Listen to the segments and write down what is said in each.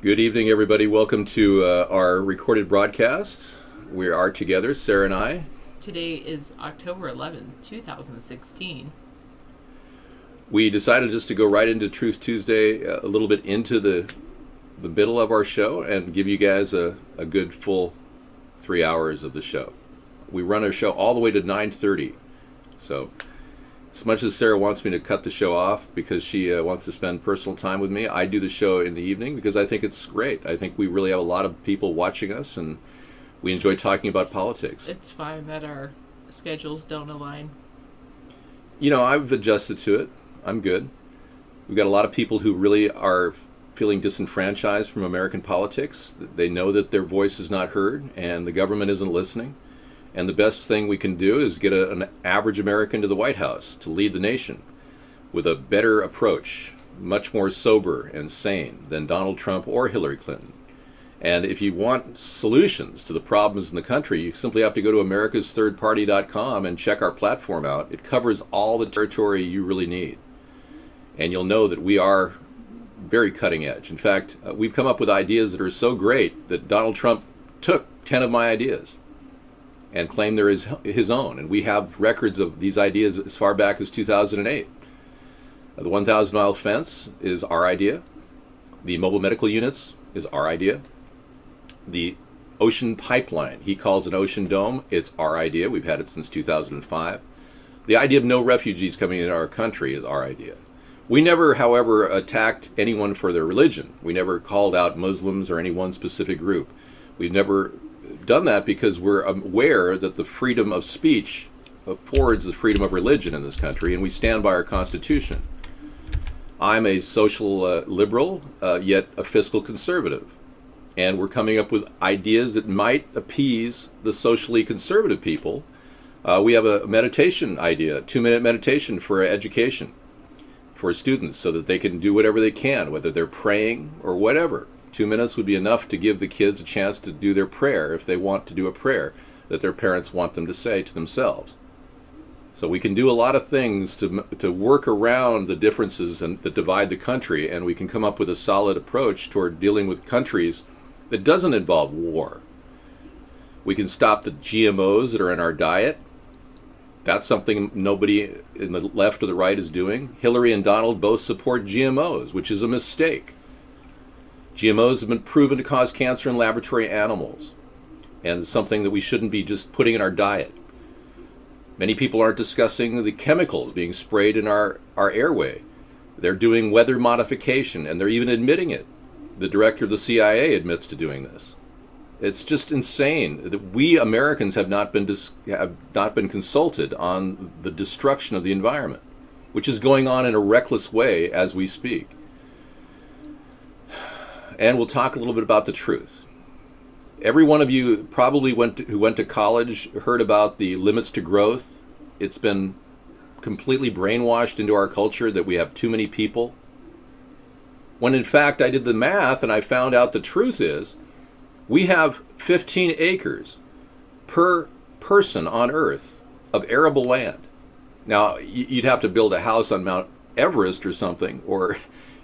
Good evening, everybody. Welcome to our recorded broadcast. We are together, Sarah and I. Today is October 11th, 2016. We decided just to go right into Truth Tuesday, a little bit into the middle of our show, and give you guys a good full 3 hours of the show. We run our show all the way to 9:30. So as much as Sarah wants me to cut the show off because she wants to spend personal time with me, I do the show in the evening because I think it's great. I think we really have a lot of people watching us, and we enjoy talking about politics. It's fine that our schedules don't align. You know, I've adjusted to it. I'm good. We've got a lot of people who really are feeling disenfranchised from American politics. They know that their voice is not heard and the government isn't listening. And the best thing we can do is get an average American to the White House to lead the nation with a better approach, much more sober and sane than Donald Trump or Hillary Clinton. And if you want solutions to the problems in the country, you simply have to go to AmericasThirdParty.com and check our platform out. It covers all the territory you really need. And you'll know that we are very cutting edge. In fact, we've come up with ideas that are so great that Donald Trump took 10 of my ideas and claimed they're his own. And we have records of these ideas as far back as 2008. The 1,000-mile fence is our idea. The mobile medical units is our idea. The ocean pipeline, he calls an ocean dome, it's our idea. We've had it since 2005. The idea of no refugees coming into our country is our idea. We never, however, attacked anyone for their religion. We never called out Muslims or any one specific group. We've never done that because we're aware that the freedom of speech affords the freedom of religion in this country, and we stand by our Constitution. I'm a social liberal, yet a fiscal conservative. And we're coming up with ideas that might appease the socially conservative people. We have a meditation idea, a 2-minute meditation for education for students so that they can do whatever they can, whether they're praying or whatever. 2 minutes would be enough to give the kids a chance to do their prayer if they want to do a prayer that their parents want them to say to themselves. So we can do a lot of things to work around the differences that divide the country, and we can come up with a solid approach toward dealing with countries that doesn't involve war. We can stop the GMOs that are in our diet. That's something nobody in the left or the right is doing. Hillary and Donald both support GMOs, which is a mistake. GMOs have been proven to cause cancer in laboratory animals, and it's something that we shouldn't be just putting in our diet. Many people aren't discussing the chemicals being sprayed in our airway. They're doing weather modification, and they're even admitting it. The director of the CIA admits to doing this. It's just insane that we Americans have not been consulted on the destruction of the environment, which is going on in a reckless way as we speak. And we'll talk a little bit about the truth. Every one of you probably who went to college heard about the limits to growth. It's been completely brainwashed into our culture that we have too many people. When in fact I did the math and I found out the truth is we have 15 acres per person on Earth of arable land. Now, you'd have to build a house on Mount Everest or something, or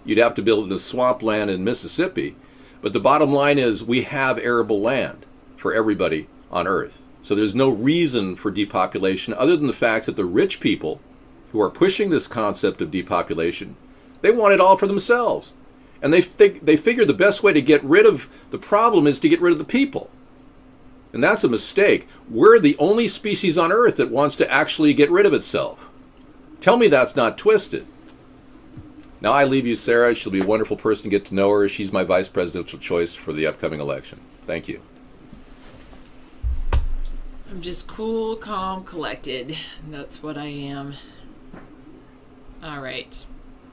you'd have to build in a swampland in Mississippi. But the bottom line is we have arable land for everybody on Earth. So there's no reason for depopulation other than the fact that the rich people who are pushing this concept of depopulation, they want it all for themselves. And they figure the best way to get rid of the problem is to get rid of the people. And that's a mistake. We're the only species on Earth that wants to actually get rid of itself. Tell me that's not twisted. Now I leave you, Sarah. She'll be a wonderful person to get to know her. She's my vice presidential choice for the upcoming election. Thank you. I'm just cool, calm, collected. That's what I am. All right.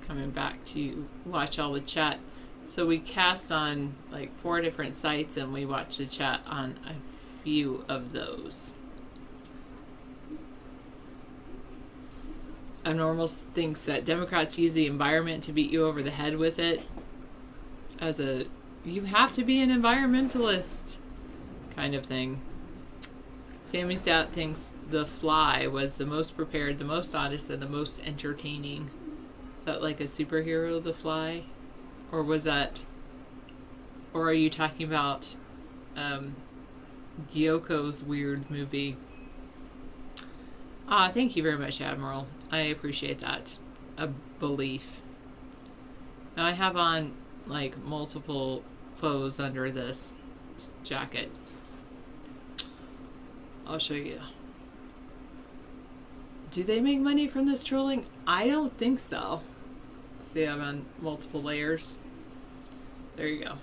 Coming back to watch all the chat. So we cast on like 4 different sites and we watch the chat on a few of those. Abnormal thinks that Democrats use the environment to beat you over the head with it. You have to be an environmentalist kind of thing. Sammy Stout thinks The Fly was the most prepared, the most honest, and the most entertaining. Is that like a superhero, The Fly? Or was that Or are you talking about Yoko's weird movie? Thank you very much, Admiral. I appreciate that. A belief. Now I have on like multiple clothes under this jacket. I'll show you. Do they make money from this trolling? I don't think so. See, I'm on multiple layers. There you go.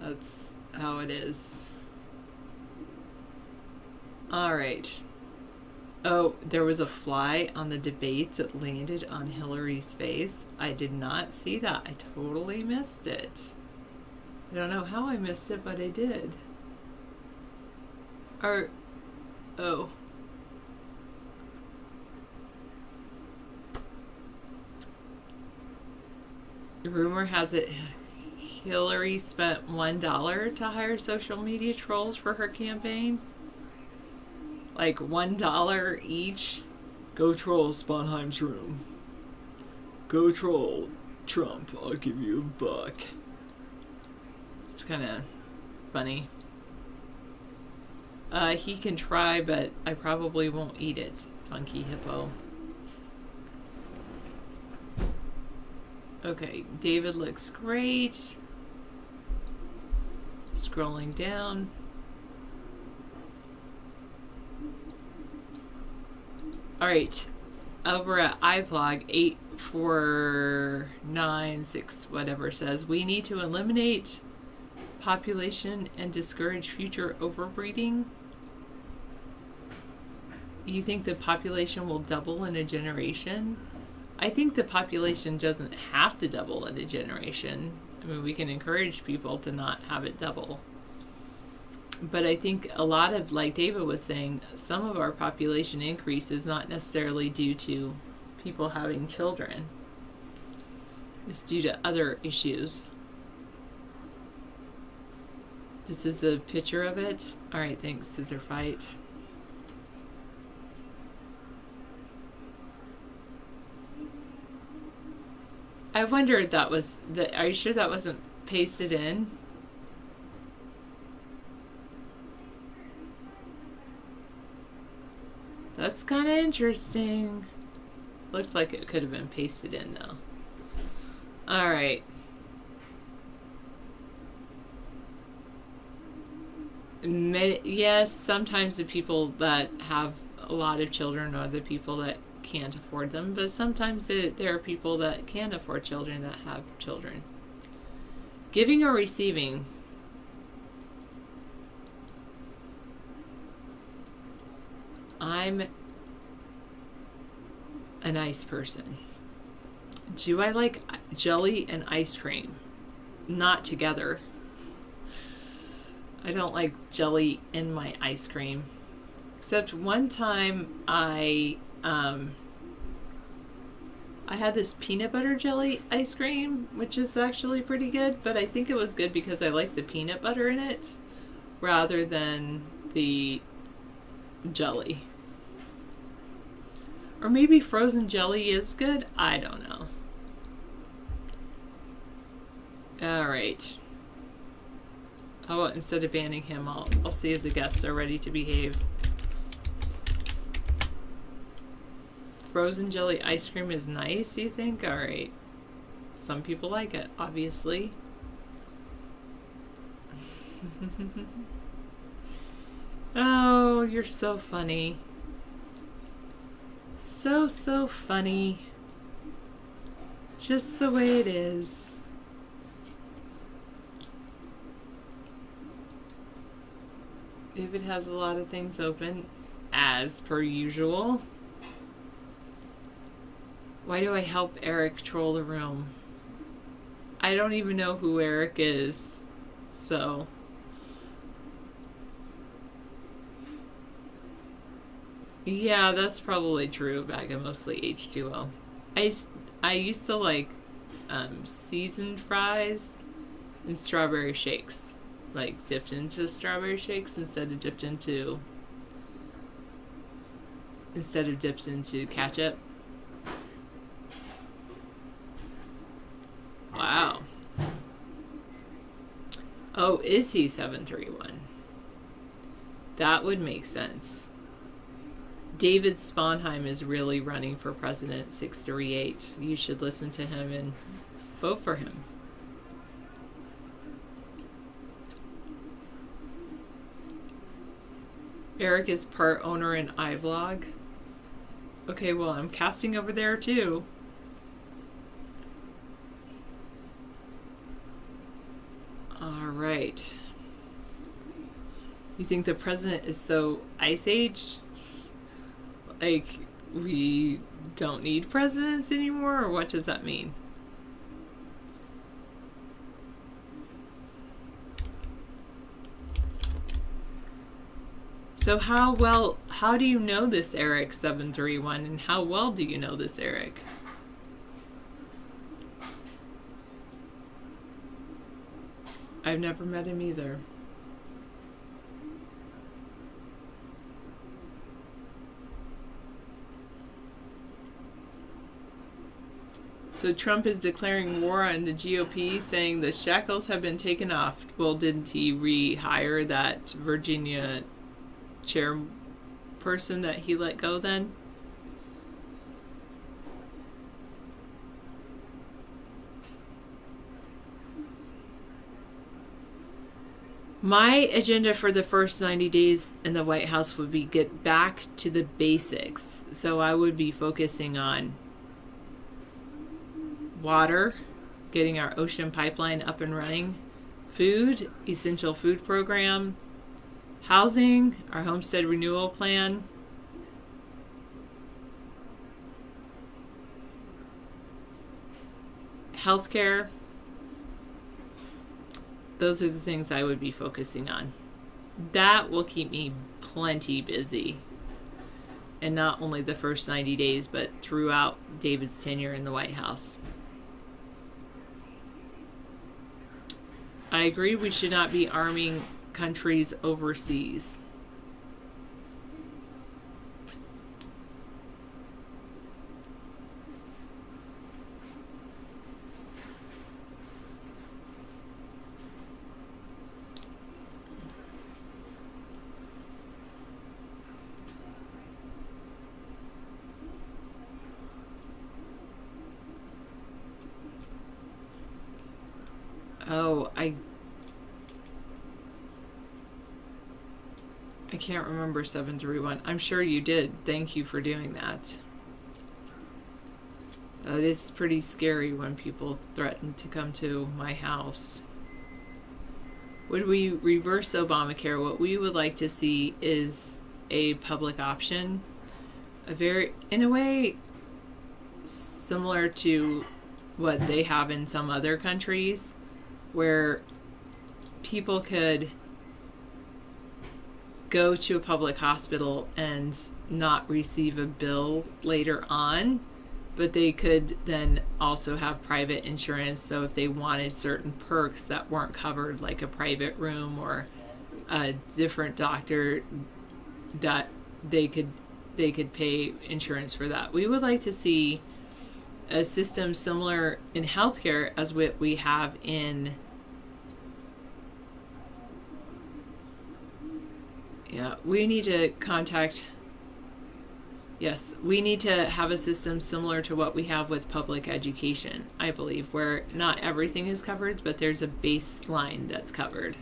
That's how it is. All right. Oh, there was a fly on the debates that landed on Hillary's face. I did not see that. I totally missed it. I don't know how I missed it, but I did. Oh. The rumor has it Hillary spent $1 to hire social media trolls for her campaign. Like $1 each. Go troll Sponheim's room. Go troll Trump. I'll give you $1. It's kind of funny. He can try, but I probably won't eat it. Funky Hippo. Okay, David looks great. Scrolling down. Alright, over at iVlog 8496 whatever says, we need to eliminate population and discourage future overbreeding. You think the population will double in a generation? I think the population doesn't have to double in a generation. I mean, we can encourage people to not have it double. But I think a lot of, like David was saying, some of our population increase is not necessarily due to people having children. It's due to other issues. This is the picture of it. All right, thanks, Scissor Fight. I wonder if that was the. Are you sure that wasn't pasted in? That's kind of interesting. Looks like it could have been pasted in though. All right. Yes, sometimes the people that have a lot of children are the people that can't afford them, but sometimes there are people that can afford children that have children. Giving or receiving? I'm a nice person. Do I like jelly and ice cream? Not together. I don't like jelly in my ice cream. Except one time I had this peanut butter jelly ice cream, which is actually pretty good, but I think it was good because I like the peanut butter in it rather than the jelly. Or maybe frozen jelly is good. I don't know. All right. How about instead of banning him, I'll see if the guests are ready to behave. Frozen jelly ice cream is nice, you think? All right. Some people like it, obviously. Oh, you're so funny. So funny. Just the way it is. David has a lot of things open, as per usual. Why do I help Eric troll the room? I don't even know who Eric is, so. Yeah, that's probably true. Bag of mostly H2O. I used to like seasoned fries and strawberry shakes. Like dipped into strawberry shakes instead of dipped into ketchup. Oh, is he 731? That would make sense. David Sponheim is really running for president, 638. You should listen to him and vote for him. Eric is part owner in iVlog. Okay, well, I'm casting over there too. All right. You think the president is so Ice Age? Like, we don't need presidents anymore, or what does that mean? So how do you know this Eric 731, and how well do you know this Eric? I've never met him either. So Trump is declaring war on the GOP, saying the shackles have been taken off. Well, didn't he rehire that Virginia chairperson that he let go then? My agenda for the first 90 days in the White House would be get back to the basics. So I would be focusing on water, getting our ocean pipeline up and running, food, essential food program, housing, our homestead renewal plan, healthcare. Those are the things I would be focusing on. That will keep me plenty busy. And not only the first 90 days, but throughout David's tenure in the White House. I agree we should not be arming countries overseas. Oh, I can't remember 731. I'm sure you did. Thank you for doing that. It is pretty scary when people threaten to come to my house. Would we reverse Obamacare? What we would like to see is a public option, in a way, similar to what they have in some other countries, where people could go to a public hospital and not receive a bill later on, but they could then also have private insurance. So if they wanted certain perks that weren't covered, like a private room or a different doctor, that they could pay insurance for that. We would like to see a system similar in healthcare as what we have in we need to have a system similar to what we have with public education, I believe, where not everything is covered, but there's a baseline that's covered.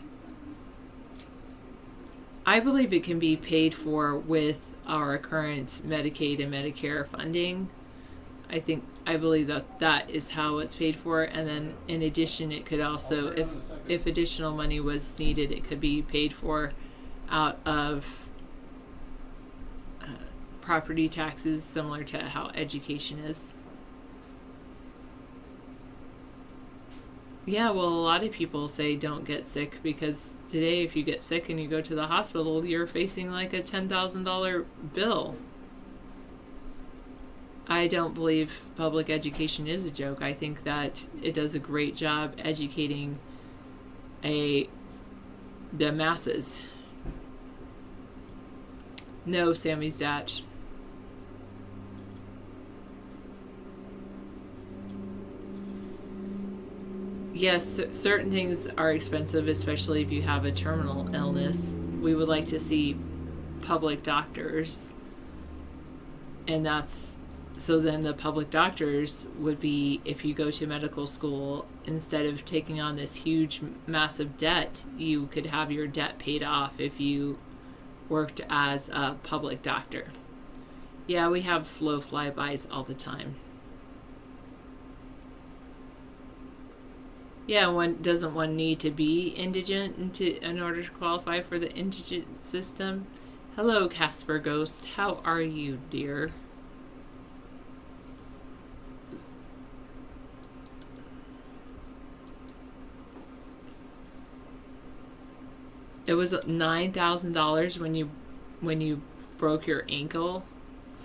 I believe it can be paid for with our current Medicaid and Medicare funding. I believe that is how it's paid for, and then in addition, it could also, if additional money was needed, it could be paid for out of property taxes, similar to how education is. Yeah, well, a lot of people say don't get sick, because today if you get sick and you go to the hospital, you're facing like a $10,000 bill. I don't believe public education is a joke. I think that it does a great job educating the masses. No, Sammy's dad. yes, certain things are expensive, especially if you have a terminal illness. We would like to see public doctors, and that's so then the public doctors would be, if you go to medical school, instead of taking on this huge massive debt, you could have your debt paid off if you worked as a public doctor. Yeah, we have low flybys all the time. Yeah, doesn't one need to be indigent in order to qualify for the indigent system? Hello, Casper Ghost. How are you, dear? It was $9,000 when you broke your ankle.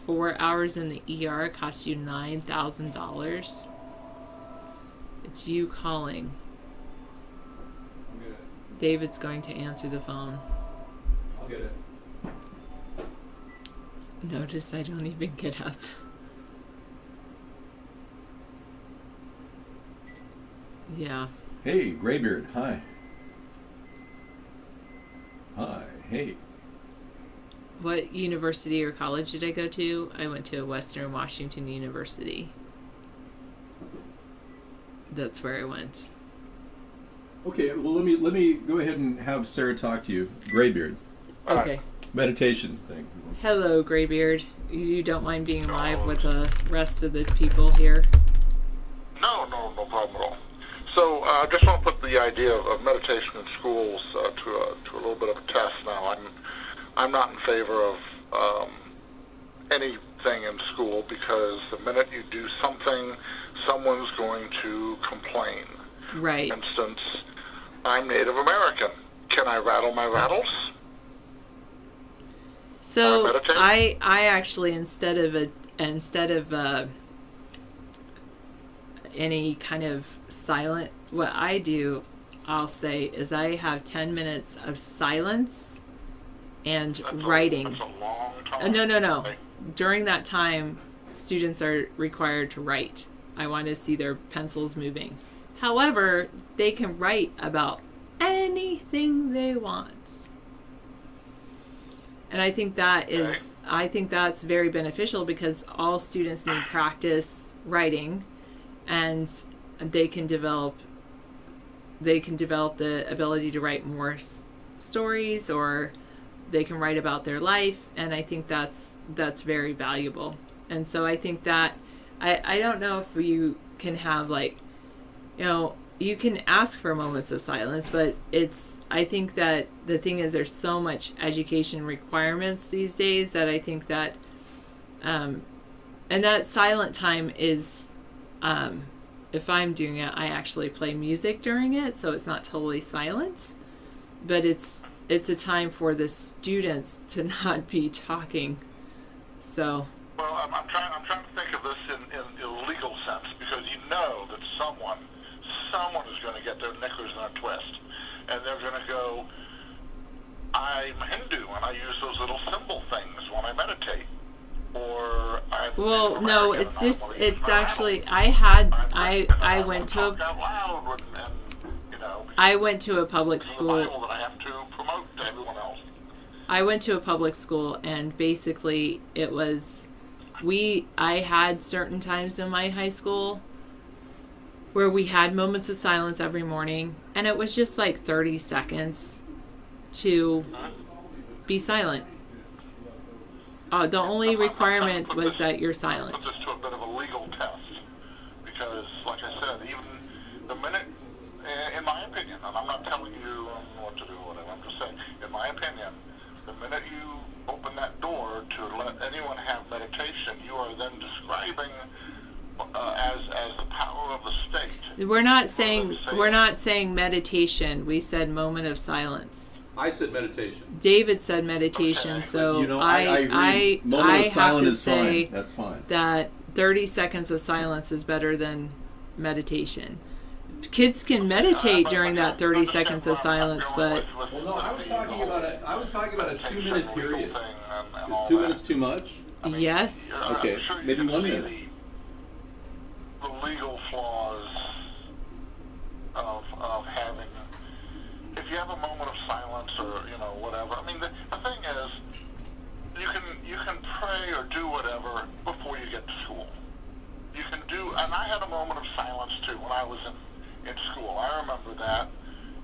4 hours in the ER cost you $9,000. It's you calling. David's going to answer the phone. I'll get it. Notice I don't even get up. Yeah. Hey, Graybeard. Hi. Hi. Hey. What university or college did I go to? I went to Western Washington University. That's where I went. Okay, well let me go ahead and have Sarah talk to you. Graybeard. Okay. Meditation thing. Hello, Graybeard. You don't mind being live with the rest of the people here? No problem at all. So I just want to put the idea of meditation in schools to a little bit of a test now. I'm not in favor of anything in school, because the minute you do something, someone's going to complain. Right. For instance, I'm Native American. Can I rattle my rattles? So I actually instead of any kind of silent, what I do, I'll say, is I have 10 minutes of silence and writing. That's a long time. No. During that time, students are required to write. I want to see their pencils moving. However, they can write about anything they want. And I think that's very beneficial, because all students need practice writing, and they can develop the ability to write more stories, or they can write about their life, and I think that's very valuable. And so I think that I don't know if you can have, like, you can ask for moments of silence, but I think that the thing is, there's so much education requirements these days that I think that and that silent time is, if I'm doing it, I actually play music during it, so it's not totally silent, but it's a time for the students to not be talking. So. Well, I'm trying to think of this in a legal sense, because you know that someone is going to get their knickers in a twist, and they're going to go, I'm Hindu and I use those little symbol things when I meditate. Or it's actually, I went to a public school. That I have to promote to everyone else. I went to a public school, and basically it was, I had certain times in my high school where we had moments of silence every morning, and it was just like 30 seconds to be silent. The only requirement was that you're silent. Put this to a bit of a legal test, because, like I said, even the minute, in my opinion, and I'm not telling you what to do or whatever, I'm just saying, in my opinion, the minute you open that door to let anyone have meditation, you are then describing as the power of the state. We're not saying meditation. We said moment of silence. I said meditation. David said meditation, okay. So I have to say fine. That's fine. that 30 seconds of silence is better than meditation. Kids can meditate during that 30 seconds of silence, but well, no, I was talking about a 2-minute period. Is 2 minutes too much? Yes. Okay, maybe 1 minute. The legal flaws have a moment of silence or, whatever. I mean, the thing is, you can pray or do whatever before you get to school. You can do, and I had a moment of silence too when I was in school. I remember that.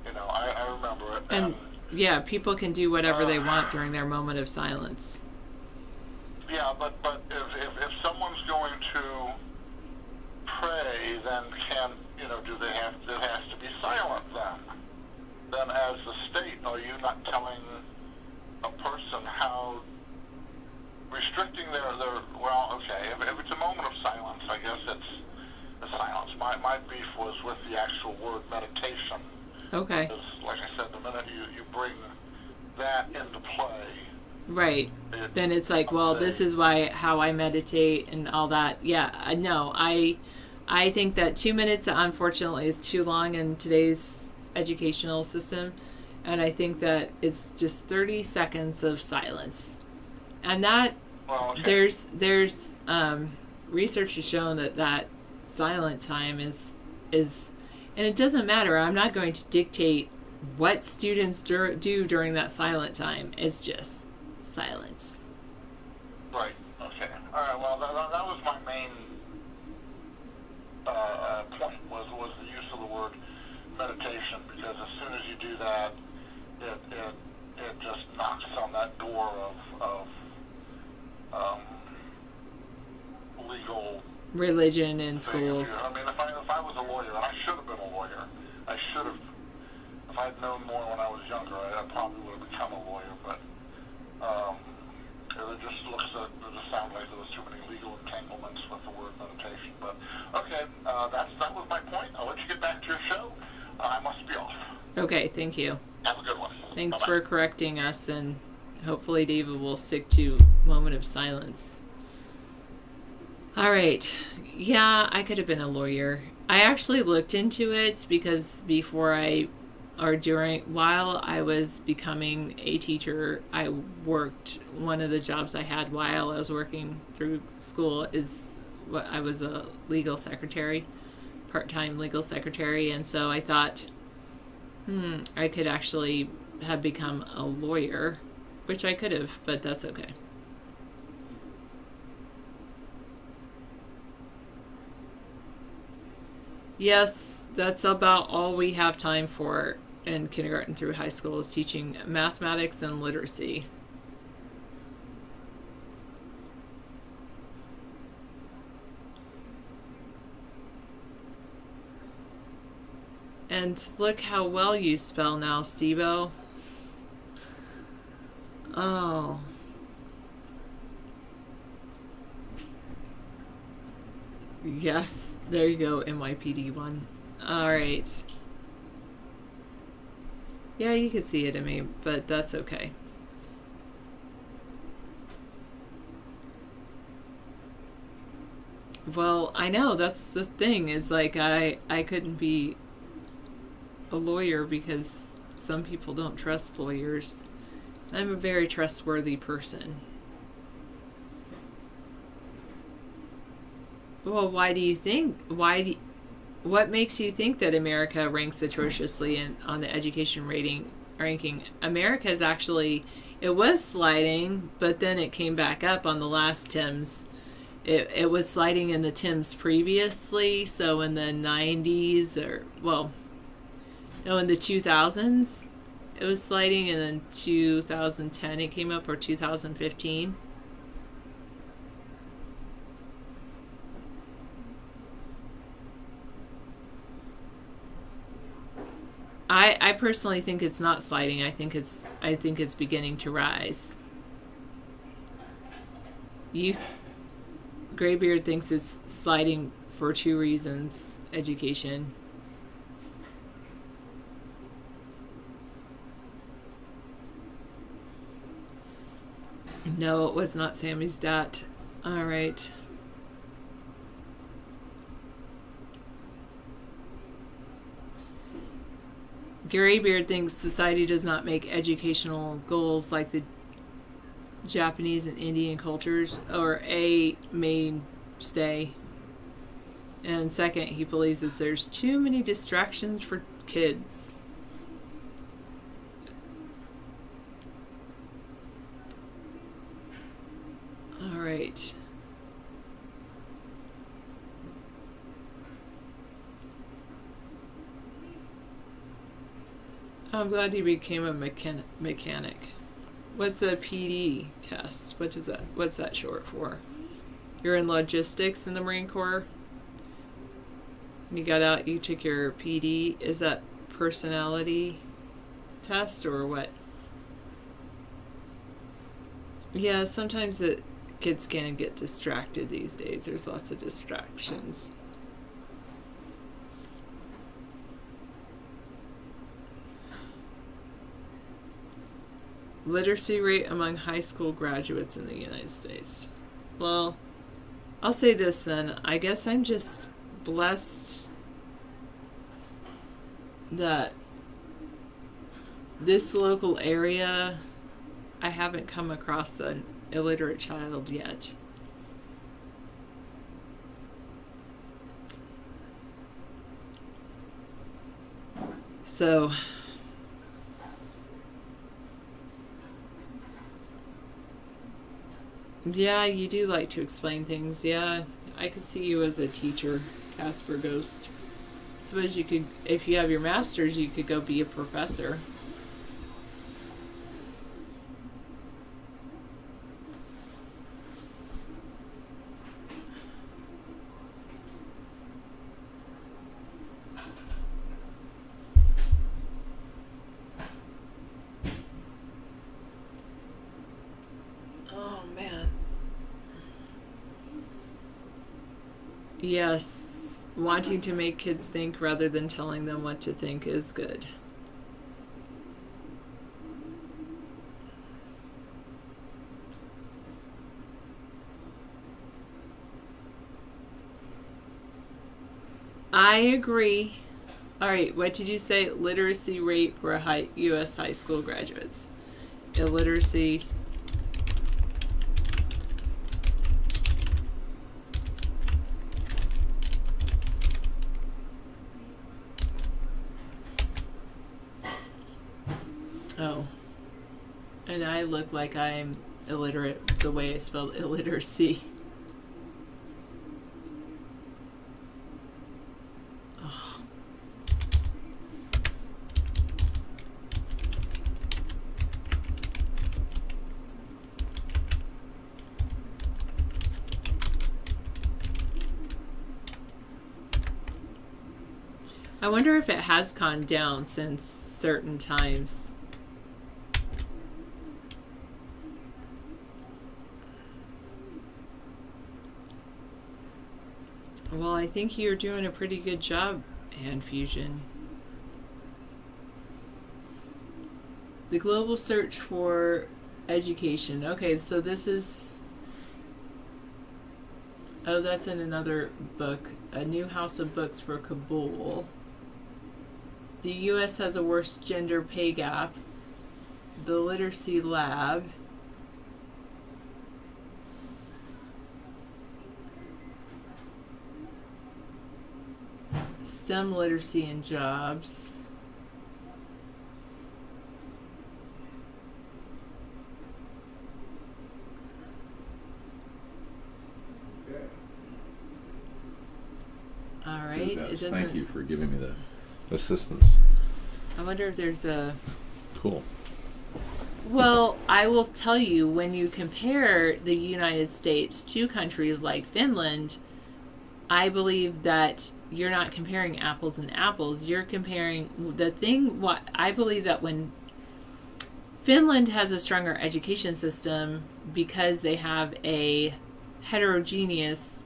I remember it. And yeah, people can do whatever they want during their moment of silence. Yeah, but if someone's going to pray, then there has to be silent then. Then as the state, are you not telling a person how restricting their well, okay, if it's a moment of silence, I guess it's the silence. My beef was with the actual word meditation. Okay. Because, like I said, the minute you bring that into play, right, then it's like, well, this is how I meditate and all that. Yeah, no, I think that 2 minutes, unfortunately, is too long in today's educational system, and I think that it's just 30 seconds of silence, and that there's research has shown that silent time is, and it doesn't matter. I'm not going to dictate what students do during that silent time. It's just silence. Right. Okay. All right. Well, that was my main point was the use of the word meditation, because as soon as you do that, it just knocks on that door of legal religion in things. schools. I mean, if I was a lawyer, and I should have been a lawyer, if I'd known more when I was younger, I probably would have become a lawyer. But it just sounds like there was too many legal entanglements with the word meditation. But okay, that was my point. I'll let you get back to your show. I must be off. Okay, thank you. Have a good one. Thanks Bye-bye. for correcting us, and hopefully David will stick to moment of silence. All right. Yeah, I could have been a lawyer. I actually looked into it because while I was becoming a teacher, I worked, one of the jobs I had while I was working through school I was a legal secretary, part-time legal secretary, and so I thought, I could actually have become a lawyer, which I could have, but that's okay. Yes, that's about all we have time for in kindergarten through high school, is teaching mathematics and literacy. And look how well you spell now, Steve-O. Oh. Yes, there you go, NYPD one. Alright. Yeah, you can see it in me, but that's okay. Well, I know, that's the thing, is like I couldn't be a lawyer because some people don't trust lawyers. I'm a very trustworthy person. Well, what makes you think that America ranks atrociously on the education ranking? America is actually, it was sliding, but then it came back up on the last TIMS. It was sliding in the TIMS previously, so in the 90s, in the 2000s, it was sliding, and then 2010 it came up, or 2015. I personally think it's not sliding. I think it's beginning to rise. Graybeard thinks it's sliding for two reasons: education. No, it was not Sammy's dad. All right. Graybeard thinks society does not make educational goals like the Japanese and Indian cultures, or a mainstay. And second, he believes that there's too many distractions for kids. right. I'm glad you became a mechanic. What's a PD test? What is that? What's that short for? You're in logistics in the Marine Corps. You got out. You took your PD. Is that personality test or what? Yeah, sometimes the kids can get distracted these days. There's lots of distractions. Literacy rate among high school graduates in the United States. Well, I'll say this then. I guess I'm just blessed that this local area, I haven't come across an illiterate child yet. So, yeah, you do like to explain things. Yeah, I could see you as a teacher, Casper Ghost. Suppose you could, if you have your master's, you could go be a professor. Oh, man. Yes, wanting to make kids think rather than telling them what to think is good. I agree. All right, what did you say? Literacy rate for U.S. high school graduates. Illiteracy. Oh. And I look like I'm illiterate the way I spelled illiteracy. Oh. I wonder if it has gone down since certain times. Well, I think you're doing a pretty good job, Hand Fusion. The global search for education. Okay, so this is... Oh, that's in another book. A New House of Books for Kabul. The U.S. has a worse gender pay gap. The Literacy Lab. STEM literacy and jobs. Okay. All right. It doesn't. Thank you for giving me the assistance. I wonder if there's a. Cool. Well, I will tell you, when you compare the United States to countries like Finland, I believe that you're not comparing apples and apples. You're comparing what I believe that when Finland has a stronger education system because they have a heterogeneous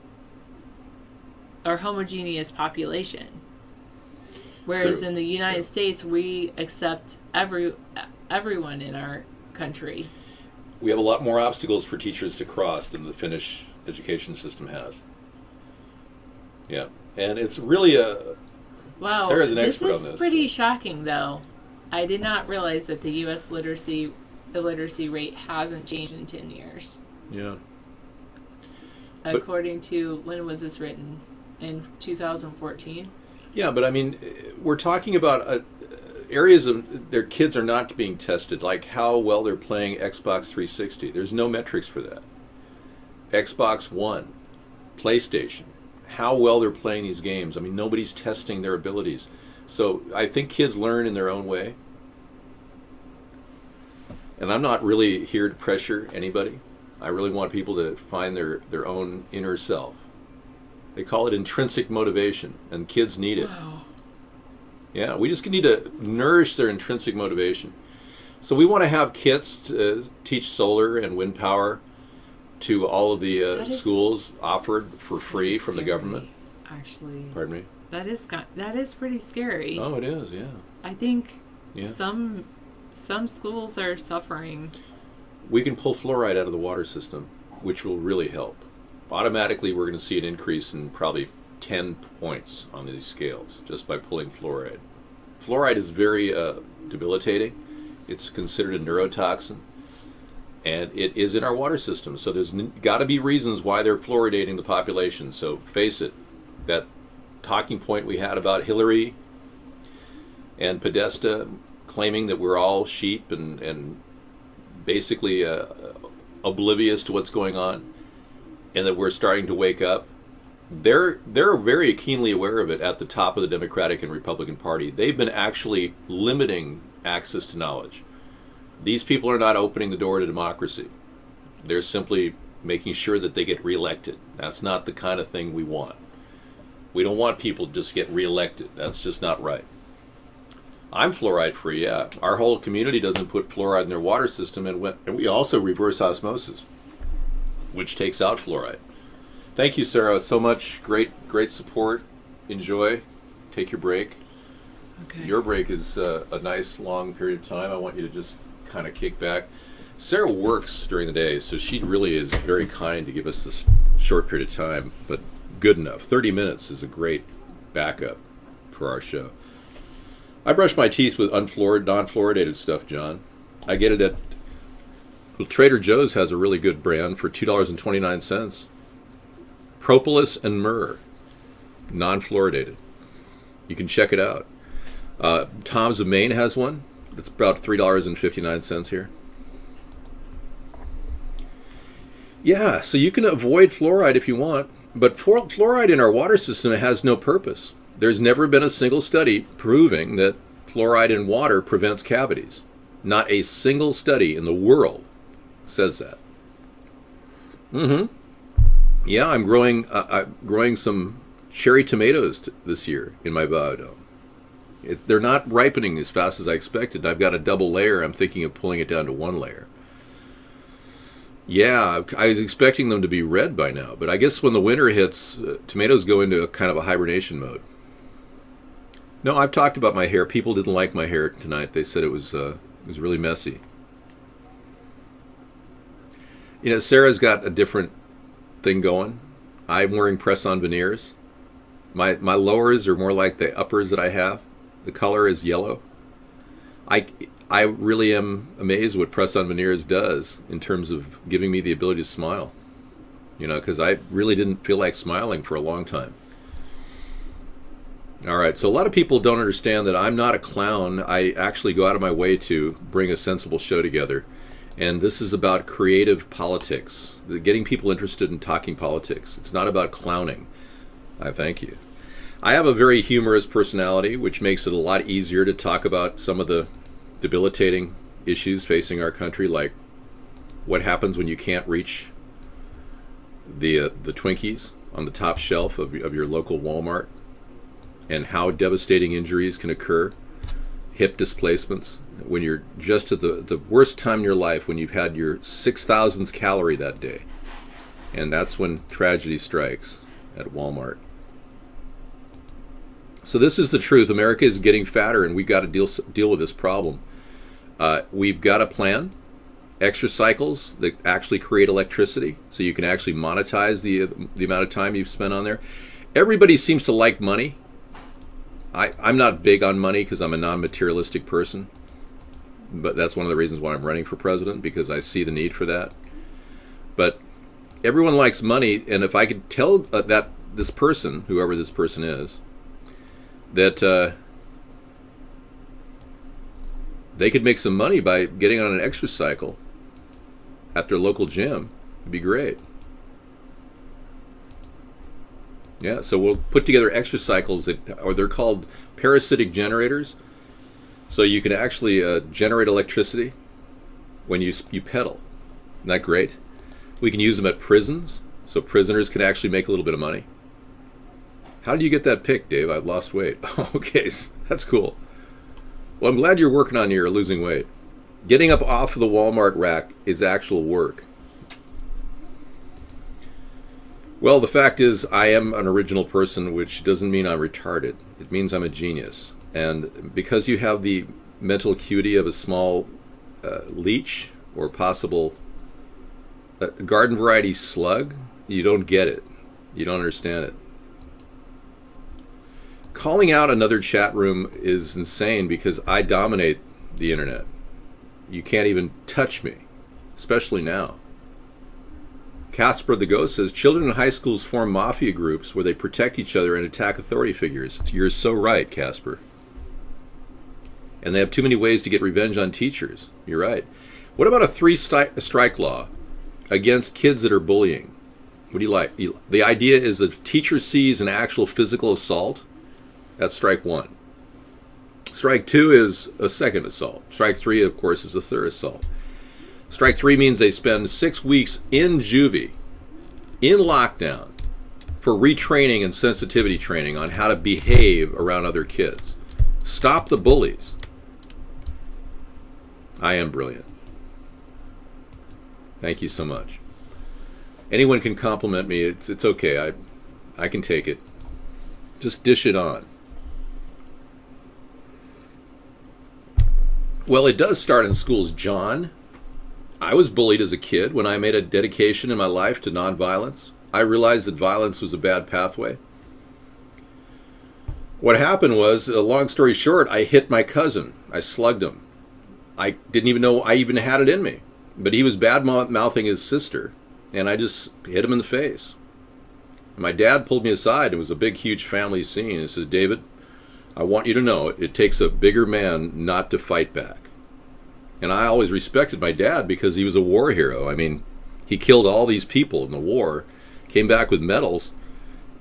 or homogeneous population. Whereas in the United States, we accept everyone in our country. We have a lot more obstacles for teachers to cross than the Finnish education system has. Yeah, and it's really Wow, Sarah's an expert on this this. is pretty shocking, though. I did not realize that the U.S. illiteracy rate hasn't changed in 10 years. Yeah. According to, when was this written? In 2014? Yeah, but I mean, we're talking about areas of their kids are not being tested, like how well they're playing Xbox 360. There's no metrics for that. Xbox One, PlayStation, how well they're playing these games. I mean, nobody's testing their abilities. So I think kids learn in their own way. And I'm not really here to pressure anybody. I really want people to find their own inner self. They call it intrinsic motivation, and kids need it. Wow. Yeah, we just need to nourish their intrinsic motivation. So we want to have kits to teach solar and wind power to all of the schools offered for free from the government. Actually, pardon me. That is pretty scary. Oh, it is. Yeah. I think Yeah. some schools are suffering. We can pull fluoride out of the water system, which will really help. Automatically, we're going to see an increase in probably 10 points on these scales just by pulling fluoride. Fluoride is very debilitating. It's considered a neurotoxin, and it is in our water system. So there's got to be reasons why they're fluoridating the population. So face it, that talking point we had about Hillary and Podesta claiming that we're all sheep and basically oblivious to what's going on, and that we're starting to wake up. They're very keenly aware of it at the top of the Democratic and Republican Party. They've been actually limiting access to knowledge. These people are not opening the door to democracy. They're simply making sure that they get reelected. That's not the kind of thing we want. We don't want people to just get reelected. That's just not right. I'm fluoride free, yeah. Our whole community doesn't put fluoride in their water system, and we also reverse osmosis, which takes out fluoride. Thank you, Sarah, so much. Great support. Enjoy. Take your break. Okay. Your break is a nice long period of time. I want you to just kind of kick back. Sarah works during the day, so she really is very kind to give us this short period of time, but good enough. 30 minutes is a great backup for our show. I brush my teeth with non-fluoridated stuff, John. I get it at Trader Joe's. Has a really good brand for $2.29. Propolis and myrrh, non-fluoridated. You can check it out. Tom's of Maine has one. It's about $3.59 here. Yeah, so you can avoid fluoride if you want, but fluoride in our water system has no purpose. There's never been a single study proving that fluoride in water prevents cavities. Not a single study in the world says that. Yeah, I'm growing some cherry tomatoes this year in my biodome. They're not ripening as fast as I expected. I've got a double layer. I'm thinking of pulling it down to one layer. Yeah, I was expecting them to be red by now, but I guess when the winter hits, tomatoes go into a kind of a hibernation mode. No, I've talked about my hair. People didn't like my hair tonight. They said it was really messy. You know, Sarah's got a different thing going. I'm wearing press-on veneers. My lowers are more like the uppers that I have. The color is yellow. I really am amazed what press-on veneers does in terms of giving me the ability to smile. You know, because I really didn't feel like smiling for a long time. All right, so a lot of people don't understand that I'm not a clown. I actually go out of my way to bring a sensible show together. And this is about creative politics, getting people interested in talking politics. It's not about clowning. I thank you. I have a very humorous personality, which makes it a lot easier to talk about some of the debilitating issues facing our country, like what happens when you can't reach the Twinkies on the top shelf of your local Walmart, and how devastating injuries can occur, hip displacements, when you're just at the worst time in your life, when you've had your 6,000th calorie that day. And that's when tragedy strikes at Walmart. So this is the truth. America is getting fatter, and we've got to deal with this problem. We've got a plan, extra cycles that actually create electricity, so you can actually monetize the amount of time you've spent on there. Everybody seems to like money. I'm not big on money because I'm a non-materialistic person, but that's one of the reasons why I'm running for president, because I see the need for that. But everyone likes money, and if I could tell that this person, whoever this person is, that they could make some money by getting on an extra cycle at their local gym, it'd be great. Yeah, so we'll put together extra cycles or they're called parasitic generators. So you can actually generate electricity when you pedal. Isn't that great? We can use them at prisons, so prisoners can actually make a little bit of money. How did you get that pic, Dave? I've lost weight. Okay, that's cool. Well, I'm glad you're working on your losing weight. Getting up off of the Walmart rack is actual work. Well, the fact is, I am an original person, which doesn't mean I'm retarded. It means I'm a genius. And because you have the mental acuity of a small leech or possible garden variety slug, you don't get it. You don't understand it. Calling out another chat room is insane because I dominate the internet. You can't even touch me, especially now. Casper the Ghost says, children in high schools form mafia groups where they protect each other and attack authority figures. You're so right, Casper. And they have too many ways to get revenge on teachers. You're right. What about a three-strike law against kids that are bullying? What do you like? The idea is if a teacher sees an actual physical assault, that's strike one. Strike two is a second assault. Strike three, of course, is a third assault. Strike three means they spend 6 weeks in juvie, in lockdown, for retraining and sensitivity training on how to behave around other kids. Stop the bullies. I am brilliant. Thank you so much. Anyone can compliment me. It's okay. I can take it. Just dish it on. Well, it does start in schools, John. I was bullied as a kid. When I made a dedication in my life to nonviolence, I realized that violence was a bad pathway. What happened was, long story short, I hit my cousin. I slugged him. I didn't even know I even had it in me. But he was bad-mouthing his sister, and I just hit him in the face. And my dad pulled me aside. It was a big, huge family scene. He says, David, I want you to know it takes a bigger man not to fight back. And I always respected my dad because he was a war hero. I mean, he killed all these people in the war, came back with medals,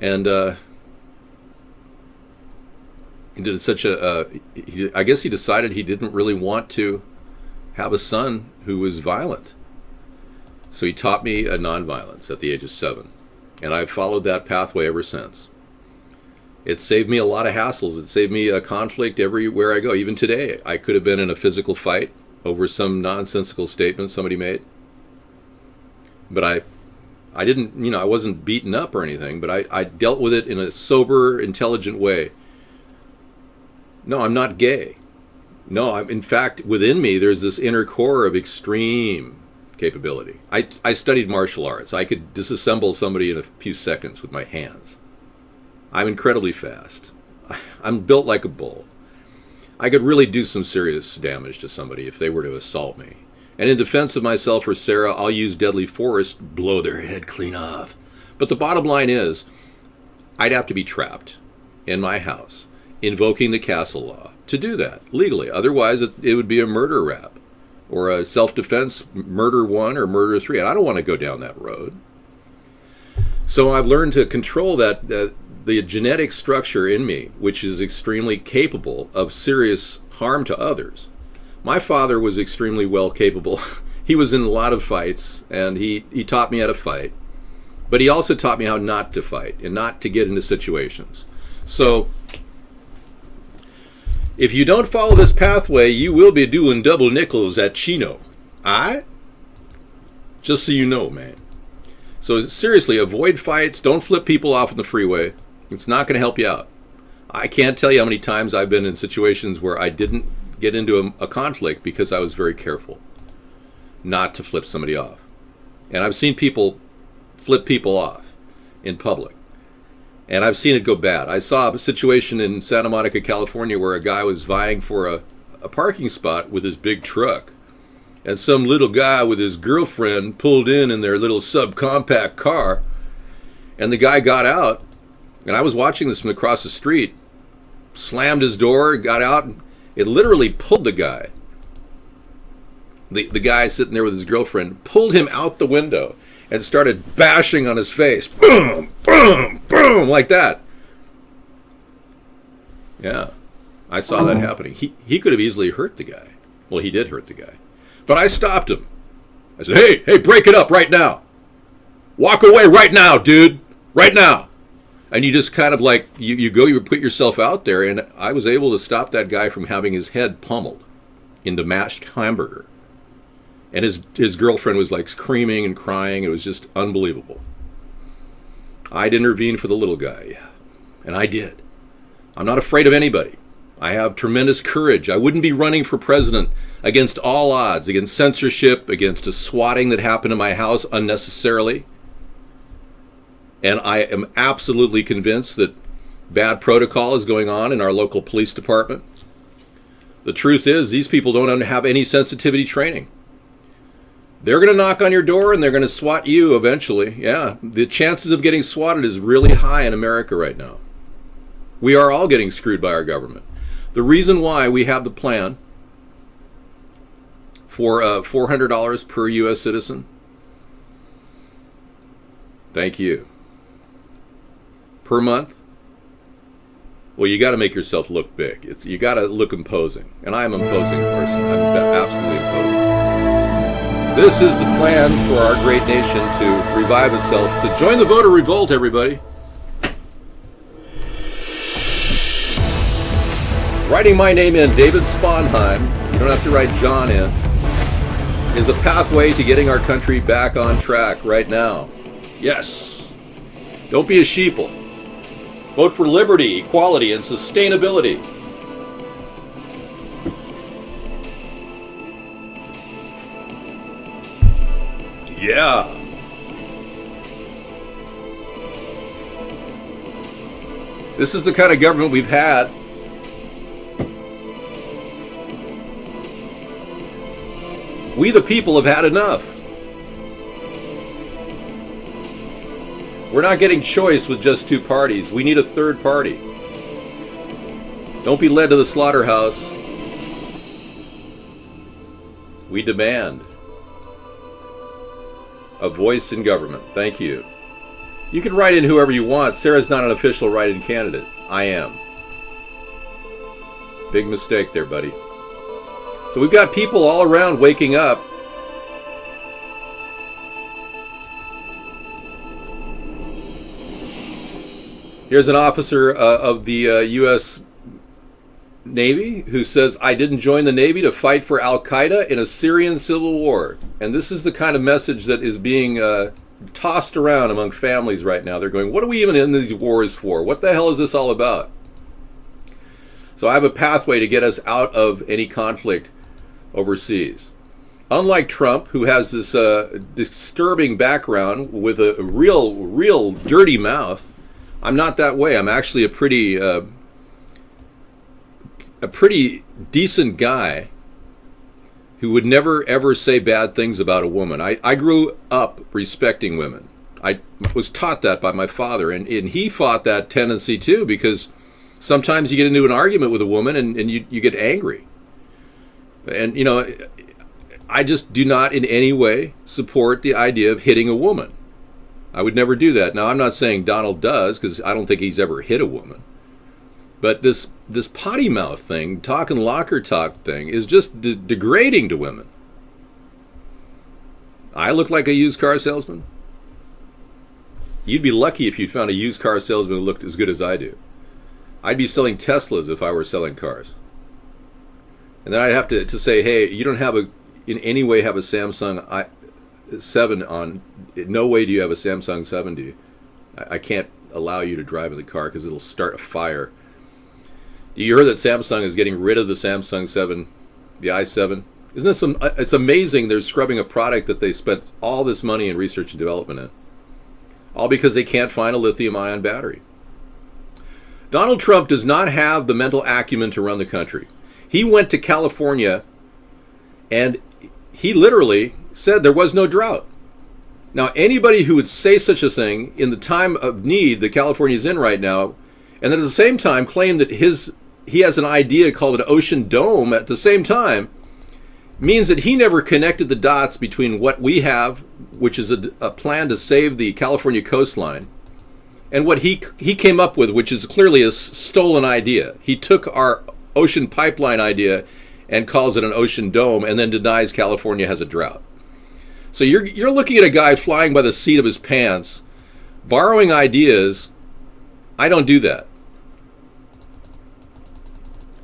and he did such I guess he decided he didn't really want to have a son who was violent. So he taught me nonviolence at the age of 7. And I've followed that pathway ever since. It saved me a lot of hassles. It saved me a conflict everywhere I go. Even today, I could have been in a physical fight over some nonsensical statement somebody made. But I didn't, I wasn't beaten up or anything, but I dealt with it in a sober, intelligent way. No, I'm not gay. No, in fact, within me, there's this inner core of extreme capability. I studied martial arts. I could disassemble somebody in a few seconds with my hands. I'm incredibly fast. I'm built like a bull. I could really do some serious damage to somebody if they were to assault me. And in defense of myself or Sarah, I'll use deadly force to blow their head clean off. But the bottom line is, I'd have to be trapped in my house, invoking the castle law to do that legally. Otherwise, it would be a murder rap or a self-defense murder 1 or murder 3. And I don't want to go down that road. So I've learned to control the genetic structure in me, which is extremely capable of serious harm to others. My father was extremely well capable. He was in a lot of fights, and he taught me how to fight. But he also taught me how not to fight and not to get into situations. So if you don't follow this pathway, you will be doing double nickels at Chino. Alright? Just so you know, man. So seriously, avoid fights. Don't flip people off on the freeway. It's not going to help you out. I can't tell you how many times I've been in situations where I didn't get into a conflict because I was very careful not to flip somebody off. And I've seen people flip people off in public. And I've seen it go bad. I saw a situation in Santa Monica, California, where a guy was vying for a parking spot with his big truck. And some little guy with his girlfriend pulled in their little subcompact car. And the guy got out. And I was watching this from across the street, slammed his door, got out, and it literally pulled the guy. The guy sitting there with his girlfriend pulled him out the window and started bashing on his face. Boom, boom, boom. boom, like that. Yeah, I saw that happening. He could have easily hurt the guy. Well, he did hurt the guy. But I stopped him. I said, hey, break it up right now. Walk away right now, dude. Right now. And you just kind of like, you put yourself out there, and I was able to stop that guy from having his head pummeled into mashed hamburger. And his girlfriend was like screaming and crying. It was just unbelievable. I'd intervene for the little guy. And I did. I'm not afraid of anybody. I have tremendous courage. I wouldn't be running for president against all odds, against censorship, against a swatting that happened in my house unnecessarily. And I am absolutely convinced that bad protocol is going on in our local police department. The truth is, these people don't have any sensitivity training. They're going to knock on your door and they're going to swat you eventually. Yeah, the chances of getting swatted is really high in America right now. We are all getting screwed by our government. The reason why we have the plan for $400 per U.S. citizen, thank you, per month, well, you got to make yourself look big. You got to look imposing. And I'm an imposing person. I'm absolutely imposing. This is the plan for our great nation to revive itself. So join the voter revolt, everybody. Writing my name in, David Sponheim, you don't have to write John in, is a pathway to getting our country back on track right now. Yes. Don't be a sheeple. Vote for liberty, equality, and sustainability. Yeah. This is the kind of government we've had. We the people have had enough. We're not getting choice with just two parties. We need a third party. Don't be led to the slaughterhouse. We demand a voice in government. Thank you. You can write in whoever you want. Sarah's not an official write-in candidate. I am. Big mistake there, buddy. So we've got people all around waking up. Here's an officer of the U.S. Navy who says, I didn't join the Navy to fight for Al-Qaeda in a Syrian civil war. And this is the kind of message that is being tossed around among families right now. They're going, what are we even in these wars for? What the hell is this all about? So I have a pathway to get us out of any conflict overseas. Unlike Trump, who has this disturbing background with a real dirty mouth, I'm not that way. I'm actually a pretty decent guy who would never ever say bad things about a woman. I grew up respecting women. I was taught that by my father, and he fought that tendency too, because sometimes you get into an argument with a woman and you get angry. And, you know, I just do not in any way support the idea of hitting a woman. I would never do that. Now, I'm not saying Donald does, because I don't think he's ever hit a woman. But this potty mouth thing, talking locker talk thing, is just degrading to women. I look like a used car salesman. You'd be lucky if you'd found a used car salesman who looked as good as I do. I'd be selling Teslas if I were selling cars. And then I'd have to say, hey, you don't have in any way have a Samsung 7 on. In no way do you have a Samsung 7, do you? I can't allow you to drive in the car because it'll start a fire. You heard that Samsung is getting rid of the Samsung 7, the i7? Isn't this it's amazing they're scrubbing a product that they spent all this money in research and development in. All because they can't find a lithium-ion battery. Donald Trump does not have the mental acumen to run the country. He went to California and he literally said there was no drought. Now, anybody who would say such a thing in the time of need that California is in right now, and then at the same time claim that he has an idea called an ocean dome at the same time, means that he never connected the dots between what we have, which is a plan to save the California coastline, And what he came up with, which is clearly a stolen idea. He took our ocean pipeline idea and calls it an ocean dome, and then denies California has a drought. So you're looking at a guy flying by the seat of his pants, borrowing ideas. I don't do that.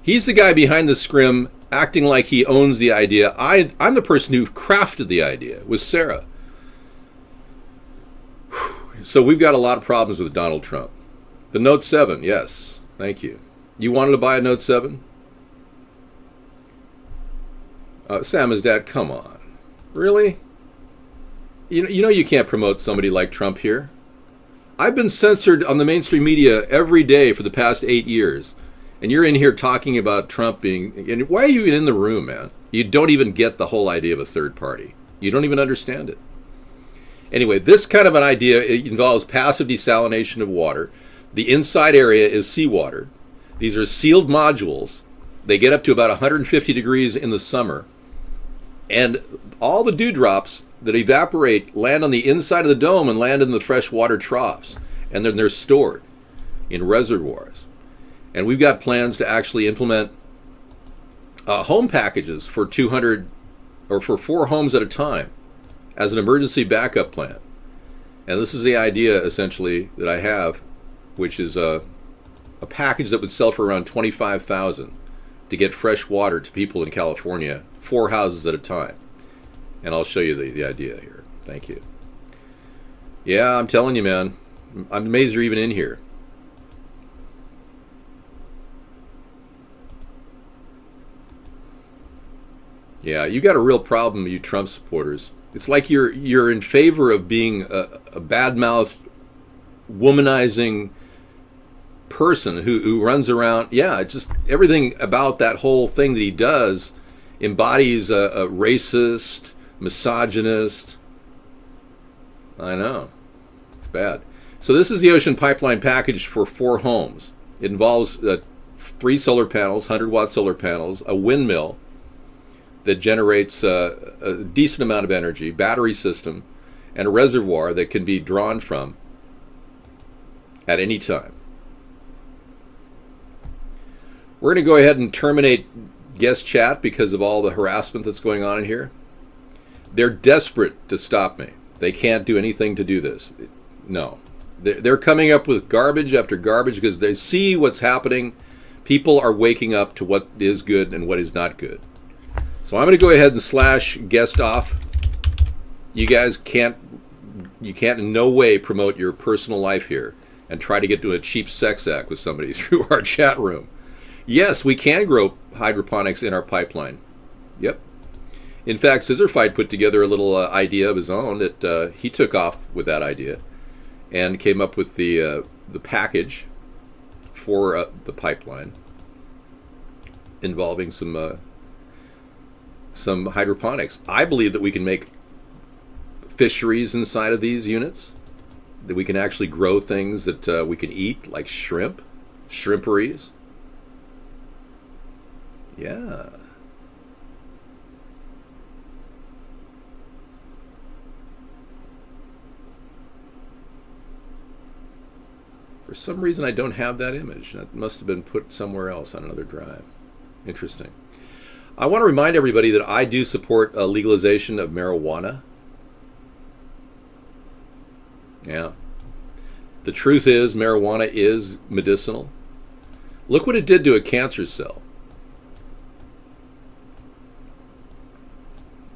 He's the guy behind the scrim, acting like he owns the idea. I'm the person who crafted the idea with Sarah. So we've got a lot of problems with Donald Trump. The Note 7, yes, thank you. You wanted to buy a Note 7? Sam, his dad, come on. Really? You know you can't promote somebody like Trump here. I've been censored on the mainstream media every day for the past 8 years. And you're in here talking about Trump being... And why are you even in the room, man? You don't even get the whole idea of a third party. You don't even understand it. Anyway, this kind of an idea, it involves passive desalination of water. The inside area is seawater. These are sealed modules. They get up to about 150 degrees in the summer. And all the dewdrops that evaporate land on the inside of the dome and land in the freshwater troughs. And then they're stored in reservoirs. And we've got plans to actually implement home packages for 200 or for 4 homes at a time as an emergency backup plan. And this is the idea, essentially, that I have, which is a package that would sell for around $25,000 to get fresh water to people in California, 4 houses at a time. And I'll show you the idea here. Thank you. Yeah, I'm telling you, man. I'm amazed you're even in here. Yeah, you got a real problem, you Trump supporters. It's like you're in favor of being a bad-mouthed, womanizing person who runs around. Yeah, just everything about that whole thing that he does embodies a racist, misogynist. I know. It's bad. So this is the ocean pipeline package for 4 homes. It involves 3 solar panels, 100-watt solar panels, a windmill that generates a decent amount of energy, battery system, and a reservoir that can be drawn from at any time. We're going to go ahead and terminate guest chat because of all the harassment that's going on in here. They're desperate to stop me. They can't do anything to do this. No. They're coming up with garbage after garbage because they see what's happening. People are waking up to what is good and what is not good. So I'm going to go ahead and slash guest off. You guys can't in no way promote your personal life here and try to get to a cheap sex act with somebody through our chat room. Yes, we can grow hydroponics in our pipeline. Yep. In fact, Scissorfight put together a little idea of his own that he took off with that idea and came up with the package for the pipeline involving some hydroponics. I believe that we can make fisheries inside of these units, that we can actually grow things that we can eat, like shrimperies. Yeah. For some reason, I don't have that image. That must have been put somewhere else on another drive. Interesting. I want to remind everybody that I do support legalization of marijuana. Yeah. The truth is, marijuana is medicinal. Look what it did to a cancer cell.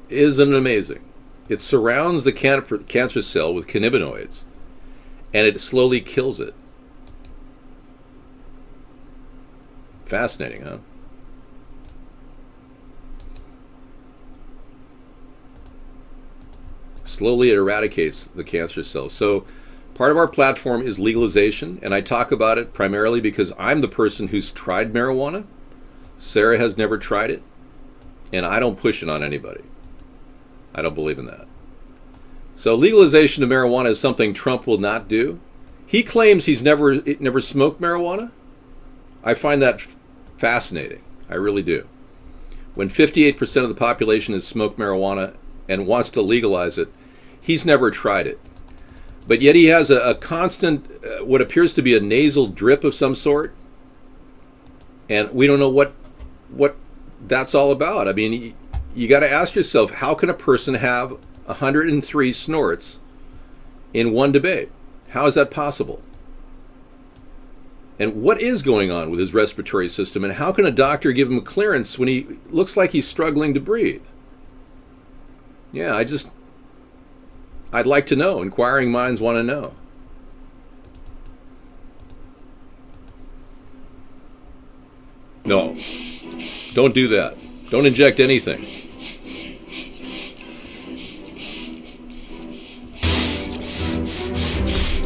Isn't it amazing? It surrounds the cancer cell with cannabinoids, and it slowly kills it. Fascinating, huh? Slowly it eradicates the cancer cells. So part of our platform is legalization, and I talk about it primarily because I'm the person who's tried marijuana. Sarah has never tried it, and I don't push it on anybody. I don't believe in that. So legalization of marijuana is something Trump will not do. He claims he's never smoked marijuana. I find that fascinating. I really do. When 58% of the population has smoked marijuana and wants to legalize it, he's never tried it. But yet he has a constant, what appears to be a nasal drip of some sort. And we don't know what that's all about. I mean, you got to ask yourself, how can a person have 103 snorts in one debate? How is that possible? And what is going on with his respiratory system? And how can a doctor give him a clearance when he looks like he's struggling to breathe? Yeah, I'd like to know. Inquiring minds want to know. No, don't do that. Don't inject anything.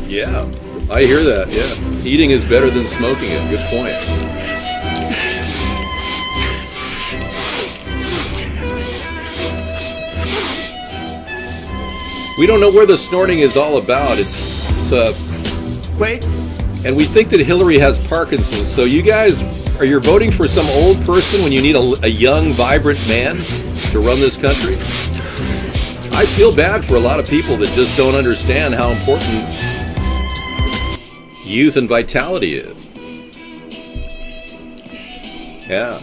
Yeah, I hear that, yeah. Eating is better than smoking it. Good point. We don't know where the snorting is all about. Wait. And we think that Hillary has Parkinson's. So you guys, you're voting for some old person when you need a young, vibrant man to run this country? I feel bad for a lot of people that just don't understand how important youth and vitality is. Yeah.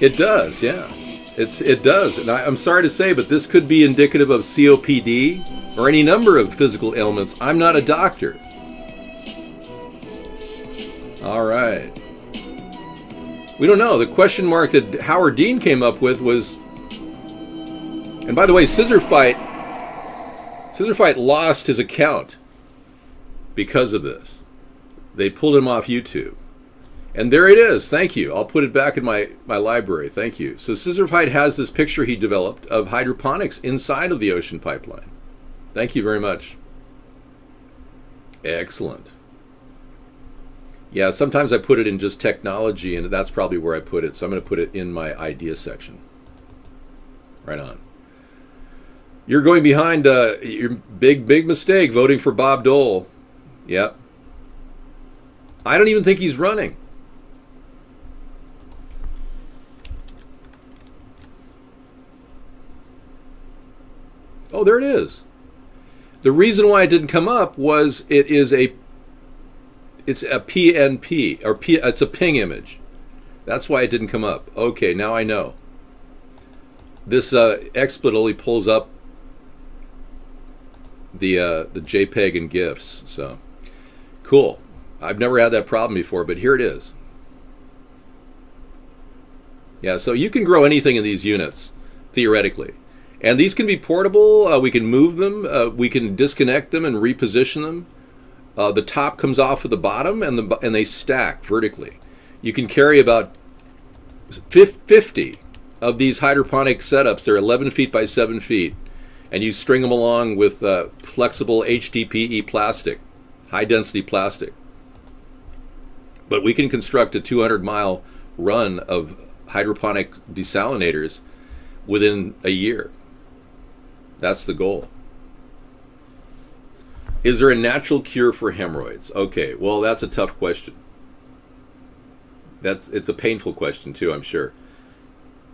It does, yeah. It does. And I'm sorry to say, but this could be indicative of COPD or any number of physical ailments. I'm not a doctor. All right. We don't know. The question mark that Howard Dean came up with was, and by the way, Scissor Fight lost his account because of this. They pulled him off YouTube. And there it is. Thank you. I'll put it back in my library. Thank you. So Scissor Fight has this picture he developed of hydroponics inside of the ocean pipeline. Thank you very much. Excellent. Yeah, sometimes I put it in just technology, and that's probably where I put it. So I'm going to put it in my ideas section. Right on. You're going behind your big mistake, voting for Bob Dole. Yep. I don't even think he's running. Oh, there it is. The reason why it didn't come up was it's a PNP, or it's a ping image. That's why it didn't come up. Okay, now I know. This XSplit only pulls up the JPEG and GIFs. So cool. I've never had that problem before, but here it is. Yeah, so you can grow anything in these units, theoretically. And these can be portable. We can move them. We can disconnect them and reposition them. The top comes off of the bottom, and they stack vertically. You can carry about 50 of these hydroponic setups. They're 11 feet by 7 feet. And you string them along with flexible HDPE plastic, high-density plastic. But we can construct a 200-mile run of hydroponic desalinators within a year. That's the goal. Is there a natural cure for hemorrhoids? Okay, well, that's a tough question. It's a painful question, too, I'm sure.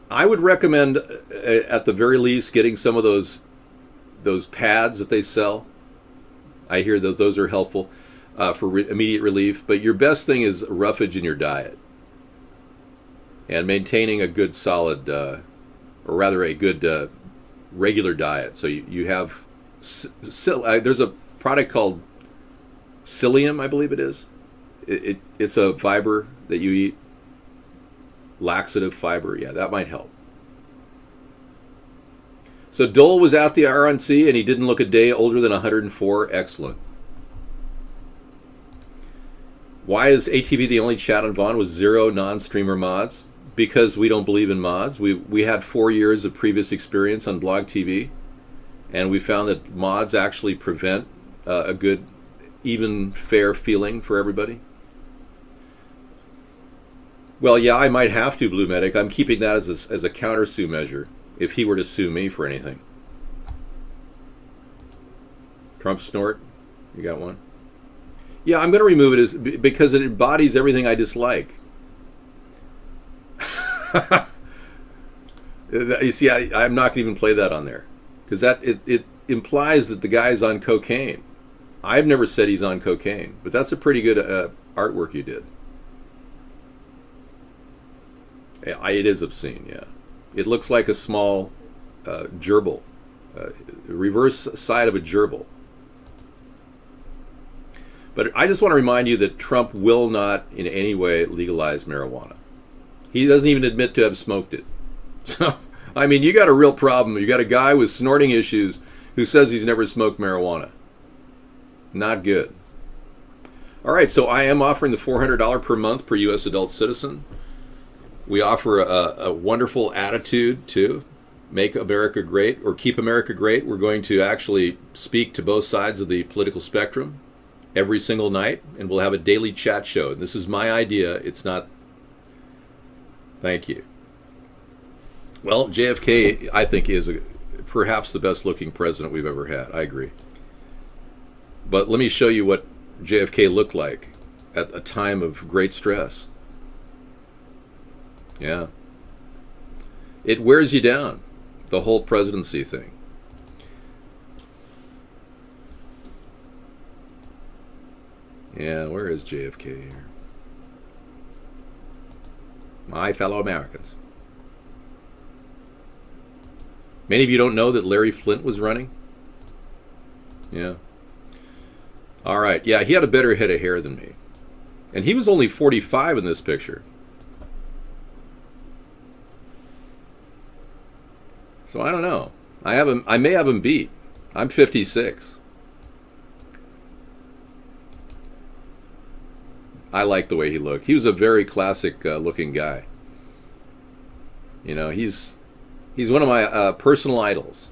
I would recommend, at the very least, getting some of those pads that they sell. I hear that those are helpful for immediate relief. But your best thing is roughage in your diet. And maintaining a good solid, or rather a good regular diet. So you have, there's a product called psyllium, I believe it is. It's a fiber that you eat. Laxative fiber. Yeah, that might help. So Dole was at the RNC and he didn't look a day older than 104. Excellent. Why is ATV the only chat on Vaughn with 0 non-streamer mods? Because we don't believe in mods. We had 4 years of previous experience on Blog TV, and we found that mods actually prevent a good, even, fair feeling for everybody. Well, yeah, I might have to, Blue Medic. I'm keeping that as a counter-sue measure if he were to sue me for anything. Trump snort? You got one? Yeah, I'm going to remove it because it embodies everything I dislike. You see, I'm not going to even play that on there because implies that the guy's on cocaine. I've never said he's on cocaine, but that's a pretty good artwork you did. It is obscene, yeah. It looks like a small gerbil, reverse side of a gerbil. But I just want to remind you that Trump will not in any way legalize marijuana. He doesn't even admit to have smoked it. So, I mean, you got a real problem. You got a guy with snorting issues who says he's never smoked marijuana. Not good. All right, so I am offering the $400 per month per U.S. adult citizen. We offer a wonderful attitude to make America great or keep America great. We're going to actually speak to both sides of the political spectrum every single night, and we'll have a daily chat show. This is my idea. It's not... Thank you. Well, JFK, I think, is perhaps the best-looking president we've ever had. I agree. But let me show you what JFK looked like at a time of great stress. Yeah. It wears you down, the whole presidency thing. Yeah, where is JFK here? My fellow Americans. Many of you don't know that Larry Flint was running? Yeah. All right. Yeah, he had a better head of hair than me. And he was only 45 in this picture. So I don't know. I may have him beat. I'm 56. I like the way he looked. He was a very classic looking guy. You know, he's one of my personal idols.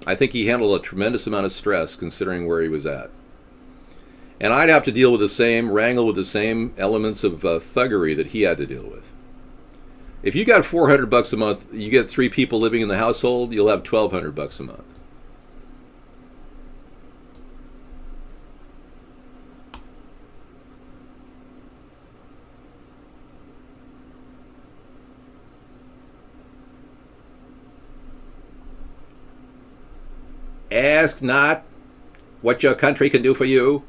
I think he handled a tremendous amount of stress considering where he was at. And I'd have to wrangle with the same elements of thuggery that he had to deal with. If you got $400 a month, you get 3 people living in the household, you'll have $1,200 a month. Ask not what your country can do for you.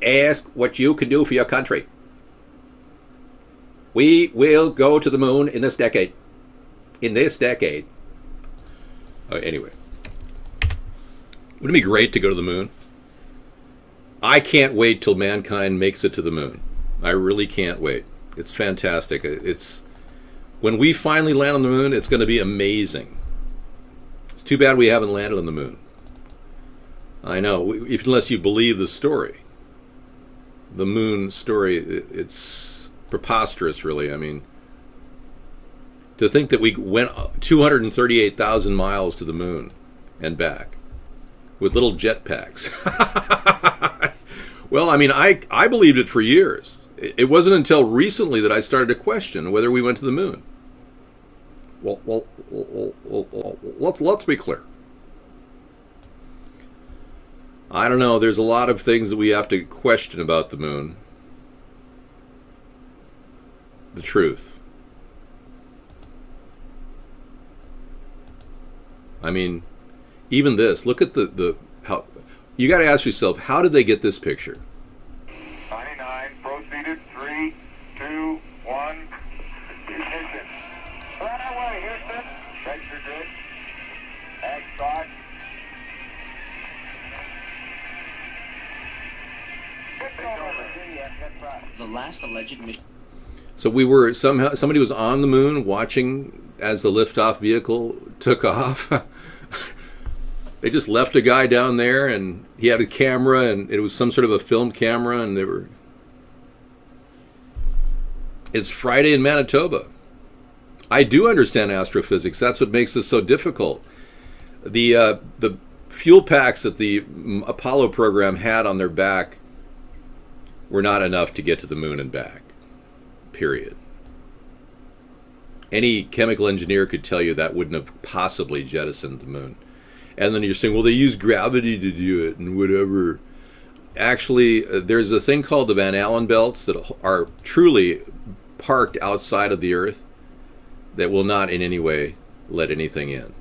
Ask what you can do for your country. We will go to the moon in this decade. In this decade. Anyway. Wouldn't it be great to go to the moon? I can't wait till mankind makes it to the moon. I really can't wait. It's fantastic. When we finally land on the moon, it's going to be amazing. It's too bad we haven't landed on the moon. I know, unless you believe the story. The moon story, it's preposterous, really. I mean, to think that we went 238,000 miles to the moon and back with little jetpacks. Well, I mean, I believed it for years. It wasn't until recently that I started to question whether we went to the moon. Well, let's be clear. I don't know. There's a lot of things that we have to question about the moon. The truth. I mean, even this. Look at how. You got to ask yourself, how did they get this picture? 99, proceeded, 3, 2, 1, ignition. Right away, Houston. Vector good. Ag start. The last alleged mission. So somebody was on the moon watching as the liftoff vehicle took off. They just left a guy down there, and he had a camera, and it was some sort of a film camera, and It's Friday in Manitoba. I do understand astrophysics. That's what makes this so difficult. The fuel packs that the Apollo program had on their back were not enough to get to the moon and back. Period. Any chemical engineer could tell you that wouldn't have possibly jettisoned the moon. And then you're saying, well, they use gravity to do it and whatever. Actually, there's a thing called the Van Allen belts that are truly parked outside of the Earth that will not in any way let anything in.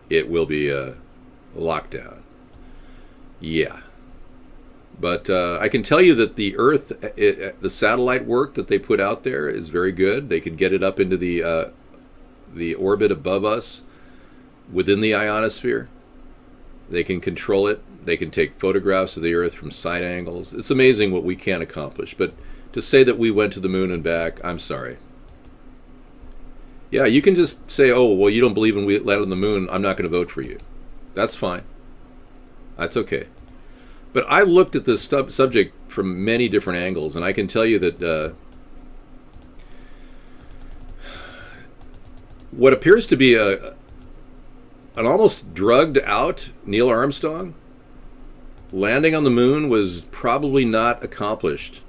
it will be a lockdown. Yeah. But I can tell you that the Earth, the satellite work that they put out there is very good. They could get it up into the orbit above us within the ionosphere. They can control it. They can take photographs of the Earth from side angles. It's amazing what we can accomplish. But to say that we went to the moon and back, I'm sorry. Yeah, you can just say, oh, well, you don't believe in we landed on the moon, I'm not going to vote for you. That's fine. That's okay. But I looked at this subject from many different angles, and I can tell you that what appears to be an almost drugged out Neil Armstrong landing on the moon was probably not accomplished.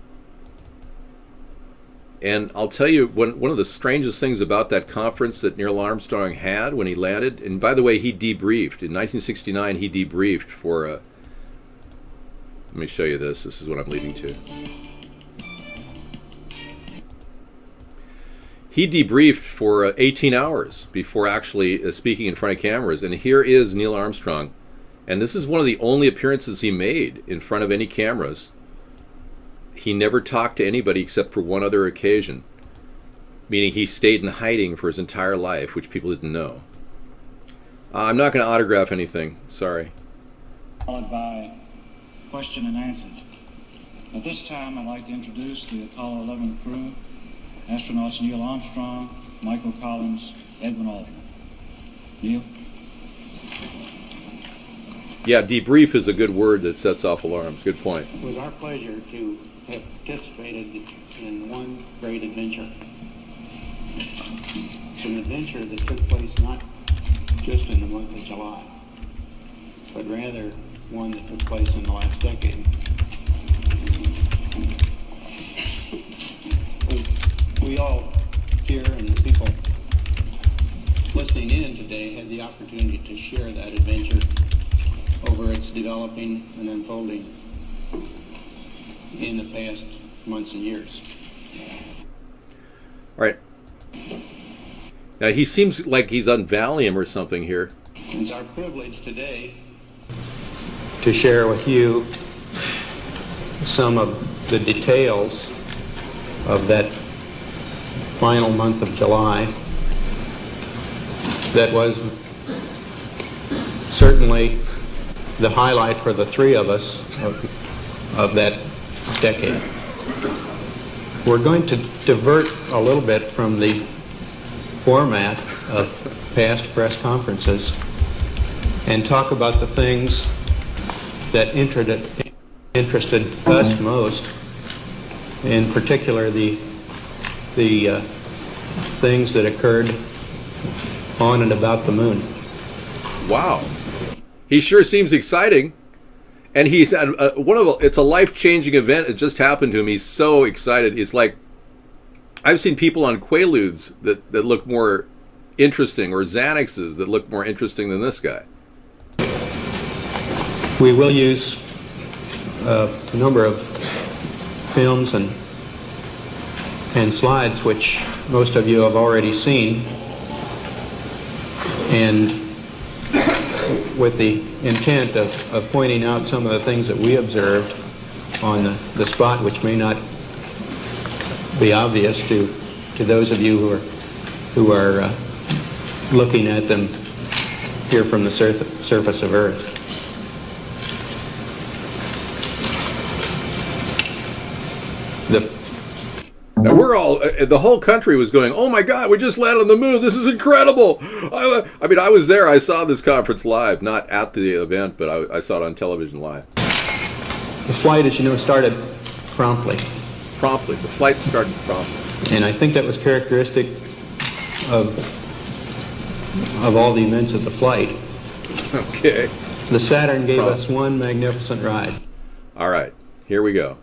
And I'll tell you, one of the strangest things about that conference that Neil Armstrong had when he landed, and by the way, he debriefed. In 1969, he debriefed for, let me show you this. This is what I'm leading to. He debriefed for 18 hours before actually speaking in front of cameras. And here is Neil Armstrong. And this is one of the only appearances he made in front of any cameras. He never talked to anybody except for one other occasion, meaning he stayed in hiding for his entire life, which people didn't know. I'm not going to autograph anything. Sorry. Followed by question and answer. At this time, I'd like to introduce the Apollo 11 crew, astronauts Neil Armstrong, Michael Collins, Edwin Aldrin. Neil? Yeah, debrief is a good word that sets off alarms. Good point. It was our pleasure to have participated in one great adventure. It's an adventure that took place not just in the month of July, but rather one that took place in the last decade. We all here and the people listening in today had the opportunity to share that adventure over its developing and unfolding in the past months and years. All right. Now, he seems like he's on Valium or something here. It's our privilege today to share with you some of the details of that final month of July that was certainly the highlight for the three of us of that decade. We're going to divert a little bit from the format of past press conferences and talk about the things that interested us most, in particular the things that occurred on and about the moon. Wow. He sure seems exciting. And he's at it's a life-changing event. It just happened to him. He's so excited. It's like, I've seen people on Quaaludes that look more interesting, or Xanaxes that look more interesting than this guy. We will use a number of films and slides which most of you have already seen, and with the intent of pointing out some of the things that we observed on the spot, which may not be obvious to those of you who are looking at them here from the surface of Earth. Now the whole country was going, oh my God, we just landed on the moon. This is incredible. I mean, I was there. I saw this conference live, not at the event, but I saw it on television live. The flight, as you know, started promptly. Promptly. The flight started promptly. And I think that was characteristic of all the events of the flight. Okay. The Saturn gave us one magnificent ride. All right. Here we go.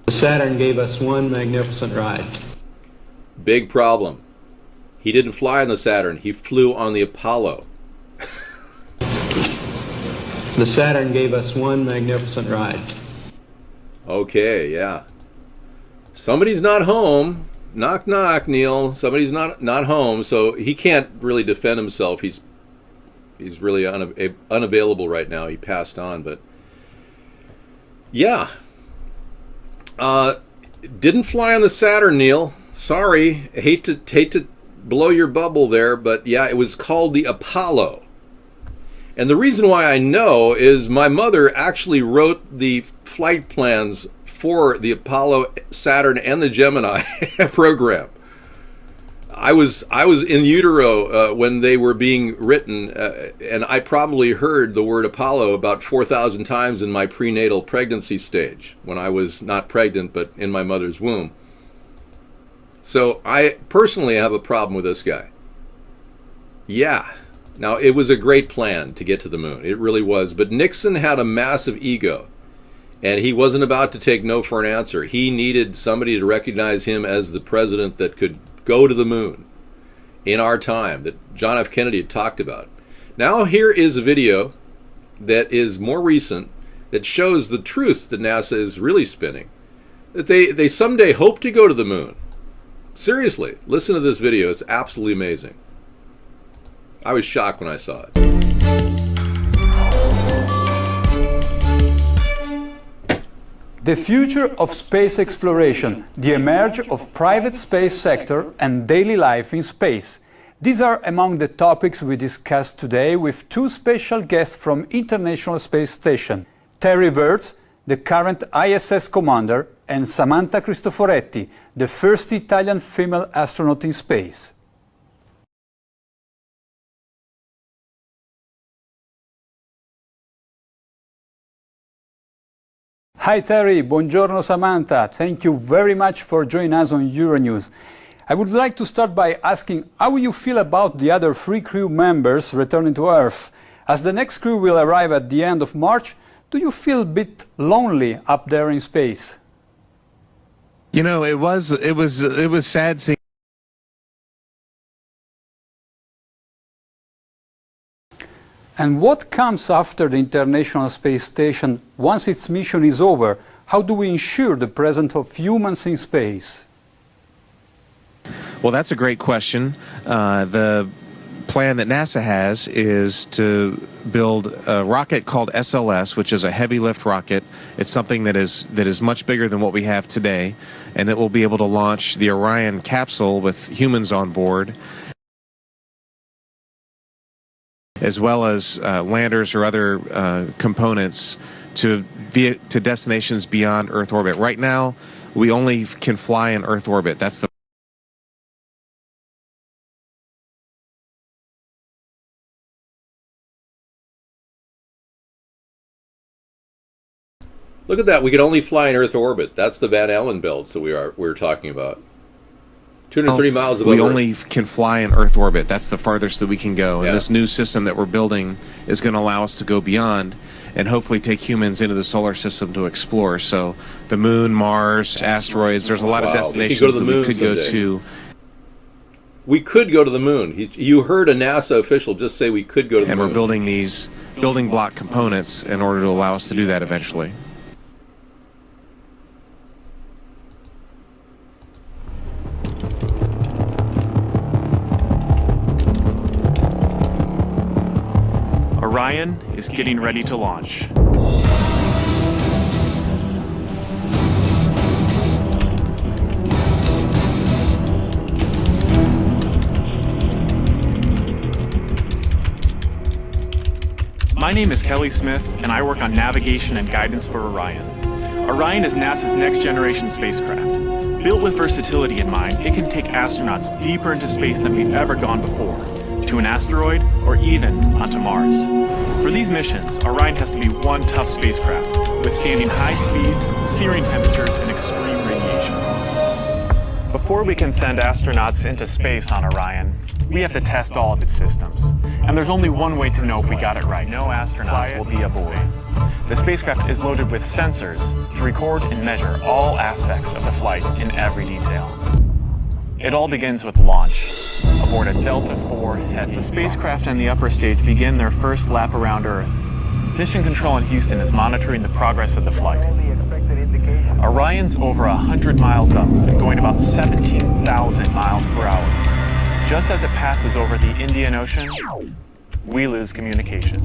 The Saturn gave us one magnificent ride. Big problem. He didn't fly on the Saturn. He flew on the Apollo. The Saturn gave us one magnificent ride. Okay, yeah. Somebody's not home. knock, knock, Neil. Somebody's not home, so he can't really defend himself. He's really unavailable right now. He passed on, but yeah. Didn't fly on the Saturn, Neil. Sorry, hate to blow your bubble there, but yeah, it was called the Apollo. And the reason why I know is my mother actually wrote the flight plans for the Apollo, Saturn, and the Gemini program. I was in utero when they were being written, and I probably heard the word Apollo about 4,000 times in my prenatal pregnancy stage, when I was not pregnant but in my mother's womb. So I personally have a problem with this guy. Yeah. Now, it was a great plan to get to the moon. It really was. But Nixon had a massive ego, and he wasn't about to take no for an answer. He needed somebody to recognize him as the president that could go to the moon in our time, that John F. Kennedy had talked about. Now, here is a video that is more recent that shows the truth that NASA is really spinning, that they someday hope to go to the moon. Seriously, listen to this video. It's absolutely amazing. I was shocked when I saw it. The future of space exploration, the emerge of private space sector and daily life in space. These are among the topics we discussed today with two special guests from International Space Station, Terry Virts, the current ISS commander, and Samantha Cristoforetti, the first Italian female astronaut in space. Hi Terry, buongiorno Samantha. Thank you very much for joining us on Euronews. I would like to start by asking how you feel about the other 3 crew members returning to Earth. As the next crew will arrive at the end of March, do you feel a bit lonely up there in space? You know, it was sad seeing. And what comes after the International Space Station once its mission is over? How do we ensure the presence of humans in space? Well, that's a great question. The plan that NASA has is to build a rocket called SLS, which is a heavy lift rocket. It's something that is much bigger than what we have today, and it will be able to launch the Orion capsule with humans on board, as well as landers or other components to destinations beyond Earth orbit. Right now, we only can fly in Earth orbit. That's the Look at that. We can only fly in Earth orbit. That's the Van Allen belts that we're talking about. 230 miles above We Earth. only can fly in Earth orbit. That's the farthest that we can go. And Yeah. this new system that we're building is going to allow us to go beyond and hopefully take humans into the solar system to explore. So the moon, Mars, asteroids, there's a lot of Wow, we could destinations go to the that we moon could go someday. to. We could go to the moon. You heard a NASA official just say we could go to the And moon. we're building these building block components in order to allow us to do that eventually. Orion is getting ready to launch. My name is Kelly Smith, and I work on navigation and guidance for Orion. Orion is NASA's next-generation spacecraft. Built with versatility in mind, it can take astronauts deeper into space than we've ever gone before, to an asteroid, or even onto Mars. For these missions, Orion has to be one tough spacecraft, withstanding high speeds, searing temperatures, and extreme radiation. Before we can send astronauts into space on Orion, we have to test all of its systems. And there's only one way to know if we got it right. No astronauts will be aboard. The spacecraft is loaded with sensors to record and measure all aspects of the flight in every detail. It all begins with launch, aboard a Delta IV, as the spacecraft and the upper stage begin their first lap around Earth. Mission Control in Houston is monitoring the progress of the flight. Orion Orion's over 100 miles up and going about 17,000 miles per hour. Just as it passes over the Indian Ocean, we lose communication.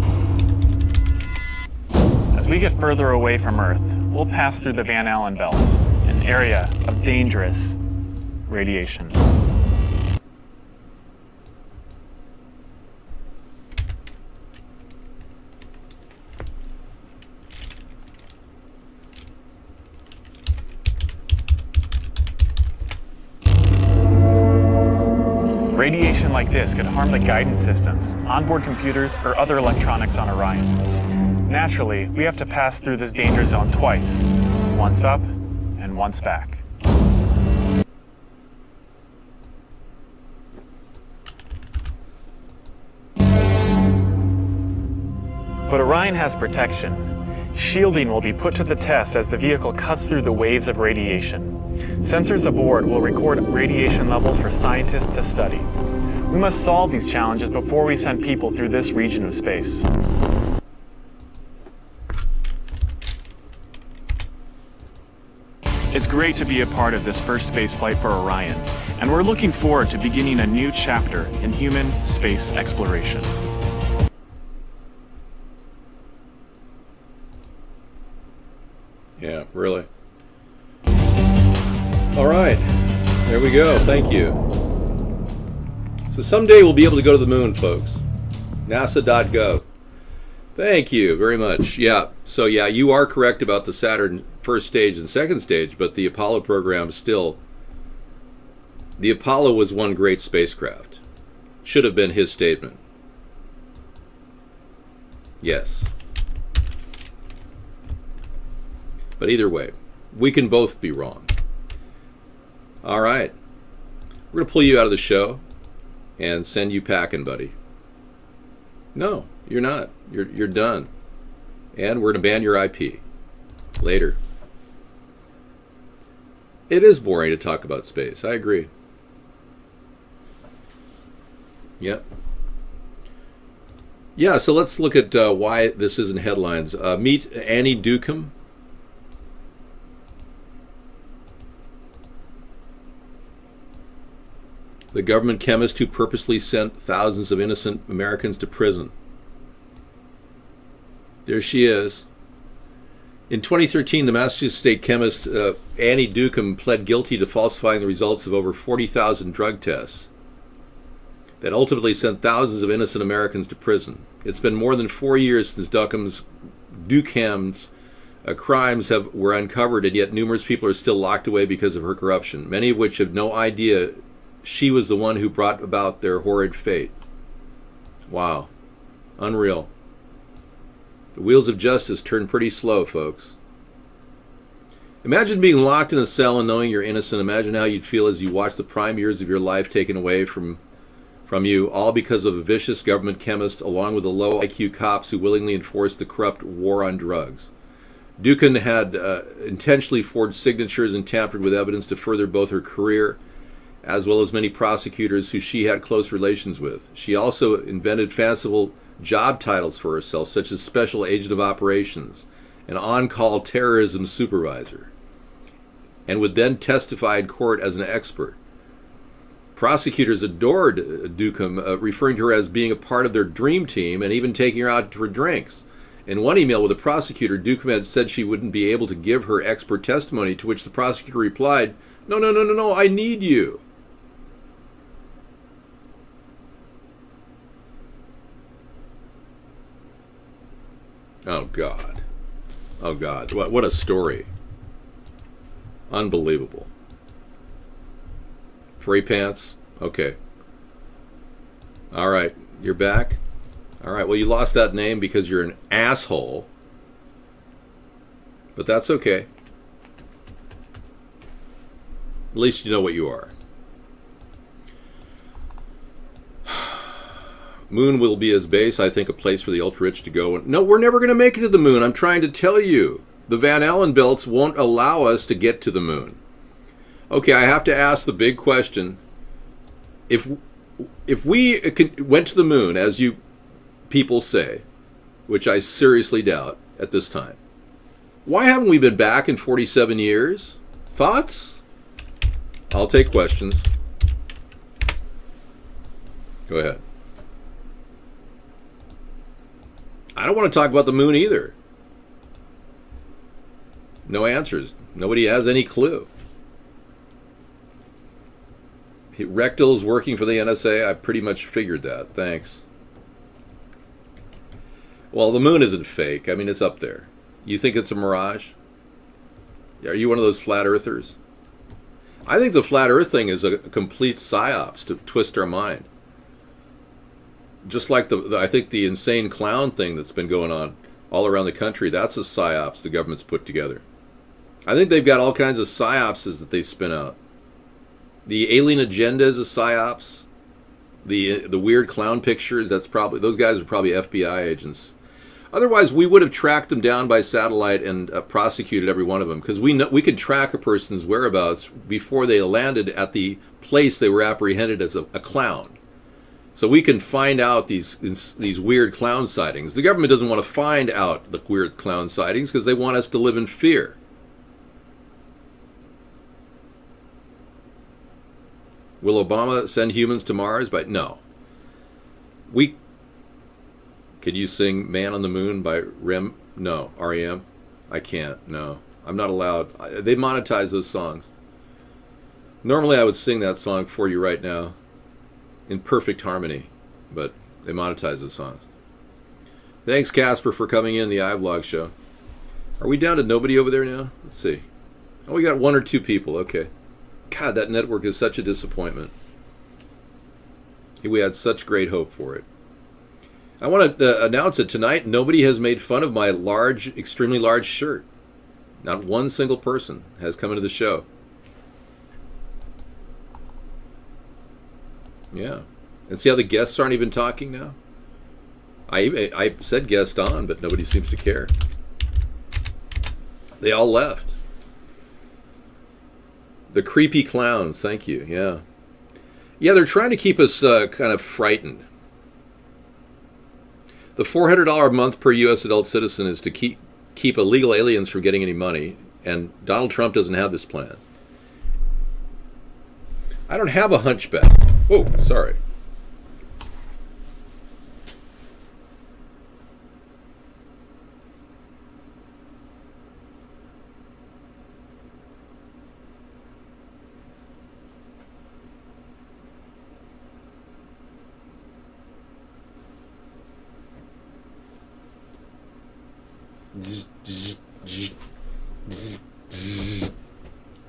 As we get further away from Earth, we'll pass through the Van Allen belts, an area of dangerous radiation. Radiation like this could harm the guidance systems, onboard computers, or other electronics on Orion. Naturally, we have to pass through this danger zone twice, once up and once back. But Orion has protection. Shielding will be put to the test as the vehicle cuts through the waves of radiation. Sensors aboard will record radiation levels for scientists to study. We must solve these challenges before we send people through this region of space. It's great to be a part of this first space flight for Orion, and we're looking forward to beginning a new chapter in human space exploration. Yeah, really. All right, there we go. Thank you. So someday we'll be able to go to the moon, folks. NASA.gov. Thank you very much. Yeah, so yeah, you are correct about the Saturn first stage and second stage, but the Apollo program still... The Apollo was one great spacecraft. Should have been his statement. Yes. But either way, we can both be wrong. All right. We're going to pull you out of the show and send you packing, buddy. No, you're not. You're done. And we're going to ban your IP. Later. It is boring to talk about space. I agree. Yep. Yeah, so let's look at why this isn't headlines. Meet Annie Ducombe. The government chemist who purposely sent thousands of innocent Americans to prison. There she is. In 2013, the Massachusetts state chemist Annie Ducombe pled guilty to falsifying the results of over 40,000 drug tests that ultimately sent thousands of innocent Americans to prison. It's been more than 4 years since Ducombe's crimes were uncovered, and yet numerous people are still locked away because of her corruption, many of which have no idea she was the one who brought about their horrid fate. Wow. Unreal. The wheels of justice turn pretty slow, folks. Imagine being locked in a cell and knowing you're innocent. Imagine how you'd feel as you watch the prime years of your life taken away from you, all because of a vicious government chemist along with the low IQ cops who willingly enforced the corrupt war on drugs. Ducombe had intentionally forged signatures and tampered with evidence to further both her career as well as many prosecutors who she had close relations with. She also invented fanciful job titles for herself, such as Special Agent of Operations and On-Call Terrorism Supervisor, and would then testify in court as an expert. Prosecutors adored Ducombe, referring to her as being a part of their dream team and even taking her out for drinks. In one email with a prosecutor, Ducombe had said she wouldn't be able to give her expert testimony, to which the prosecutor replied, No, I need you. Oh, God. Oh, God. What a story. Unbelievable. Free pants? Okay. All right. You're back? All right. Well, you lost that name because you're an asshole. But that's okay. At least you know what you are. Moon will be his base. I think a place for the ultra-rich to go. No, we're never going to make it to the moon. I'm trying to tell you. The Van Allen belts won't allow us to get to the moon. Okay, I have to ask the big question. If we went to the moon, as you people say, which I seriously doubt at this time, Why haven't we been back in 47 years? Thoughts? I'll take questions. Go ahead. I don't want to talk about the moon either. No answers. Nobody has any clue. Rectal's working for the NSA. I pretty much figured that. Thanks. Well, the moon isn't fake. I mean, it's up there. You think it's a mirage? Are you one of those flat earthers? I think the flat earth thing is a complete psyops to twist our mind. Just like I think the insane clown thing that's been going on all around the country, that's a psyops the government's put together. I think they've got all kinds of psyopses that they spin out. The alien agenda is a psyops. The weird clown pictures, that's probably, those guys are probably FBI agents. Otherwise, we would have tracked them down by satellite and prosecuted every one of them, because we can track a person's whereabouts before they landed at the place they were apprehended as a clown. So we can find out these weird clown sightings. The government doesn't want to find out the weird clown sightings because they want us to live in fear. Will Obama send humans to Mars? No. Can you sing Man on the Moon by REM? No. REM? I can't. No. I'm not allowed. They monetize those songs. Normally I would sing that song for you right now in perfect harmony, but they monetize those songs. Thanks, Casper, for coming in the iVlog show. Are we down to nobody over there now? Let's see. Oh, we got one or two people. Okay. God, that network is such a disappointment. We had such great hope for it. I want to announce that tonight nobody has made fun of my extremely large shirt. Not one single person has come into the show. Yeah. And see how the guests aren't even talking now? I said guest on, but nobody seems to care. They all left. The creepy clowns, thank you, yeah. Yeah, they're trying to keep us kind of frightened. The $400 a month per U.S. adult citizen is to keep illegal aliens from getting any money, and Donald Trump doesn't have this plan. I don't have a hunchback. Oh, sorry.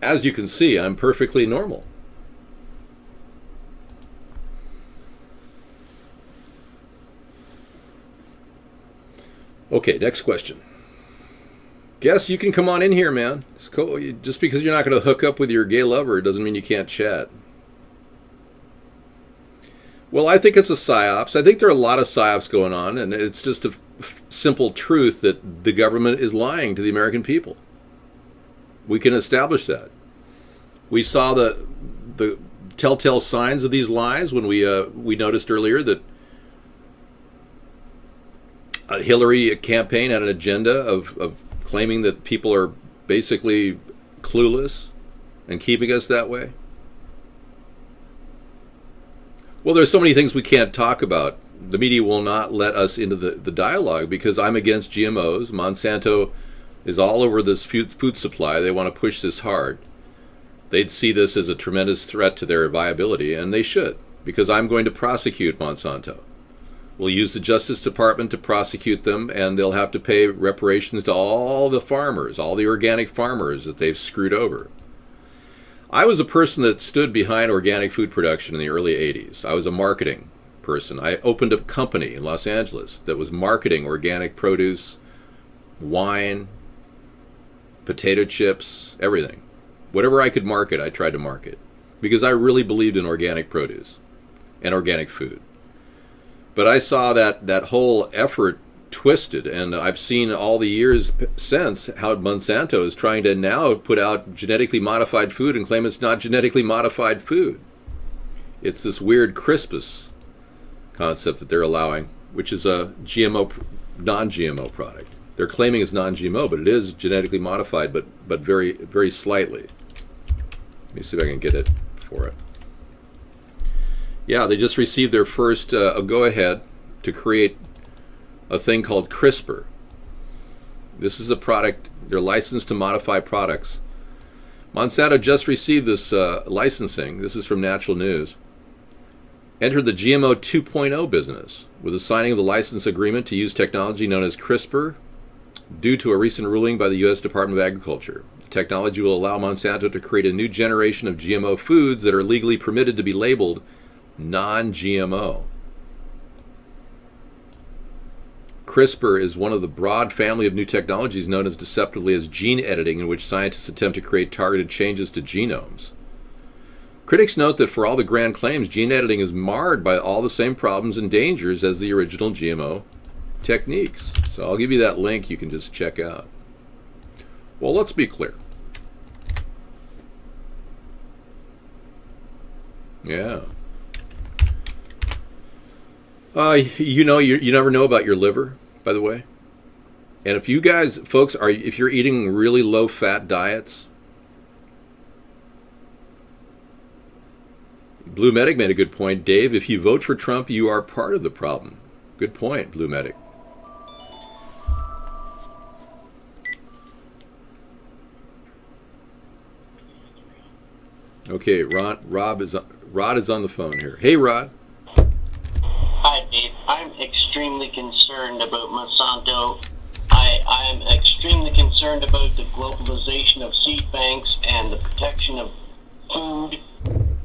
As you can see, I'm perfectly normal. Okay, next question. Guess you can come on in here, man. It's cool. Just because you're not going to hook up with your gay lover doesn't mean you can't chat. Well, I think it's a psyops. I think there are a lot of psyops going on, and it's just a simple truth that the government is lying to the American people. We can establish that. We saw the telltale signs of these lies when we noticed earlier that a Hillary campaign had an agenda of claiming that people are basically clueless and keeping us that way. Well, there's so many things we can't talk about. The media will not let us into the dialogue because I'm against GMOs. Monsanto is all over this food supply. They want to push this hard. They'd see this as a tremendous threat to their viability, and they should, because I'm going to prosecute Monsanto. We'll use the Justice Department to prosecute them, and they'll have to pay reparations to all the farmers, all the organic farmers that they've screwed over. I was a person that stood behind organic food production in the early 80s. I was a marketing person. I opened a company in Los Angeles that was marketing organic produce, wine, potato chips, everything. Whatever I could market, I tried to market because I really believed in organic produce and organic food. But I saw that whole effort twisted, and I've seen all the years since how Monsanto is trying to now put out genetically modified food and claim it's not genetically modified food. It's this weird Crispus concept that they're allowing, which is a non-GMO product. They're claiming it's non-GMO, but it is genetically modified, but very, very slightly. Let me see if I can get it for it. Yeah, they just received their first go-ahead to create a thing called CRISPR. This is a product, they're licensed to modify products. Monsanto just received this licensing. This is from Natural News. Entered the GMO 2.0 business with the signing of the license agreement to use technology known as CRISPR due to a recent ruling by the U.S. Department of Agriculture. The technology will allow Monsanto to create a new generation of GMO foods that are legally permitted to be labeled non-GMO. CRISPR is one of the broad family of new technologies known as deceptively as gene editing, in which scientists attempt to create targeted changes to genomes. Critics note that for all the grand claims, gene editing is marred by all the same problems and dangers as the original GMO techniques. So I'll give you that link you can just check out. Well, let's be clear. Yeah. You know, you never know about your liver, by the way. And if you guys, folks, if you're eating really low-fat diets, Blue Medic made a good point. Dave, if you vote for Trump, you are part of the problem. Good point, Blue Medic. Okay, Rod is on the phone here. Hey, Rod. Hi, Dave. I'm extremely concerned about Monsanto. I'm extremely concerned about the globalization of seed banks and the protection of food.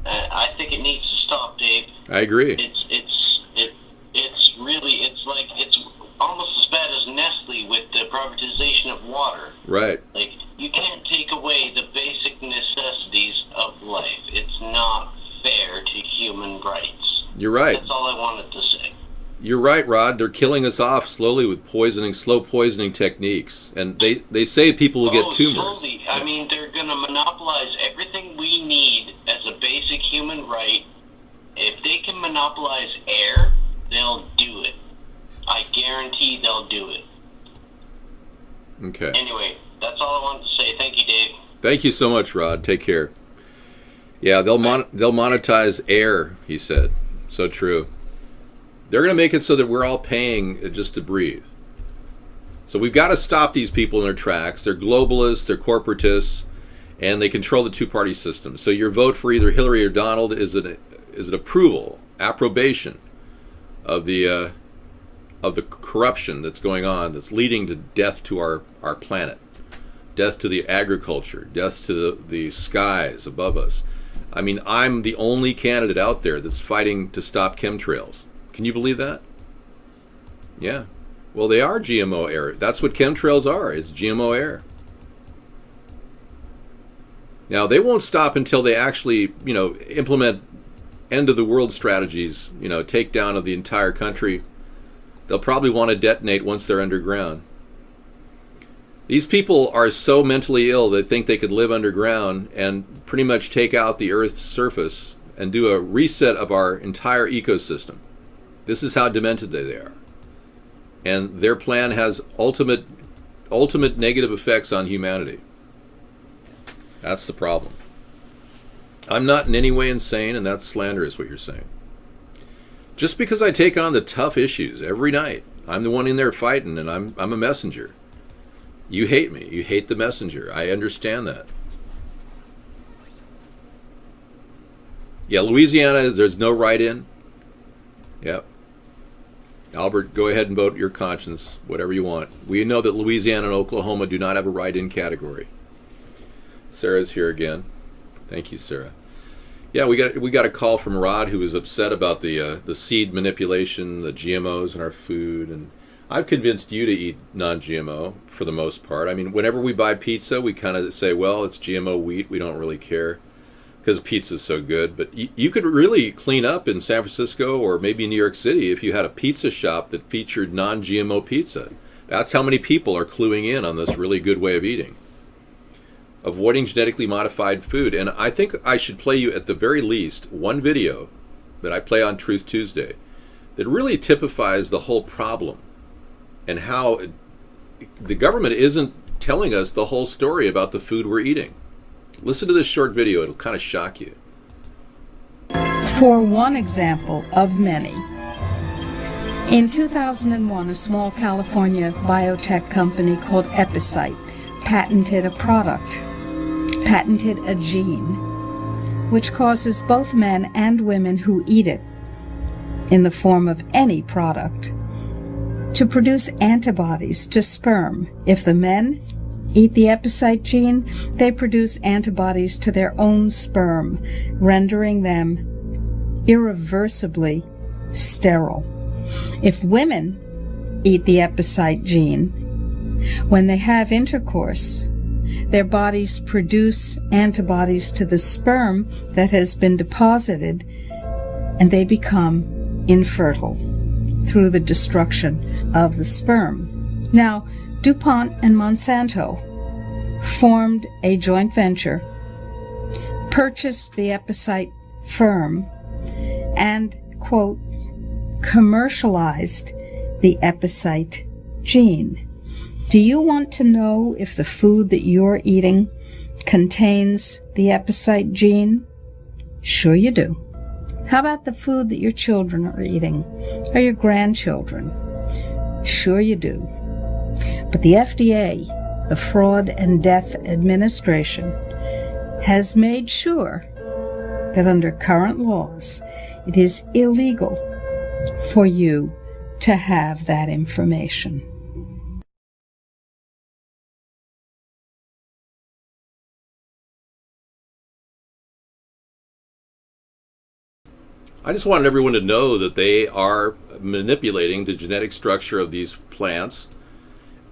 I think it needs to stop, Dave. I agree. It's almost as bad as Nestle with the privatization of water. Right. Like, you can't take away the basic necessities of life. It's not fair to human rights. You're right. That's all I wanted to say. You're right, Rod. They're killing us off slowly with slow poisoning techniques. And they say people will get tumors. Slowly. I mean, they're going to monopolize everything we need as a basic human right. If they can monopolize air, they'll do it. I guarantee they'll do it. Okay. Anyway, that's all I wanted to say. Thank you, Dave. Thank you so much, Rod. Take care. Yeah, they'll monetize air, he said. So true. They're going to make it so that we're all paying just to breathe. So we've got to stop these people in their tracks. They're globalists, they're corporatists, and they control the two-party system. So your vote for either Hillary or Donald is an approbation of the corruption that's going on, that's leading to death to our planet, death to the agriculture, death to the skies above us. I mean, I'm the only candidate out there that's fighting to stop chemtrails. Can you believe that? Yeah. Well, they are GMO air. That's what chemtrails are, is GMO air. Now, they won't stop until they actually, implement end of the world strategies, take down of the entire country. They'll probably want to detonate once they're underground. These people are so mentally ill they think they could live underground and pretty much take out the Earth's surface and do a reset of our entire ecosystem. This is how demented they are. And their plan has ultimate negative effects on humanity. That's the problem. I'm not in any way insane, and that's slanderous what you're saying. Just because I take on the tough issues every night, I'm the one in there fighting, and I'm a messenger. You hate me. You hate the messenger. I understand that. Yeah, Louisiana, there's no write-in. Yep. Albert, go ahead and vote your conscience, whatever you want. We know that Louisiana and Oklahoma do not have a write-in category. Sarah's here again. Thank you, Sarah. Yeah, we got a call from Rod, who was upset about the seed manipulation, the GMOs in our food, and I've convinced you to eat non-GMO for the most part. I mean, whenever we buy pizza, we kind of say, well, it's GMO wheat. We don't really care because pizza's so good. But you could really clean up in San Francisco or maybe New York City if you had a pizza shop that featured non-GMO pizza. That's how many people are cluing in on this really good way of eating. Avoiding genetically modified food. And I think I should play you at the very least one video that I play on Truth Tuesday that really typifies the whole problem and how the government isn't telling us the whole story about the food we're eating. Listen to this short video. It'll kind of shock you. For one example of many, in 2001, a small California biotech company called Epicite patented a product, patented a gene, which causes both men and women who eat it, in the form of any product, to produce antibodies to sperm. If the men eat the Epicite gene, they produce antibodies to their own sperm, rendering them irreversibly sterile. If women eat the Epicite gene, when they have intercourse, their bodies produce antibodies to the sperm that has been deposited, and they become infertile through the destruction of the sperm. Now, DuPont and Monsanto formed a joint venture, purchased the Epicite firm, and, quote, commercialized the Epicite gene. Do you want to know if the food that you're eating contains the Epicite gene? Sure you do. How about the food that your children are eating, or your grandchildren? Sure you do. But the FDA, the Fraud and Death Administration, has made sure that under current laws, it is illegal for you to have that information. I just wanted everyone to know that they are manipulating the genetic structure of these plants,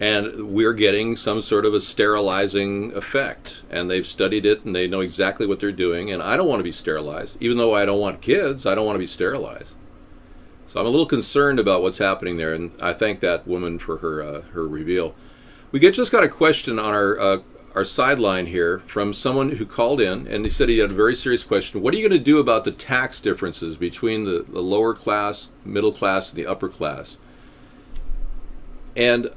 and we're getting some sort of a sterilizing effect. And they've studied it, and they know exactly what they're doing. And I don't want to be sterilized. Even though I don't want kids, I don't want to be sterilized. So I'm a little concerned about what's happening there, and I thank that woman for her reveal. We just got a question on our sideline here from someone who called in, and he said he had a very serious question. What are you going to do about the tax differences between the lower class, middle class, and the upper class? And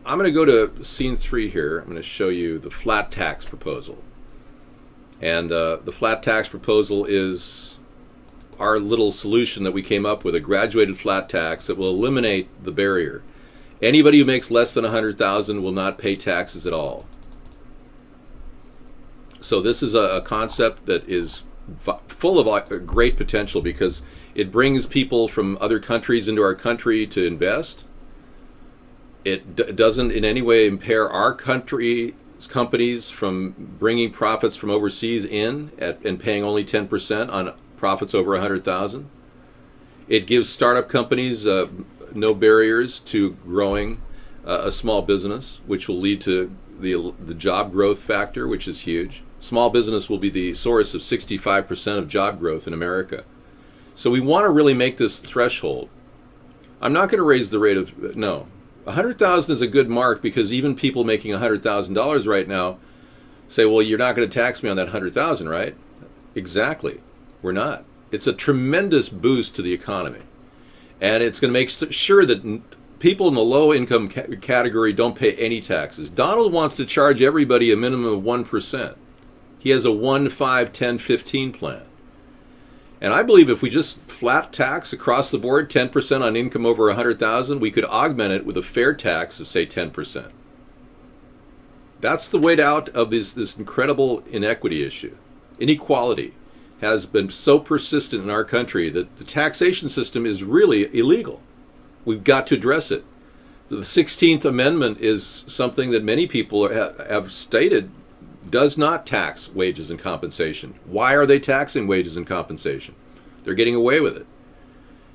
I'm going to go to scene 3 here. I'm going to show you the flat tax proposal. And the flat tax proposal is our little solution that we came up with, a graduated flat tax that will eliminate the barrier. Anybody who makes less than $100,000 will not pay taxes at all. So this is a concept that is full of great potential, because it brings people from other countries into our country to invest. It doesn't in any way impair our country's companies from bringing profits from overseas in and paying only 10% on profits over 100,000. It gives startup companies no barriers to growing a small business, which will lead to the job growth factor, which is huge. Small business will be the source of 65% of job growth in America. So we want to really make this threshold. I'm not going to raise the rate of, no. 100,000 is a good mark, because even people making $100,000 right now say, well, you're not going to tax me on that 100,000, right? Exactly. We're not. It's a tremendous boost to the economy. And it's going to make sure that people in the low income category don't pay any taxes. Donald wants to charge everybody a minimum of 1%. He has a 1, 5, 10, 15 plan. And I believe if we just flat tax across the board 10% on income over 100,000, we could augment it with a fair tax of, say, 10%. That's the way out of this incredible inequity issue. Inequality has been so persistent in our country that the taxation system is really illegal. We've got to address it. The 16th Amendment is something that many people have stated does not tax wages and compensation. Why are they taxing wages and compensation? They're getting away with it.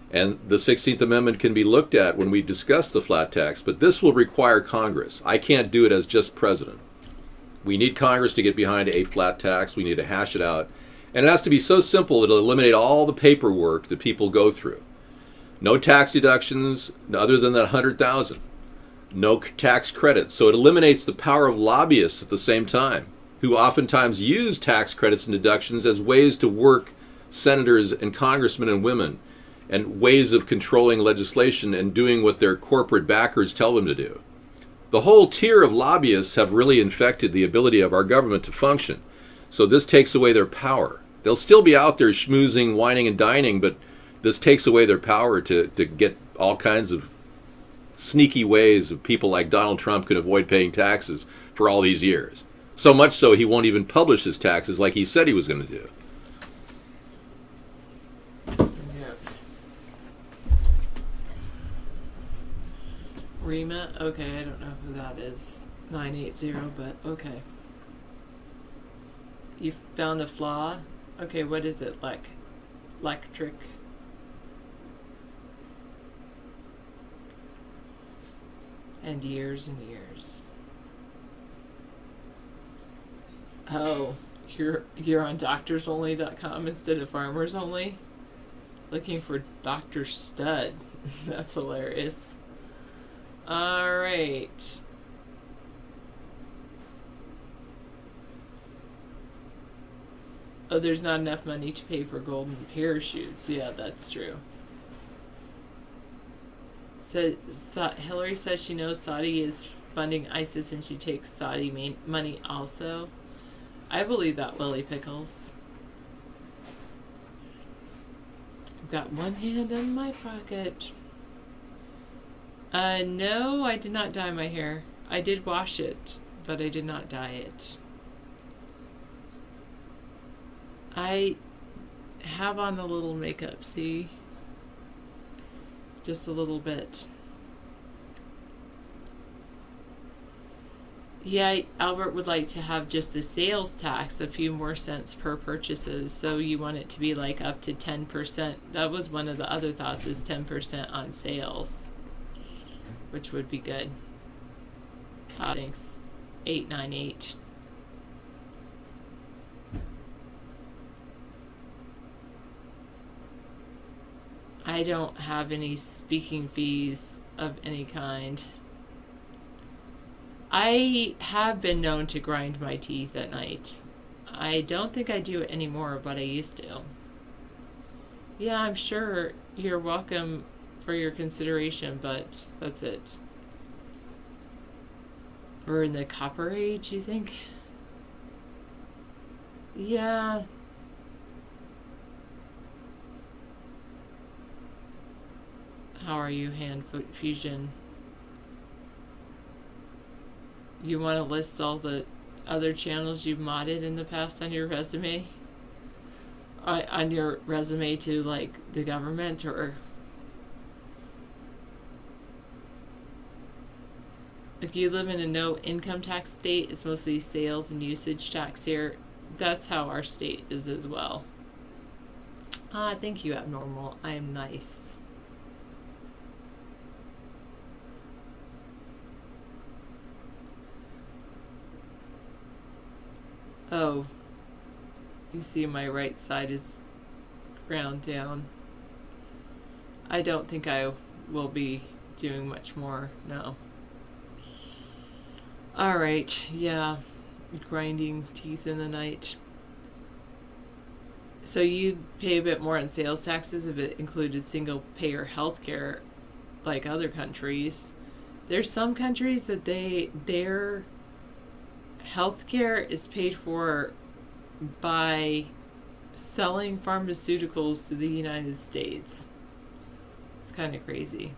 And the 16th Amendment can be looked at when we discuss the flat tax, but this will require Congress. I can't do it as just president. We need Congress to get behind a flat tax. We need to hash it out. And it has to be so simple it'll eliminate all the paperwork that people go through. No tax deductions other than that 100,000. No tax credits. So it eliminates the power of lobbyists at the same time, who oftentimes use tax credits and deductions as ways to work senators and congressmen and women, and ways of controlling legislation and doing what their corporate backers tell them to do. The whole tier of lobbyists have really infected the ability of our government to function. So this takes away their power. They'll still be out there schmoozing, whining, and dining, but this takes away their power to get all kinds of sneaky ways of people like Donald Trump can avoid paying taxes for all these years. So much so he won't even publish his taxes like he said he was going to do. Rima? Okay, I don't know who that is. 980, but okay. You found a flaw? Okay, what is it? Electric? And years and years. Oh, you're on doctorsonly.com instead of farmers only? Looking for Dr. Stud. That's hilarious. Alright. Oh, there's not enough money to pay for golden parachutes. Yeah, that's true. So Hillary says she knows Saudi is funding ISIS and she takes Saudi money also. I believe that, Willie Pickles. I've got one hand in my pocket. No, I did not dye my hair. I did wash it, but I did not dye it. I have on a little makeup, see? Just a little bit. Yeah, Albert would like to have just a sales tax, a few more cents per purchases. So you want it to be like up to 10%. That was one of the other thoughts, is 10% on sales, which would be good. Thanks. 898. I don't have any speaking fees of any kind. I have been known to grind my teeth at night. I don't think I do it anymore, but I used to. Yeah, I'm sure you're welcome for your consideration, but that's it. We're in the Copper Age, you think? Yeah. How are you, Hand Fusion? You want to list all the other channels you've modded in the past on your resume? On your resume to, like, the government, or... If you live in a no income tax state, it's mostly sales and usage tax here. That's how our state is as well. Thank you, Abnormal. I am nice. Oh, you see my right side is ground down. I don't think I will be doing much more, no. Alright, yeah, grinding teeth in the night. So you'd pay a bit more on sales taxes if it included single payer healthcare like other countries. There's some countries that their healthcare is paid for by selling pharmaceuticals to the United States. It's kind of crazy.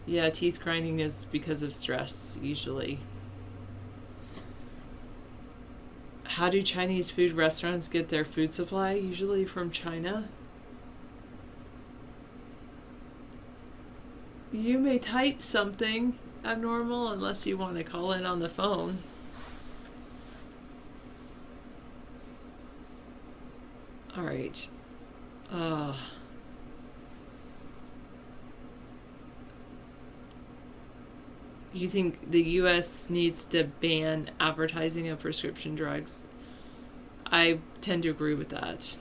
Yeah, teeth grinding is because of stress, usually. How do Chinese food restaurants get their food supply? Usually from China. You may type something abnormal unless you want to call in on the phone. Alright. You think the U.S. needs to ban advertising of prescription drugs? I tend to agree with that.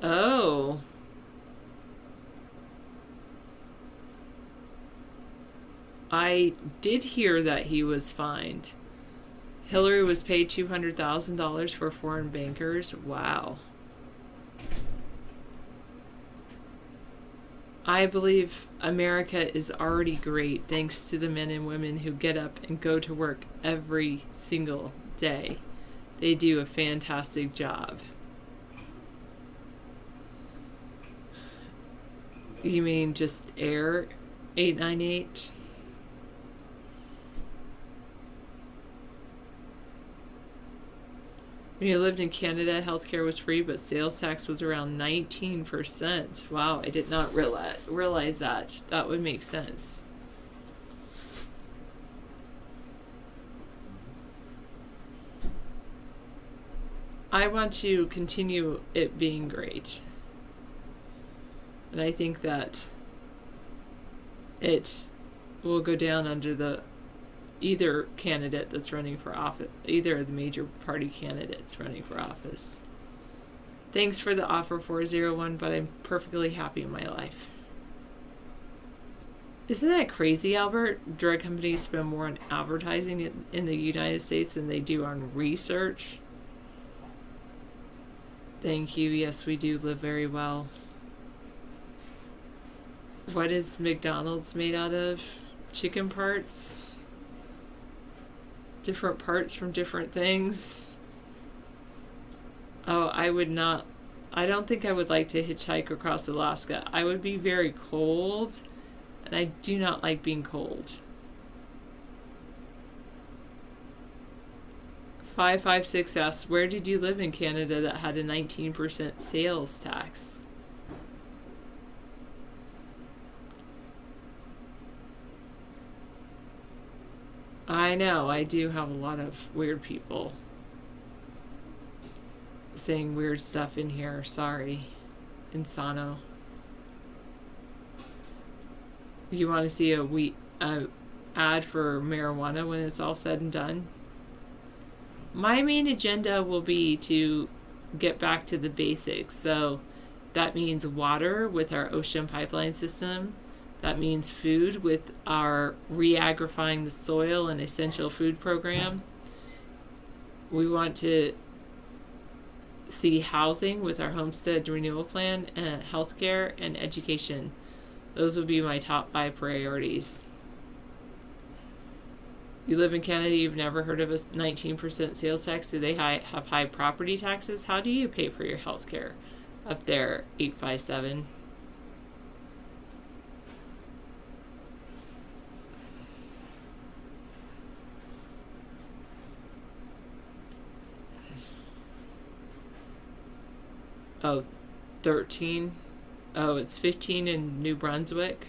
Oh. I did hear that he was fined. Hillary was paid $200,000 for foreign bankers. Wow. I believe America is already great thanks to the men and women who get up and go to work every single day. They do a fantastic job. You mean just air 898? When you lived in Canada, healthcare was free, but sales tax was around 19%. Wow, I did not realize that. That would make sense. I want to continue it being great. And I think that it will go down under the either candidate that's running for office, either of the major party candidates running for office. Thanks for the offer 401, but I'm perfectly happy in my life. Isn't that crazy, Albert? Drug companies spend more on advertising in the United States than they do on research. Thank you. Yes, we do live very well. What is McDonald's made out of? Chicken parts? Different parts from different things? Oh, I don't think I would like to hitchhike across Alaska. I would be very cold, and I do not like being cold. 556 asks, where did you live in Canada that had a 19% sales tax? I know, I do have a lot of weird people saying weird stuff in here. Sorry. Insano. You want to see a ad for marijuana when it's all said and done? My main agenda will be to get back to the basics. So that means water with our ocean pipeline system. That means food with our re-agrifying the soil and essential food program. We want to see housing with our homestead renewal plan, and healthcare and education. Those would be my top 5 priorities. You live in Canada, you've never heard of a 19% sales tax. Do they have high property taxes? How do you pay for your healthcare up there? 857. Oh, 13. Oh, it's 15 in New Brunswick.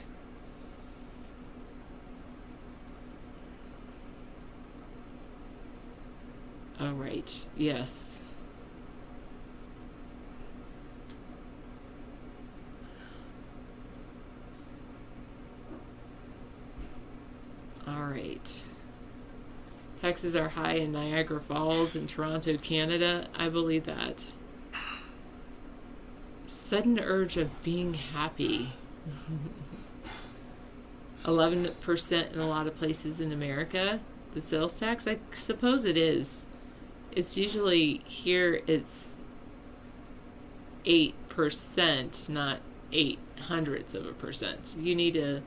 All right. Yes. All right. Taxes are high in Niagara Falls and Toronto, Canada. I believe that. Sudden urge of being happy. 11% in a lot of places in America. The sales tax, I suppose it is. It's usually here it's 8%, not 0.08%. You need to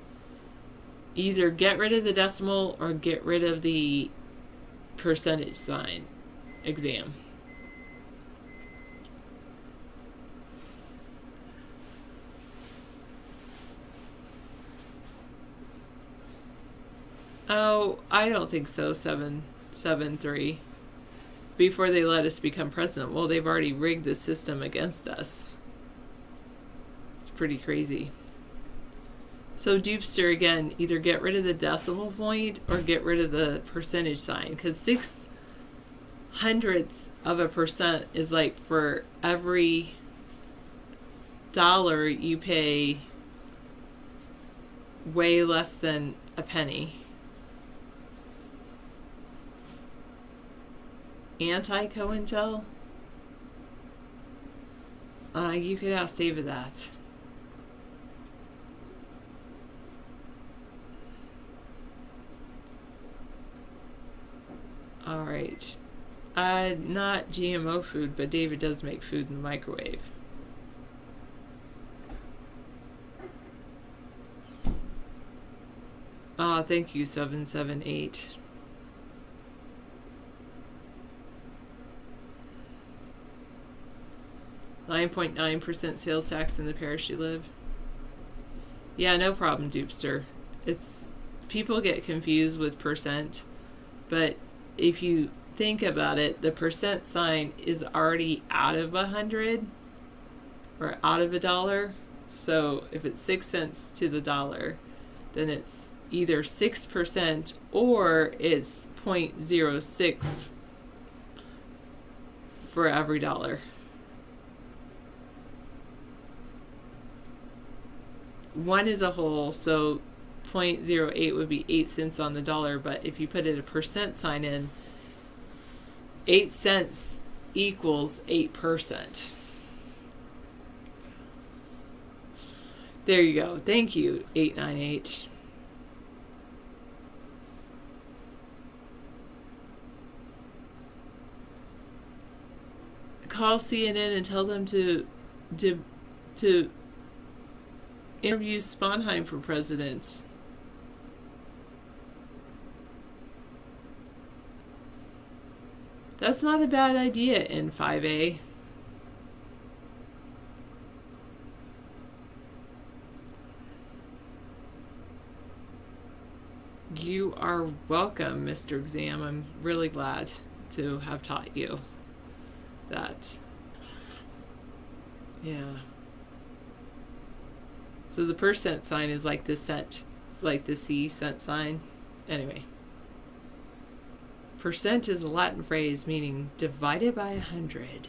either get rid of the decimal or get rid of the percentage sign exam. Oh, I don't think so. 773. Before they let us become president. Well, they've already rigged the system against us. It's pretty crazy. So Dupster, again, either get rid of the decimal point or get rid of the percentage sign. Because 0.06% is like for every dollar you pay way less than a penny. Anti-COINTEL? You could ask David that. Alright. Not GMO food, but David does make food in the microwave. Thank you, 778. .9% sales tax in the parish you live. Yeah, no problem, Dupster. It's people get confused with percent, but if you think about it, the percent sign is already out of 100 or out of $1. So if it's 6 cents to the dollar, then it's either 6% or it's 0.06 for every dollar. One is a whole, so 0.08 would be 8 cents on the dollar, but if you put it a percent sign in, 8 cents equals 8%. There you go. Thank you, 898. Call CNN and tell them to interview Sponheim for president. That's not a bad idea in 5A. You are welcome, Mr. Exam. I'm really glad to have taught you that. Yeah. So the percent sign is like the cent, like the C cent sign. Anyway. Percent is a Latin phrase meaning divided by 100.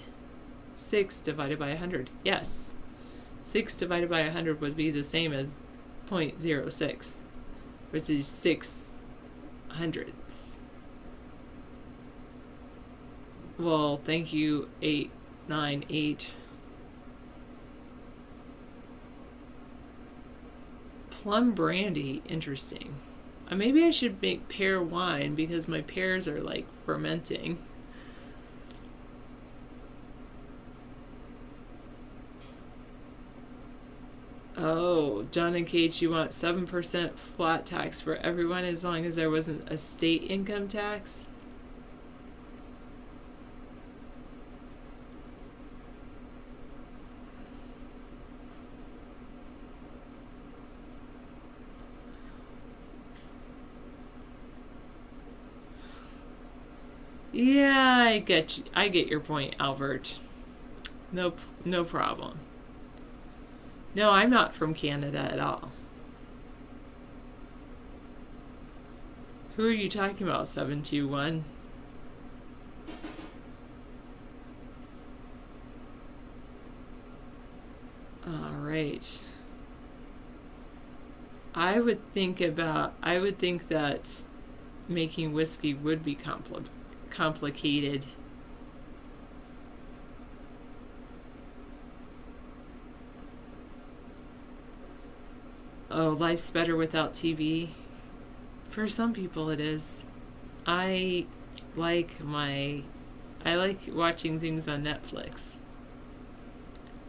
6 divided by 100. Yes. 6 divided by 100 would be the same as 0.06, which is 600th. Well, thank you, 898. Plum brandy, interesting. Maybe I should make pear wine because my pears are like fermenting. Oh, John and Kate, you want 7% flat tax for everyone as long as there wasn't a state income tax? Yeah, I get you. I get your point, Albert. No problem. No, I'm not from Canada at all. Who are you talking about, 721? All right. I would think that making whiskey would be complicated. Oh, life's better without TV. For some people it is. I like watching things on Netflix,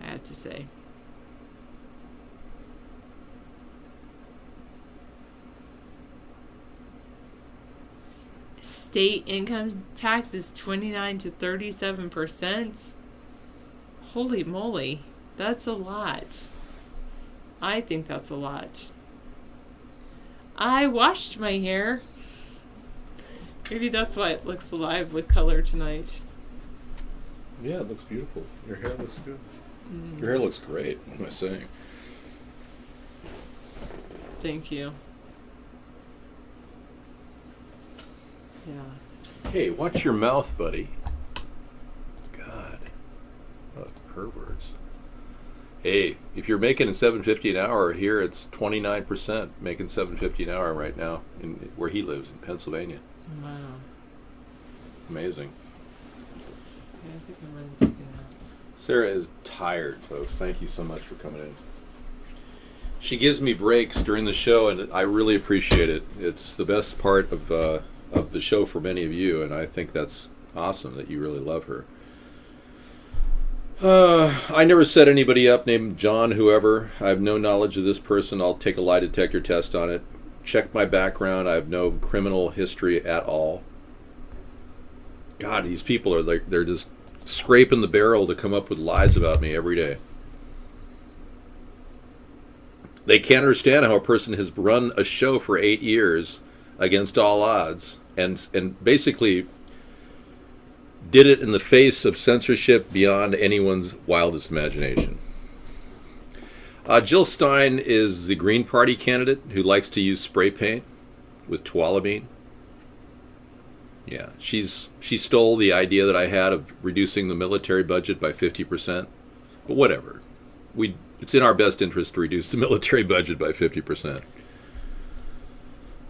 I have to say. State income tax is 29 to 37%. Holy moly, that's a lot. I think that's a lot. I washed my hair. Maybe that's why it looks alive with color tonight. Yeah, it looks beautiful. Your hair looks good. Your hair looks great. What am I saying? Thank you. Yeah. Hey, watch your mouth, buddy. God. What perverts. Hey, if you're making $7.50 an hour here, it's 29% making $7.50 an hour right now in where he lives in Pennsylvania. Wow. Amazing. Yeah, I think I'm ready to take it out. Sarah is tired, folks. Thank you so much for coming in. She gives me breaks during the show, and I really appreciate it. It's the best part of the show for many of you, and I think that's awesome that you really love her. I never set anybody up named John whoever. I have no knowledge of this person. I'll take a lie detector test on it. checked my background. I have no criminal history at all. God, these people are like, they're just scraping the barrel to come up with lies about me every day. They can't understand how a person has run a show for 8 years against all odds and basically did it in the face of censorship beyond anyone's wildest imagination. Jill Stein is the Green Party candidate who likes to use spray paint with tuolumine. Yeah, she stole the idea that I had of reducing the military budget by 50%. But whatever. It's in our best interest to reduce the military budget by 50%.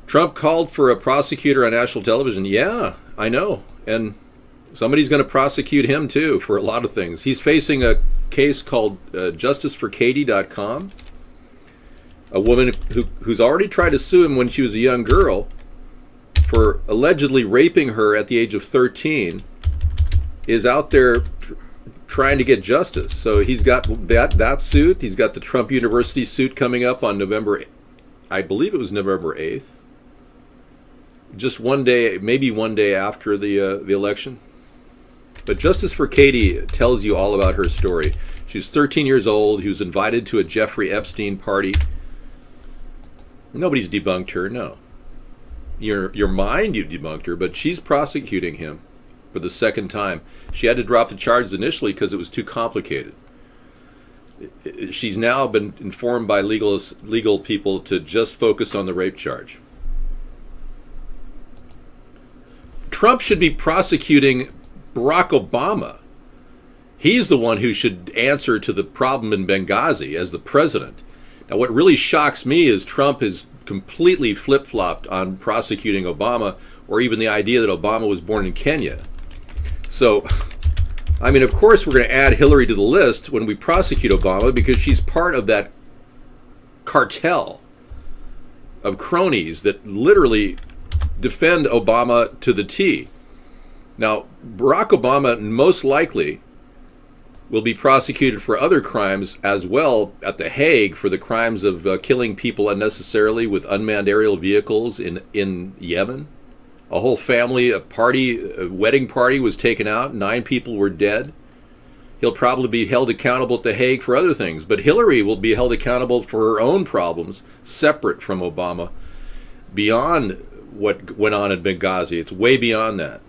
Trump called for a prosecutor on national television. Yeah, I know. And somebody's going to prosecute him, too, for a lot of things. He's facing a case called justiceforkatie.com. A woman who's already tried to sue him when she was a young girl for allegedly raping her at the age of 13 is out there trying to get justice. So he's got that suit. He's got the Trump University suit coming up on I believe it was November 8th. Just one day, maybe one day after the election. But Justice for Katie tells you all about her story. She's 13 years old. She was invited to a Jeffrey Epstein party. Nobody's debunked her, no. Your mind, you debunked her, but she's prosecuting him for the second time. She had to drop the charges initially because it was too complicated. She's now been informed by legal people to just focus on the rape charge. Trump should be prosecuting Barack Obama. He's the one who should answer to the problem in Benghazi as the president. Now, what really shocks me is Trump has completely flip-flopped on prosecuting Obama, or even the idea that Obama was born in Kenya. So, I mean, of course we're going to add Hillary to the list when we prosecute Obama because she's part of that cartel of cronies that literally defend Obama to the T. Now, Barack Obama most likely will be prosecuted for other crimes as well at The Hague for the crimes of killing people unnecessarily with unmanned aerial vehicles in Yemen. A whole family, a wedding party was taken out. 9 people were dead. He'll probably be held accountable at The Hague for other things. But Hillary will be held accountable for her own problems, separate from Obama, beyond what went on in Benghazi. It's way beyond that.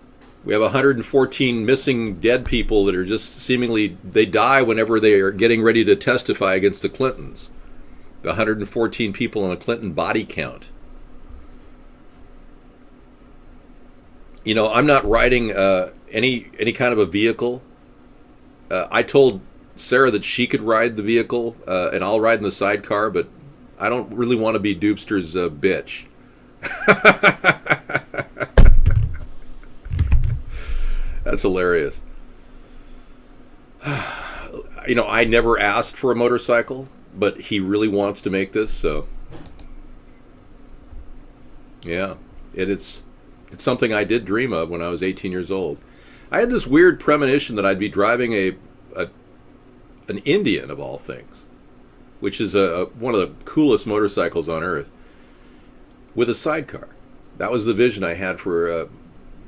We have 114 missing dead people that are just seemingly, they die whenever they are getting ready to testify against the Clintons. The 114 people on a Clinton body count. You know, I'm not riding any kind of a vehicle. I told Sarah that she could ride the vehicle and I'll ride in the sidecar, but I don't really want to be Doobster's bitch. That's hilarious. You know, I never asked for a motorcycle, but he really wants to make this, so yeah, it's something I did dream of when I was 18 years old. I had this weird premonition that I'd be driving an Indian of all things, which is one of the coolest motorcycles on earth, with a sidecar. That was the vision I had for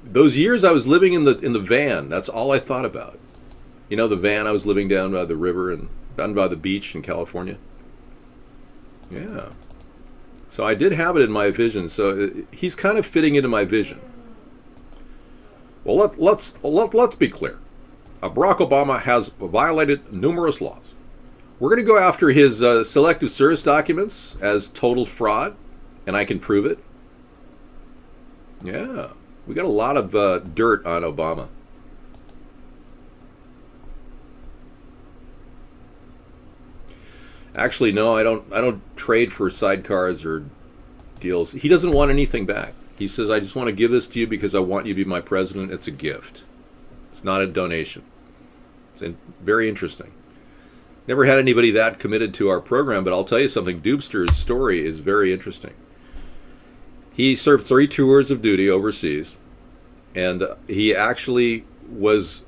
those years I was living in the van. That's all I thought about. You know, the van I was living down by the river and down by the beach in California. Yeah. So I did have it in my vision. So he's kind of fitting into my vision. Well, let's be clear. Barack Obama has violated numerous laws. We're going to go after his selective service documents as total fraud, and I can prove it. Yeah. We got a lot of dirt on Obama. Actually, no, I don't trade for sidecars or deals. He doesn't want anything back. He says, I just want to give this to you because I want you to be my president. It's a gift. It's not a donation. It's very interesting. Never had anybody that committed to our program, but I'll tell you something. Doobster's story is very interesting. He served 3 tours of duty overseas, and he actually was,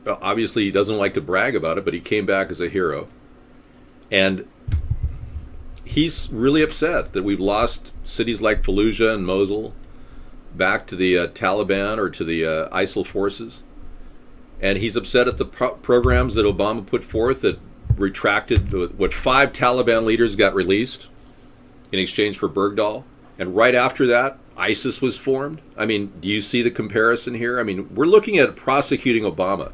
obviously he doesn't like to brag about it, but he came back as a hero. And he's really upset that we've lost cities like Fallujah and Mosul back to the Taliban or to the ISIL forces. And he's upset at the programs that Obama put forth that retracted what 5 Taliban leaders got released in exchange for Bergdahl. And right after that, ISIS was formed. I mean, do you see the comparison here? I mean, we're looking at prosecuting Obama.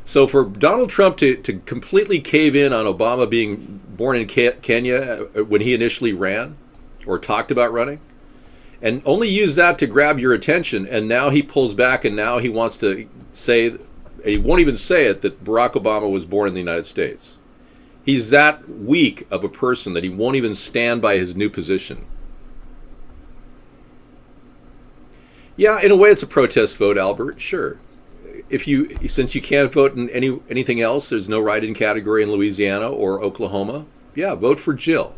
So for Donald Trump to completely cave in on Obama being born in Kenya when he initially ran or talked about running, and only use that to grab your attention, and now he pulls back and now he wants to say, he won't even say it, that Barack Obama was born in the United States. He's that weak of a person that he won't even stand by his new position. Yeah, in a way it's a protest vote, Albert, sure. Since you can't vote in anything else, there's no write-in category in Louisiana or Oklahoma, yeah, vote for Jill.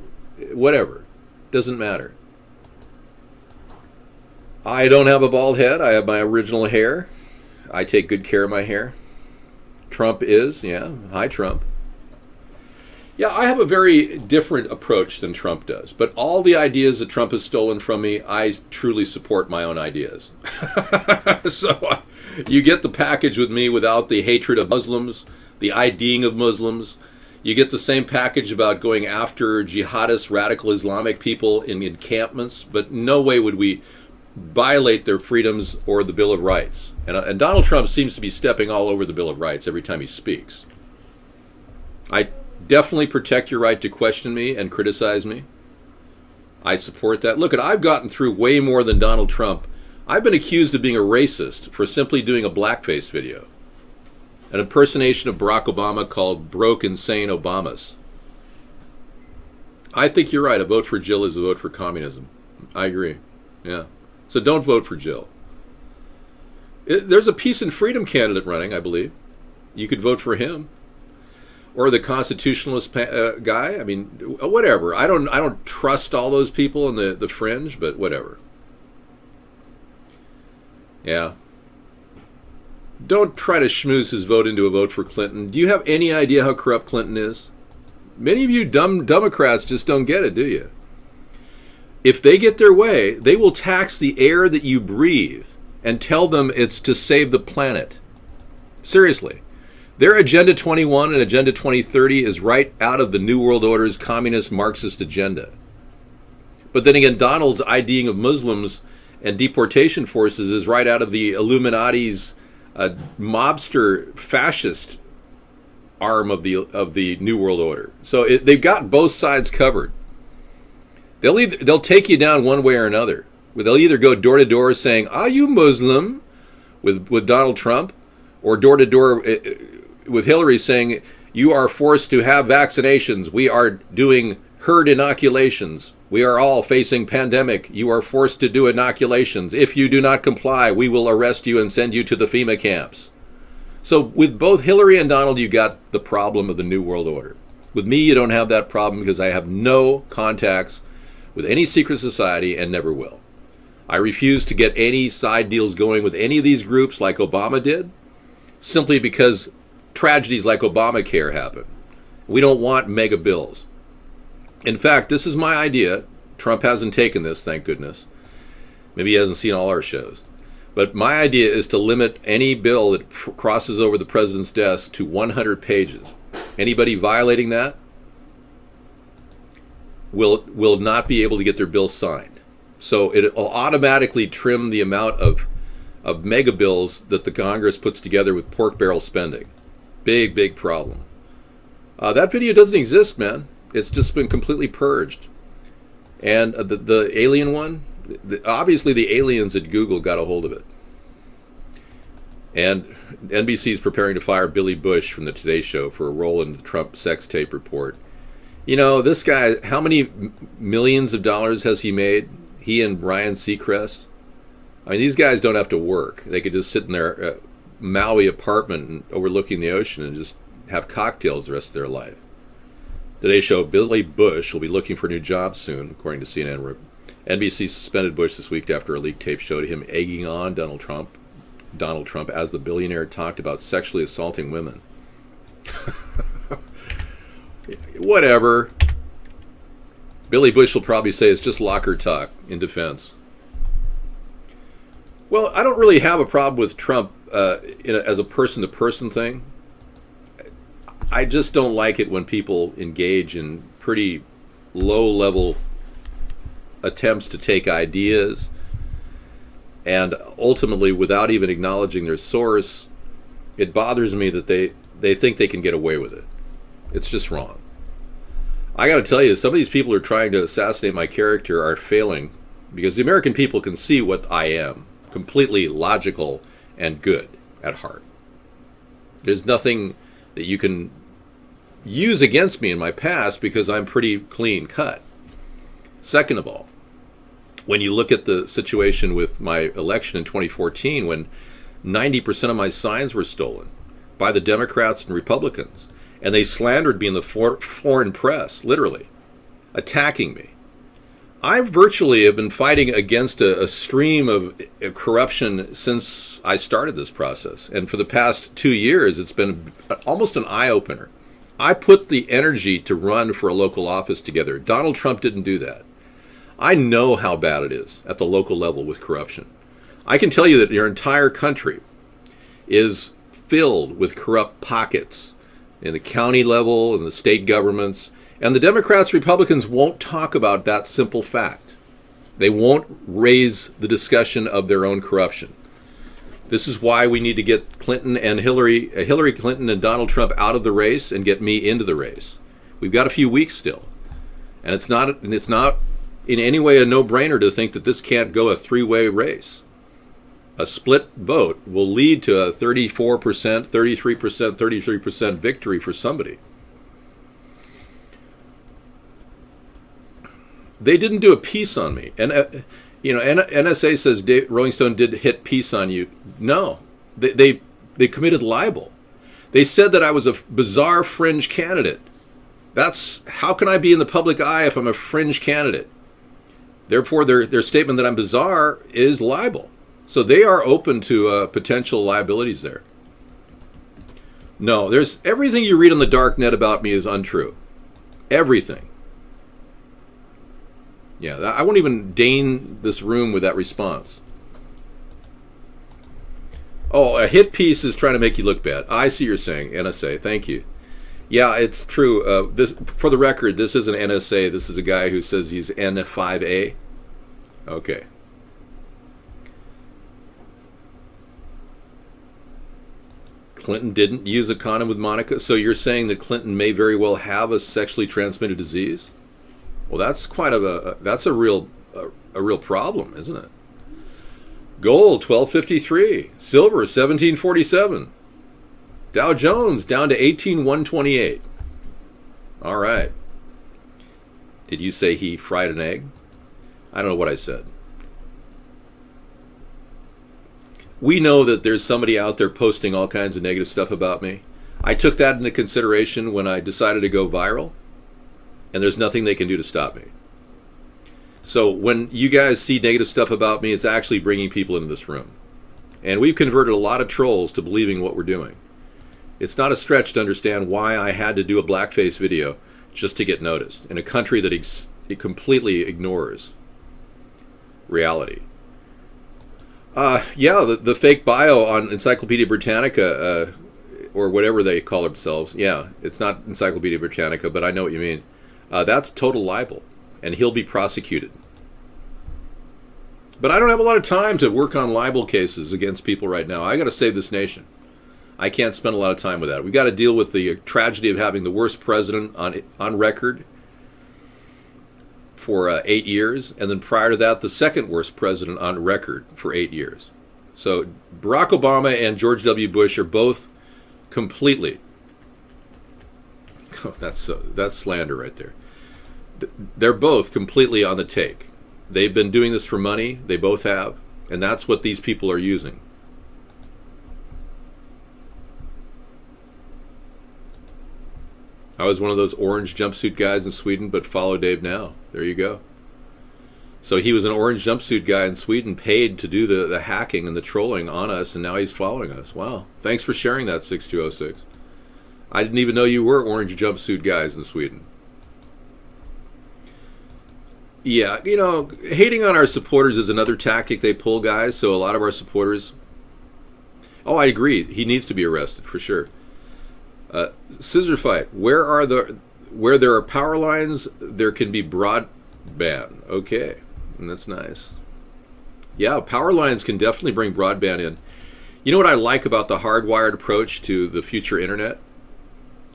Whatever. Doesn't matter. I don't have a bald head. I have my original hair. I take good care of my hair. Trump is, yeah. Hi, Trump. Yeah, I have a very different approach than Trump does. But all the ideas that Trump has stolen from me, I truly support my own ideas. So you get the package with me without the hatred of Muslims, the IDing of Muslims. You get the same package about going after jihadist, radical Islamic people in encampments. But no way would we violate their freedoms or the Bill of Rights. And Donald Trump seems to be stepping all over the Bill of Rights every time he speaks. I definitely protect your right to question me and criticize me. I support that. Look, I've gotten through way more than Donald Trump. I've been accused of being a racist for simply doing a blackface video, an impersonation of Barack Obama called Broke Insane Obamas. I think you're right. A vote for Jill is a vote for communism. I agree. Yeah. So don't vote for Jill. There's a peace and freedom candidate running, I believe. You could vote for him. Or the constitutionalist guy. I mean, whatever. I don't trust all those people in the fringe, but whatever. Yeah. Don't try to schmooze his vote into a vote for Clinton. Do you have any idea how corrupt Clinton is? Many of you dumb Democrats just don't get it, do you? If they get their way, they will tax the air that you breathe and tell them it's to save the planet. Seriously. Their Agenda 21 and Agenda 2030 is right out of the New World Order's communist Marxist agenda. But then again, Donald's IDing of Muslims and deportation forces is right out of the Illuminati's mobster fascist arm of the New World Order. So they've got both sides covered. They'll take you down one way or another. They'll either go door to door saying, "Are you Muslim?" with Donald Trump, or door to door with Hillary saying, "You are forced to have vaccinations. We are doing herd inoculations. We are all facing pandemic. You are forced to do inoculations. If you do not comply, we will arrest you and send you to the FEMA camps." So with both Hillary and Donald, you got the problem of the New World Order. With me, you don't have that problem because I have no contacts with any secret society and never will. I refuse to get any side deals going with any of these groups like Obama did, simply because tragedies like Obamacare happen. We don't want mega bills. In fact, this is my idea. Trump hasn't taken this, thank goodness. Maybe he hasn't seen all our shows. But my idea is to limit any bill that crosses over the president's desk to 100 pages. Anybody violating that will not be able to get their bill signed. So it will automatically trim the amount of mega bills that the Congress puts together with pork barrel spending. Big, big problem. That video doesn't exist, man. It's just been completely purged. And the alien one, obviously the aliens at Google got a hold of it. And NBC is preparing to fire Billy Bush from the Today Show for a role in the Trump sex tape report. You know, this guy, how many millions of dollars has he made? He and Ryan Seacrest. I mean, these guys don't have to work. They could just sit in their Maui apartment overlooking the ocean and just have cocktails the rest of their life. Today Show, Billy Bush will be looking for a new job soon, according to CNN. NBC suspended Bush this week after a leaked tape showed him egging on Donald Trump as the billionaire talked about sexually assaulting women. Whatever. Billy Bush will probably say it's just locker talk in defense. Well, I don't really have a problem with Trump as a person-to-person thing. I just don't like it when people engage in pretty low-level attempts to take ideas and ultimately, without even acknowledging their source, it bothers me that they think they can get away with it. It's just wrong. I got to tell you, some of these people who are trying to assassinate my character are failing because the American people can see what I am. Completely logical and good at heart. There's nothing that you can use against me in my past because I'm pretty clean cut. Second of all, when you look at the situation with my election in 2014, when 90% of my signs were stolen by the Democrats and Republicans, and they slandered me in the foreign press, literally, attacking me. I virtually have been fighting against a stream of corruption since I started this process. And for the past 2 years, it's been almost an eye-opener. I put the energy to run for a local office together. Donald Trump didn't do that. I know how bad it is at the local level with corruption. I can tell you that your entire country is filled with corrupt pockets in the county level and the state governments. And the Democrats, Republicans won't talk about that simple fact. They won't raise the discussion of their own corruption. This is why we need to get Clinton and Hillary Clinton and Donald Trump out of the race and get me into the race. We've got a few weeks still. And it's not in any way a no-brainer to think that this can't go a three-way race. A split vote will lead to a 34%, 33%, 33% victory for somebody. They didn't do a piece on me. And, NSA says Rolling Stone did hit piece on you. No, they committed libel. They said that I was a bizarre fringe candidate. How can I be in the public eye if I'm a fringe candidate? Therefore, their statement that I'm bizarre is libel. So they are open to potential liabilities there. No, everything you read on the dark net about me is untrue. Everything. Yeah, I won't even deign this room with that response. Oh, a hit piece is trying to make you look bad. I see you're saying, NSA. Thank you. Yeah, it's true. For the record, this isn't NSA. This is a guy who says he's N5A. Okay. Clinton didn't use a condom with Monica. So you're saying that Clinton may very well have a sexually transmitted disease? Well, that's that's a real problem, isn't it? Gold 1253, silver 1747, Dow Jones down to 18,128. All right. Did you say he fried an egg? I don't know what I said. We know that there's somebody out there posting all kinds of negative stuff about me. I took that into consideration when I decided to go viral. And there's nothing they can do to stop me. So when you guys see negative stuff about me, it's actually bringing people into this room. And we've converted a lot of trolls to believing what we're doing. It's not a stretch to understand why I had to do a blackface video just to get noticed in a country that it completely ignores reality. The fake bio on Encyclopedia Britannica, or whatever they call themselves. Yeah, it's not Encyclopedia Britannica, but I know what you mean. That's total libel, and he'll be prosecuted. But I don't have a lot of time to work on libel cases against people right now. I got to save this nation. I can't spend a lot of time with that. We've got to deal with the tragedy of having the worst president on record for 8 years, and then prior to that, the second worst president on record for 8 years. So Barack Obama and George W. Bush are both completely... Oh, that's slander right there. They're both completely on the take. They've been doing this for money. They both have. And that's what these people are using. I was one of those orange jumpsuit guys in Sweden, but follow Dave now. There you go. So he was an orange jumpsuit guy in Sweden, paid to do the hacking and the trolling on us, and now he's following us. Wow. Thanks for sharing that, 6206. I didn't even know you were orange jumpsuit guys in Sweden. Yeah, hating on our supporters is another tactic they pull, guys. So a lot of our supporters. Oh, I agree. He needs to be arrested for sure. Scissor fight. Where there are power lines, there can be broadband. Okay, and that's nice. Yeah, power lines can definitely bring broadband in. You know what I like about the hardwired approach to the future internet?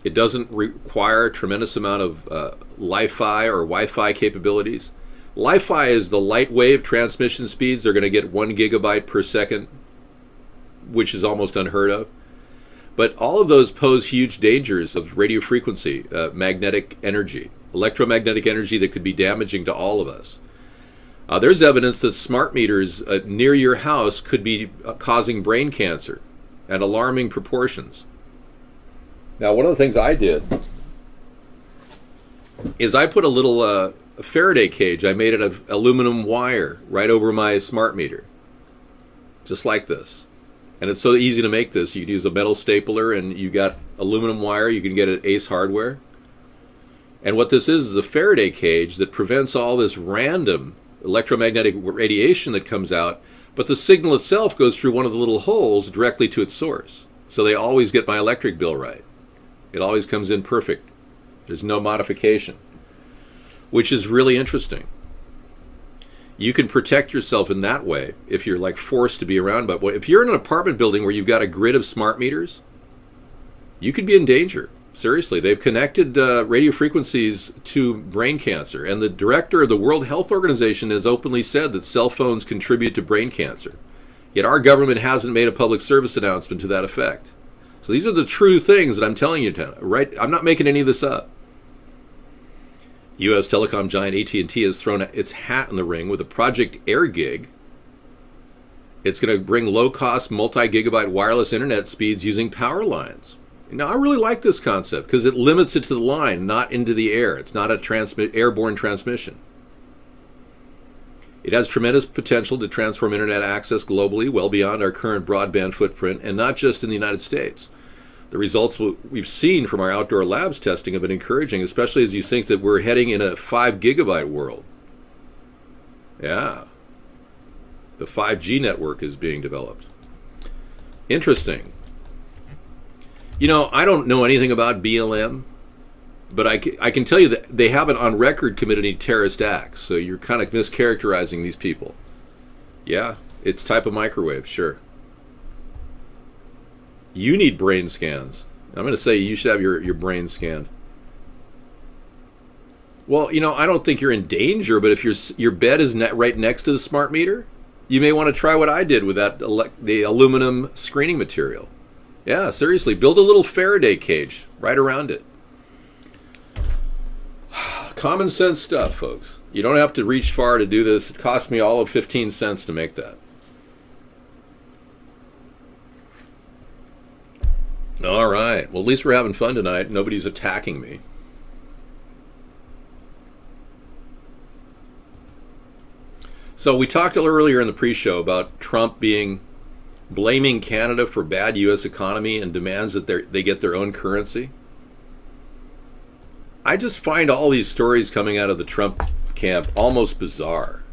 It doesn't require a tremendous amount of Li-Fi or Wi-Fi capabilities. Li-Fi is the light wave transmission speeds. They're going to get 1 gigabyte per second, which is almost unheard of. But all of those pose huge dangers of radio frequency, magnetic energy, electromagnetic energy that could be damaging to all of us. There's evidence that smart meters near your house could be causing brain cancer at alarming proportions. Now, one of the things I did is I put a little Faraday cage. I made it of aluminum wire right over my smart meter, just like this. And it's so easy to make this. You can use a metal stapler, and you got aluminum wire. You can get it at Ace Hardware. And what this is a Faraday cage that prevents all this random electromagnetic radiation that comes out, but the signal itself goes through one of the little holes directly to its source. So they always get my electric bill right. It always comes in perfect. There's no modification, which is really interesting. You can protect yourself in that way if you're like forced to be around. But if you're in an apartment building where you've got a grid of smart meters, you could be in danger. Seriously, they've connected radio frequencies to brain cancer. And the director of the World Health Organization has openly said that cell phones contribute to brain cancer. Yet our government hasn't made a public service announcement to that effect. So these are the true things that I'm telling you, right? I'm not making any of this up. U.S. telecom giant AT&T has thrown its hat in the ring with a Project Air Gig. It's going to bring low-cost, multi-gigabyte wireless internet speeds using power lines. Now, I really like this concept because it limits it to the line, not into the air. It's not a airborne transmission. It has tremendous potential to transform internet access globally, well beyond our current broadband footprint, and not just in the United States. The results we've seen from our outdoor labs testing have been encouraging, especially as you think that we're heading in a 5 gigabyte world. Yeah. The 5G network is being developed. Interesting. I don't know anything about BLM, but I can tell you that they haven't on record committed any terrorist acts, so you're kind of mischaracterizing these people. Yeah, it's type of microwave, sure. You need brain scans. I'm going to say you should have your brain scanned. Well, I don't think you're in danger, but if your bed is right next to the smart meter, you may want to try what I did with the aluminum screening material. Yeah, seriously, build a little Faraday cage right around it. Common sense stuff, folks. You don't have to reach far to do this. It cost me all of 15 cents to make that. All right. Well, at least we're having fun tonight. Nobody's attacking me. So we talked earlier in the pre-show about Trump blaming Canada for bad U.S. economy and demands that they get their own currency. I just find all these stories coming out of the Trump camp almost bizarre.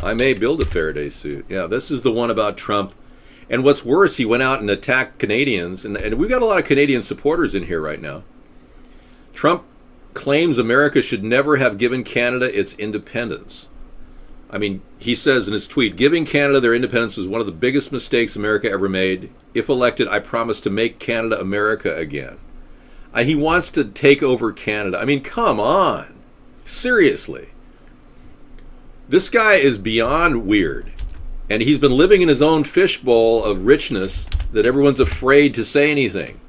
I may build a Faraday suit. Yeah, this is the one about Trump. And what's worse, he went out and attacked Canadians. And we've got a lot of Canadian supporters in here right now. Trump claims America should never have given Canada its independence. I mean, he says in his tweet, giving Canada their independence was one of the biggest mistakes America ever made. If elected, I promise to make Canada America again. He wants to take over Canada. I mean, come on. Seriously. This guy is beyond weird. And he's been living in his own fishbowl of richness that everyone's afraid to say anything.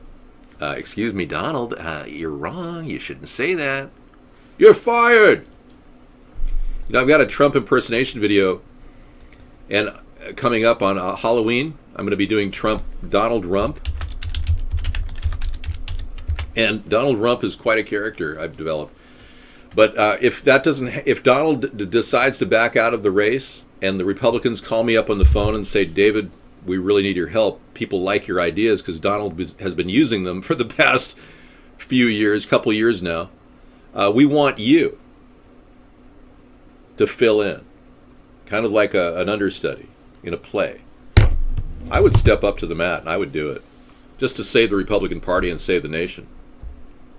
Excuse me, Donald, you're wrong. You shouldn't say that. You're fired. I've got a Trump impersonation video and coming up on Halloween. I'm going to be doing Donald Rump. And Donald Rump is quite a character I've developed. But if Donald decides to back out of the race and the Republicans call me up on the phone and say, David, we really need your help. People like your ideas because Donald has been using them for the past couple years now. We want you. to fill in, kind of like an understudy in a play. I would step up to the mat and I would do it, just to save the Republican Party and save the nation.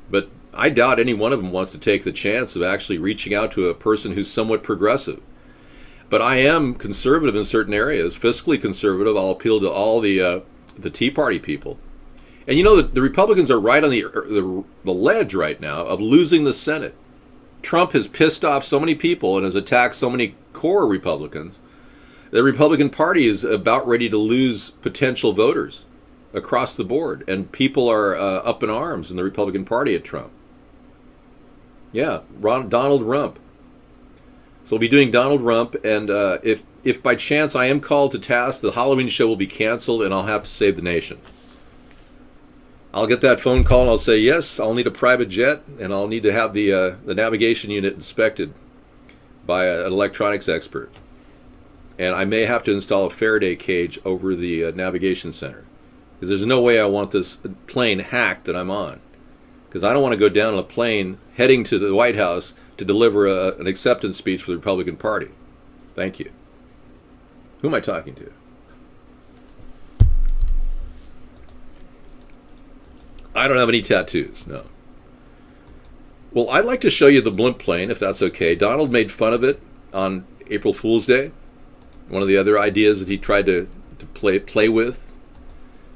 But I doubt any one of them wants to take the chance of actually reaching out to a person who's somewhat progressive. But I am conservative in certain areas, fiscally conservative. I'll appeal to all the Tea Party people. And you know, the Republicans are right on the ledge right now of losing the Senate. Trump has pissed off so many people and has attacked so many core Republicans. The Republican Party is about ready to lose potential voters across the board. And people are up in arms in the Republican Party at Trump. Yeah, Donald Rump. So we'll be doing Donald Rump, and if by chance I am called to task, the Halloween show will be canceled, and I'll have to save the nation. I'll get that phone call, and I'll say, yes, I'll need a private jet, and I'll need to have the navigation unit inspected by an electronics expert. And I may have to install a Faraday cage over the navigation center, because there's no way I want this plane hacked that I'm on. Because I don't want to go down on a plane heading to the White House to deliver an acceptance speech for the Republican Party. Thank you. Who am I talking to? I don't have any tattoos, no. Well, I'd like to show you the blimp plane, if that's okay. Donald made fun of it on April Fool's Day. One of the other ideas that he tried to play with.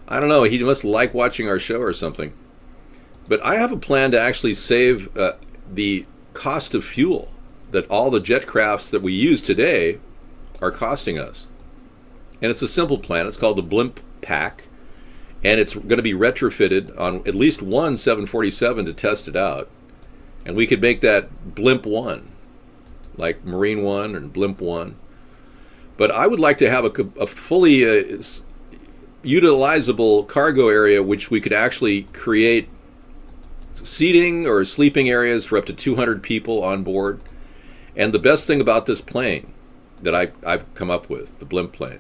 I don't know, he must like watching our show or something. But I have a plan to actually save the cost of fuel that all the jet crafts that we use today are costing us. And it's a simple plan. It's called the Blimp Pack. And it's going to be retrofitted on at least one 747 to test it out. And we could make that Blimp 1, like Marine 1 and Blimp 1. But I would like to have a fully utilizable cargo area which we could actually create seating or sleeping areas for up to 200 people on board. And the best thing about this plane that I've come up with, the blimp plane,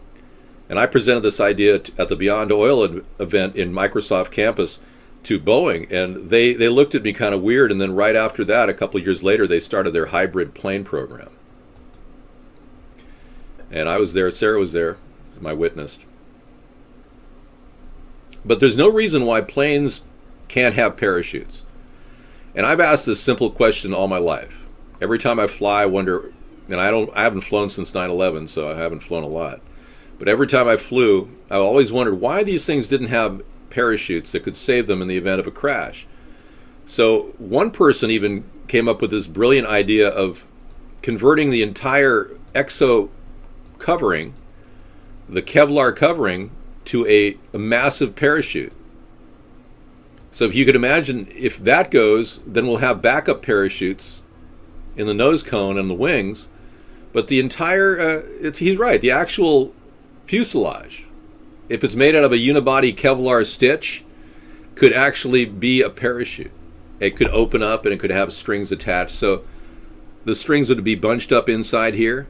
and I presented this idea at the Beyond Oil event in Microsoft campus to Boeing, and they looked at me kind of weird, and then right after that, a couple of years later, they started their hybrid plane program. And I was there, Sarah was there, my witness. But there's no reason why planes can't have parachutes. And I've asked this simple question all my life. Every time I fly, I wonder, and I haven't flown since 9/11, so I haven't flown a lot. But every time I flew, I always wondered why these things didn't have parachutes that could save them in the event of a crash. So one person even came up with this brilliant idea of converting the entire exo covering, the Kevlar covering, to a massive parachute. So if you could imagine, if that goes, then we'll have backup parachutes in the nose cone and the wings. But the entire, he's right, the actual fuselage, if it's made out of a unibody Kevlar stitch, could actually be a parachute. It could open up and it could have strings attached. So the strings would be bunched up inside here.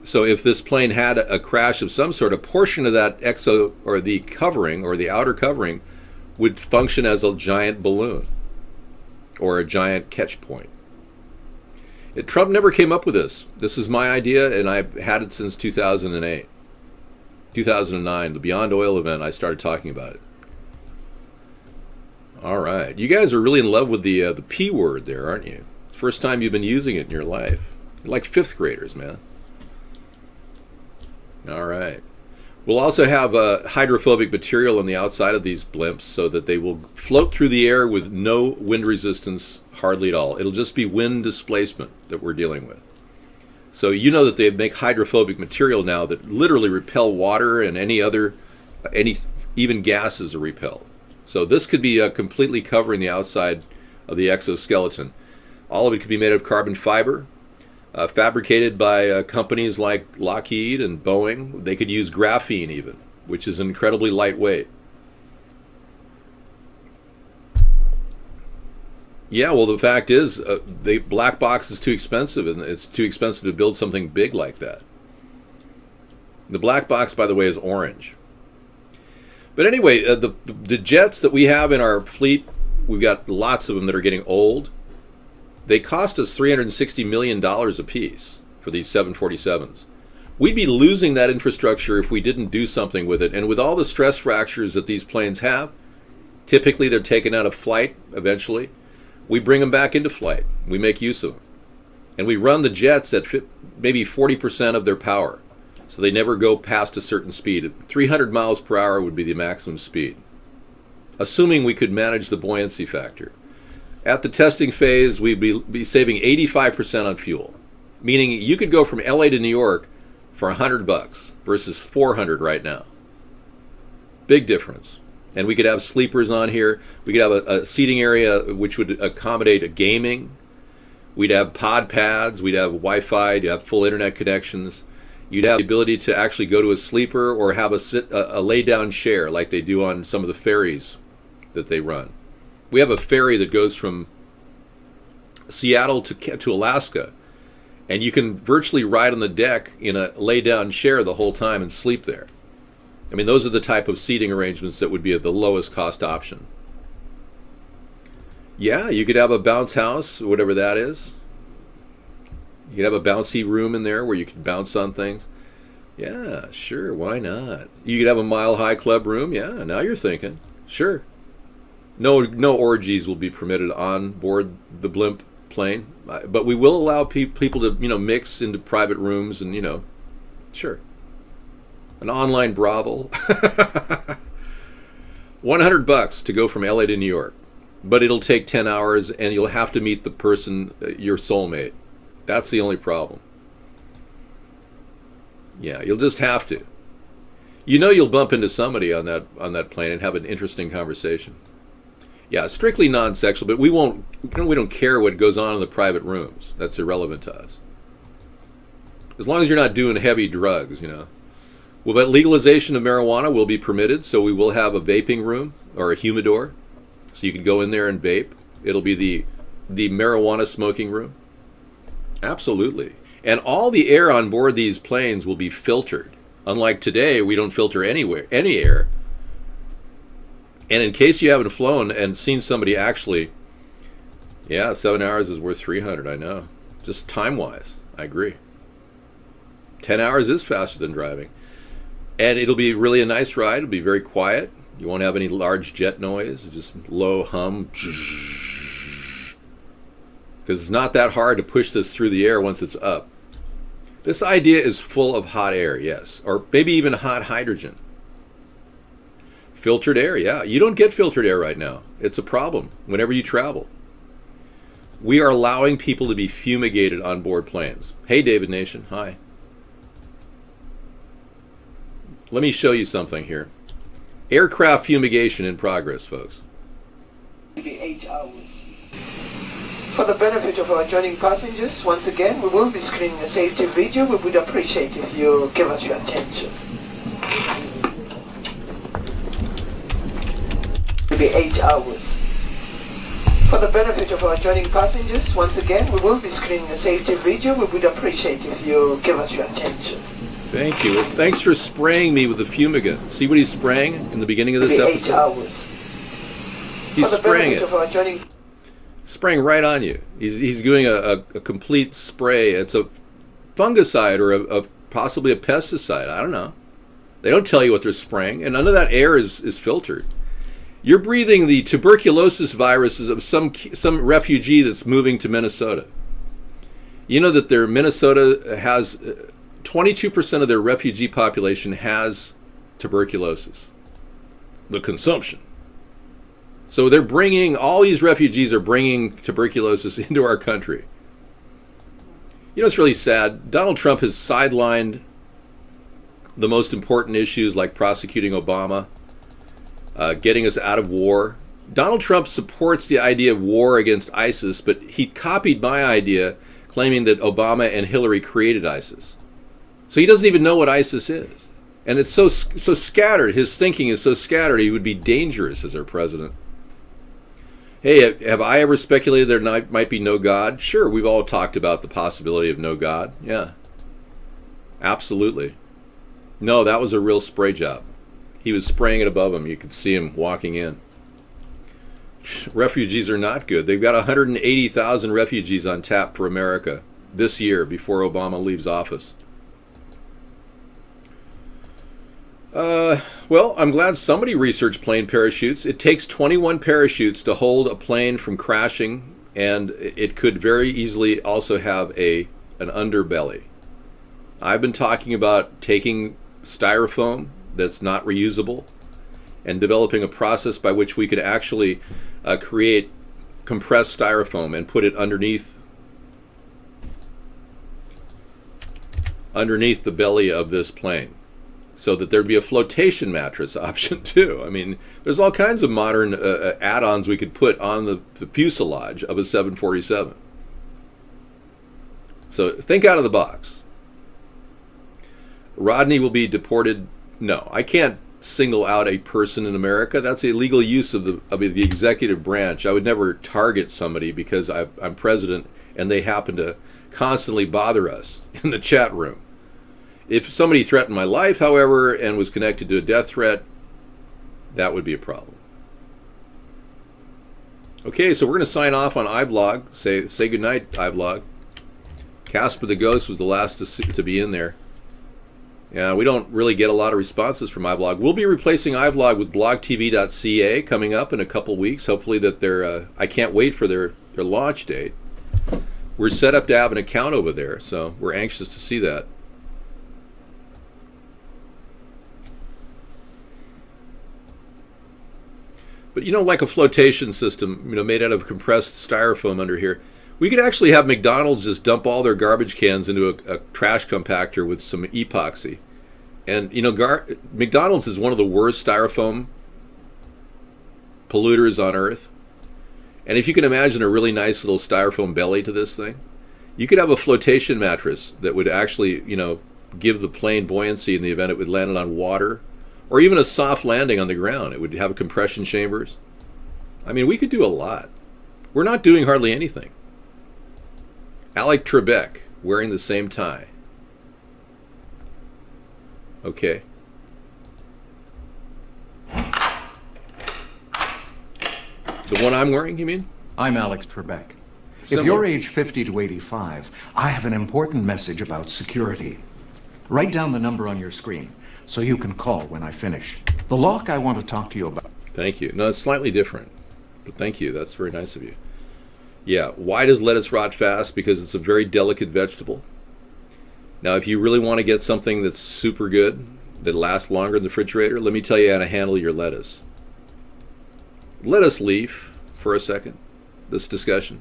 So if this plane had a crash of some sort, a portion of that exo, or the covering, or the outer covering, would function as a giant balloon or a giant catch point. Trump never came up with this. This is my idea, and I've had it since 2008. 2009, the Beyond Oil event, I started talking about it. All right. You guys are really in love with the P word there, aren't you? First time you've been using it in your life. You're like fifth graders, man. All right. We'll also have hydrophobic material on the outside of these blimps so that they will float through the air with no wind resistance hardly at all. It'll just be wind displacement that we're dealing with. So you know that they make hydrophobic material now that literally repel water and even gases are repelled. So this could be completely covering the outside of the exoskeleton. All of it could be made of carbon fiber. Fabricated by companies like Lockheed and Boeing. They could use graphene even, which is incredibly lightweight. Yeah, well, the fact is, the black box is too expensive, and it's too expensive to build something big like that. The black box, by the way, is orange. But anyway, the jets that we have in our fleet, we've got lots of them that are getting old. They cost us $360 million a piece for these 747s. We'd be losing that infrastructure if we didn't do something with it. And with all the stress fractures that these planes have, typically they're taken out of flight eventually. We bring them back into flight. We make use of them. And we run the jets at maybe 40% of their power. So they never go past a certain speed. 300 miles per hour would be the maximum speed, assuming we could manage the buoyancy factor. At the testing phase, we'd be saving 85% on fuel, meaning you could go from LA to New York for $100 versus $400 right now. Big difference. And we could have sleepers on here. We could have a seating area which would accommodate a gaming. We'd have pod pads. We'd have Wi-Fi. You'd have full internet connections. You'd have the ability to actually go to a sleeper or have a lay-down share like they do on some of the ferries that they run. We have a ferry that goes from Seattle to Alaska, and you can virtually ride on the deck in a lay-down share the whole time and sleep there. I mean, those are the type of seating arrangements that would be at the lowest cost option. Yeah, you could have a bounce house, whatever that is. You could have a bouncy room in there where you could bounce on things. Yeah, sure, why not? You could have a mile-high club room. Yeah, now you're thinking. Sure. No orgies will be permitted on board the blimp plane, but we will allow people to, mix into private rooms and, sure. An online brothel. $100 to go from LA to New York, but it'll take 10 hours and you'll have to meet the person, your soulmate. That's the only problem. Yeah, you'll just have to. You'll bump into somebody on that plane and have an interesting conversation. Yeah, strictly non-sexual, but we don't care what goes on in the private rooms. That's irrelevant to us. As long as you're not doing heavy drugs, Well, but legalization of marijuana will be permitted, so we will have a vaping room or a humidor, so you can go in there and vape. It'll be the marijuana smoking room. Absolutely. And all the air on board these planes will be filtered. Unlike today, we don't filter any air. And in case you haven't flown and seen somebody actually, 7 hours is worth 300, I know. Just time-wise, I agree. 10 hours is faster than driving. And it'll be really a nice ride. It'll be very quiet. You won't have any large jet noise, just low hum. Because it's not that hard to push this through the air once it's up. This idea is full of hot air, yes. Or maybe even hot hydrogen. Filtered air, yeah. You don't get filtered air right now. It's a problem whenever you travel. We are allowing people to be fumigated on board planes. Hey, David Nation. Hi. Let me show you something here. Aircraft fumigation in progress, folks. Be 8 hours. For the benefit of our adjoining passengers, once again, we will be screening a safety video. We would appreciate if you give us your attention. Be 8 hours. For the benefit of our adjoining passengers, once again, we will be screening a safety video. We would appreciate if you give us your attention. Thank you. Well, thanks for spraying me with the fumigant. See what he's spraying in the beginning of this episode? 8 hours. He's spraying it. Spraying right on you. He's doing a complete spray. It's a fungicide or possibly a pesticide. I don't know. They don't tell you what they're spraying, and none of that air is filtered. You're breathing the tuberculosis viruses of some refugee that's moving to Minnesota. You know that Minnesota has 22% of their refugee population has tuberculosis. The consumption. So all these refugees are bringing tuberculosis into our country. It's really sad. Donald Trump has sidelined the most important issues like prosecuting Obama, getting us out of war. Donald Trump supports the idea of war against ISIS, but he copied my idea claiming that Obama and Hillary created ISIS. So he doesn't even know what ISIS is. And it's so scattered. His thinking is so scattered, he would be dangerous as our president. Hey, have I ever speculated there might be no God? Sure, we've all talked about the possibility of no God. Yeah, absolutely. No, that was a real spray job. He was spraying it above him. You could see him walking in. Refugees are not good. They've got 180,000 refugees on tap for America. this year before Obama leaves office. Well, I'm glad somebody researched plane parachutes. It takes 21 parachutes to hold a plane from crashing, and it could very easily also have an underbelly. I've been talking about taking styrofoam that's not reusable and developing a process by which we could actually create compressed styrofoam and put it underneath the belly of this plane, so that there'd be a flotation mattress option too. I mean, there's all kinds of modern add-ons we could put on the fuselage of a 747. So think out of the box. Rodney will be deported. No, I can't single out a person in America. That's illegal use of the executive branch. I would never target somebody because I'm president and they happen to constantly bother us in the chat room. If somebody threatened my life, however, and was connected to a death threat, that would be a problem. Okay, so we're going to sign off on iBlog. Say goodnight, iBlog. Casper the Ghost was the last to be in there. Yeah, we don't really get a lot of responses from iBlog. We'll be replacing iBlog with blogtv.ca coming up in a couple weeks. Hopefully that they're, I can't wait for their launch date. We're set up to have an account over there, so we're anxious to see that. But like a flotation system, made out of compressed styrofoam under here, we could actually have McDonald's just dump all their garbage cans into a trash compactor with some epoxy. And, McDonald's is one of the worst styrofoam polluters on Earth. And if you can imagine a really nice little styrofoam belly to this thing, you could have a flotation mattress that would actually, give the plane buoyancy in the event it would land on water, or even a soft landing on the ground. It would have compression chambers. I mean, we could do a lot. We're not doing hardly anything. Alec Trebek wearing the same tie. Okay. The one I'm wearing, you mean? I'm Alex Trebek. Similar. If you're age 50 to 85, I have an important message about security. Write down the number on your screen so you can call when I finish. The lock I want to talk to you about. Thank you. No, it's slightly different, but thank you. That's very nice of you. Yeah, why does lettuce rot fast? Because it's a very delicate vegetable. Now, if you really want to get something that's super good, that lasts longer in the refrigerator, let me tell you how to handle your lettuce. Let us leave for a second this discussion.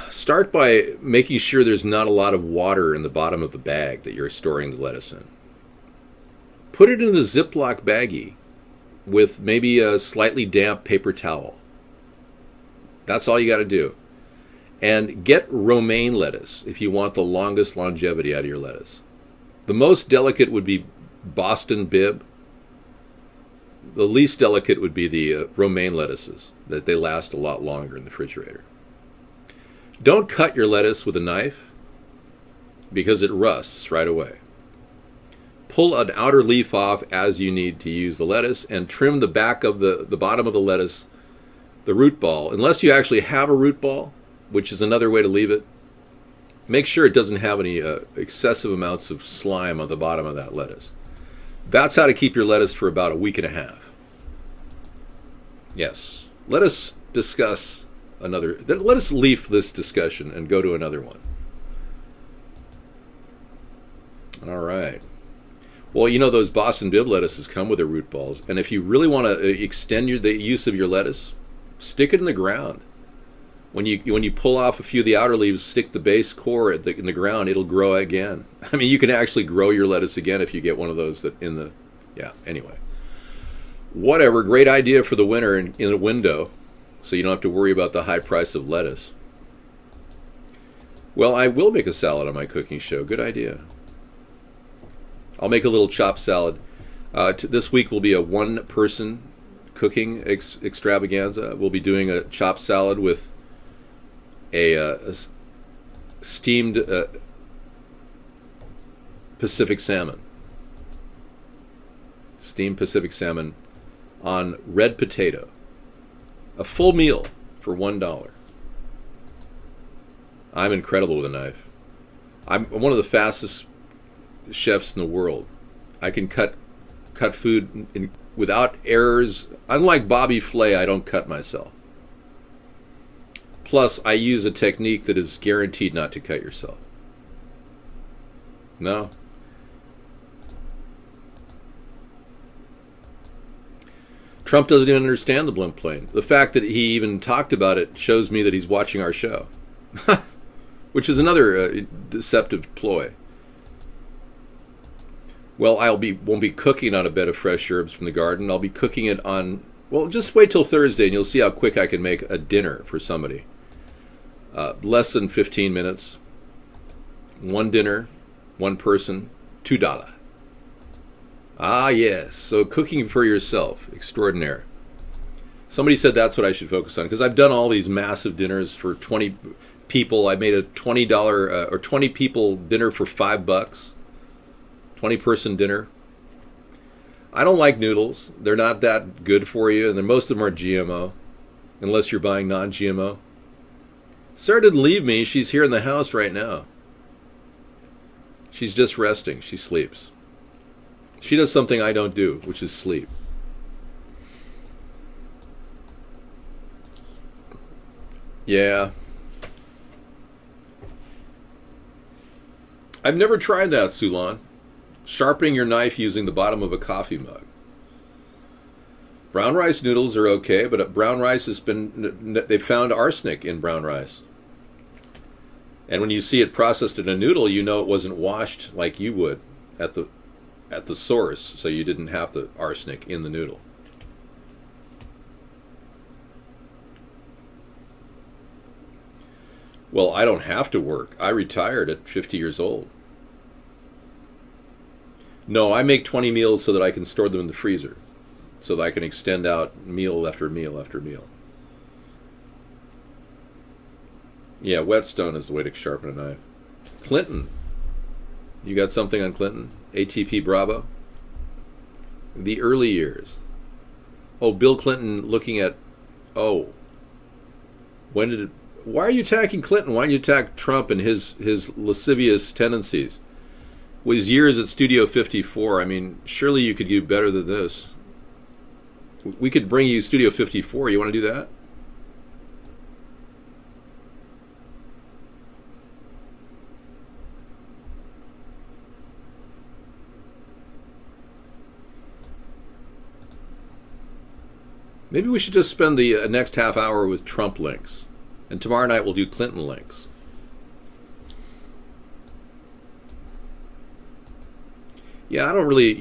Start by making sure there's not a lot of water in the bottom of the bag that you're storing the lettuce in. Put it in a Ziploc baggie with maybe a slightly damp paper towel. That's all you got to do. And get romaine lettuce if you want the longest longevity out of your lettuce. The most delicate would be Boston Bib. The least delicate would be the romaine lettuces, that they last a lot longer in the refrigerator. Don't cut your lettuce with a knife because it rusts right away. Pull an outer leaf off as you need to use the lettuce and trim the back of the bottom of the lettuce, the root ball. Unless you actually have a root ball, which is another way to leave it, make sure it doesn't have any excessive amounts of slime on the bottom of that lettuce. That's how to keep your lettuce for about a week and a half. Yes. Let us discuss another. Let us leave this discussion and go to another one. All right. Well, those Boston Bib lettuces come with their root balls. And if you really want to extend the use of your lettuce, stick it in the ground. When you pull off a few of the outer leaves, stick the base core in the ground, it'll grow again. I mean, you can actually grow your lettuce again if you get one of those that in the, yeah, anyway. Whatever, great idea for the winter in a window, so you don't have to worry about the high price of lettuce. Well, I will make a salad on my cooking show. Good idea. I'll make a little chopped salad. This week will be a one-person cooking extravaganza. We'll be doing a chopped salad with a steamed Pacific salmon. Steamed Pacific salmon on red potato. A full meal for $1. I'm incredible with a knife. I'm one of the fastest chefs in the world. I can cut food without errors. Unlike Bobby Flay, I don't cut myself. Plus, I use a technique that is guaranteed not to cut yourself. No. Trump doesn't even understand the blimp plane. The fact that he even talked about it shows me that he's watching our show. Which is another deceptive ploy. Well, won't be cooking on a bed of fresh herbs from the garden. I'll be cooking it on, well, just wait till Thursday and you'll see how quick I can make a dinner for somebody. Less than 15 minutes. One dinner, one person, $2. Ah, yes. So cooking for yourself, extraordinaire. Somebody said that's what I should focus on, because I've done all these massive dinners for 20 people. I made a $20 or 20 people dinner for $5. 20-person dinner. I don't like noodles. They're not that good for you, and then most of them are GMO, unless you're buying non-GMO. Sarah didn't leave me. She's here in the house right now. She's just resting. She sleeps. She does something I don't do, which is sleep. Yeah. I've never tried that, Sulan. Sharpening your knife using the bottom of a coffee mug. Brown rice noodles are okay, but brown rice they found arsenic in brown rice. And when you see it processed in a noodle, you know it wasn't washed like you would at the source, so you didn't have the arsenic in the noodle. Well, I don't have to work. I retired at 50 years old. No, I make 20 meals so that I can store them in the freezer, so that I can extend out meal after meal after meal. Yeah, whetstone is the way to sharpen a knife. Clinton. You got something on Clinton? ATP Bravo? The early years. Oh, Bill Clinton looking at... Oh. Why are you attacking Clinton? Why don't you attack Trump and his lascivious tendencies? With his years at Studio 54, I mean, surely you could do better than this. We could bring you Studio 54. You want to do that? Maybe we should just spend the next half hour with Trump links. And tomorrow night we'll do Clinton links. Yeah, I don't really,